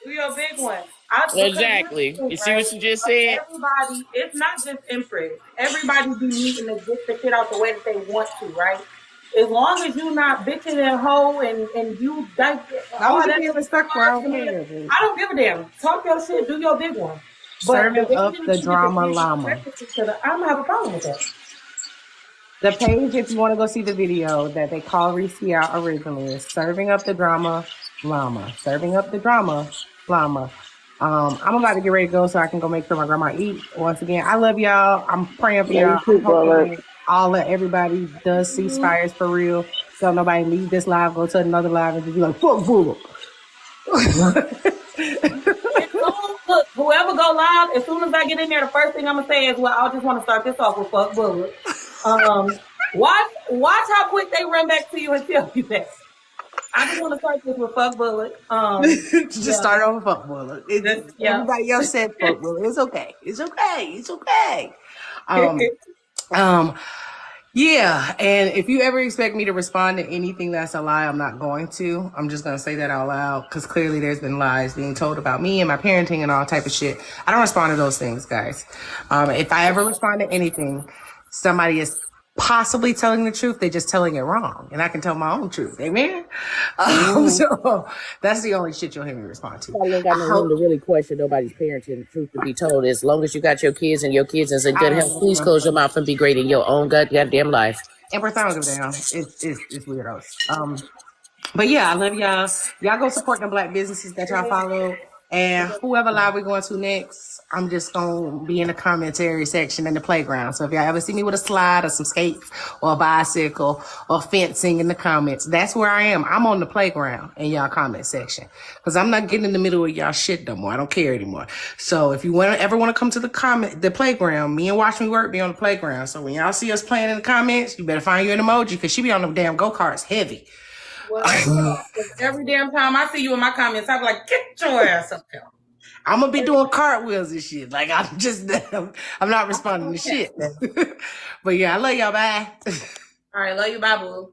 Do your big one. Because here's the Exactly. thing, You see right? what you just Like said? everybody, it's not just Empress. Everybody be needing to get the shit out the way that they want to, right? As long as you not bitching and hoe and you like I'm all just that being shit, respectful. I don't care. I don't give a damn. Talk your shit, do your big one. But the Serving way up that the you get the drama llama. disrespect to each other, I don't have a problem with that. The page, if you want to go see the video that they call Reese out originally, is Serving Up the Drama Llama. Serving Up the Drama Llama. I'm about to get ready to go so I can go make sure my grandma eats. Once again, I love y'all. I'm praying for Yeah, y'all. you too, I'm hoping Bulloch. that everybody does ceasefires for real. Don't nobody leave this live, go to another live, and just be like, fuck Bulloch. Look, whoever go live, as soon as I get in there, the first thing I'm gonna say is, well, I just want to start this off with fuck Bulloch. Watch how quick they run back to you and tell you that. I just want to start this with fuck Bulloch. Just start over fuck Bulloch. Everybody else said fuck Bulloch. It's okay. It's okay. It's okay. Yeah, and if you ever expect me to respond to anything that's a lie, I'm not going to. I'm just going to say that out loud because clearly there's been lies being told about me and my parenting and all type of shit. I don't respond to those things, guys. If I ever respond to anything, somebody is possibly telling the truth. They're just telling it wrong, and I can tell my own truth. Amen. So that's the only shit you'll hear me respond to. Probably ain't got no room to really question nobody's parenting. Truth to be told, as long as you got your kids and your kids is in good health, please close your mouth and be great in your own goddamn life. And we're throwing them down. It's weirdos. But yeah, I love y'all. Y'all go support them black businesses that y'all follow. And whoever live we're going to next, I'm just going to be in the commentary section in the playground. So if y'all ever see me with a slide or some skates or a bicycle or fencing in the comments, that's where I am. I'm on the playground in y'all comment section. Because I'm not getting in the middle of y'all shit no more. I don't care anymore. So if you ever want to come to the playground, me and Watch Me Work be on the playground. So when y'all see us playing in the comments, you better find you an emoji because she be on them damn go-karts heavy. Well, every damn time I see you in my comments, I'm like, get your ass up there. I'm gonna be doing cartwheels and shit. Like I'm not responding to shit. But yeah, I love y'all. Bye. All right, love you. Bye, boo.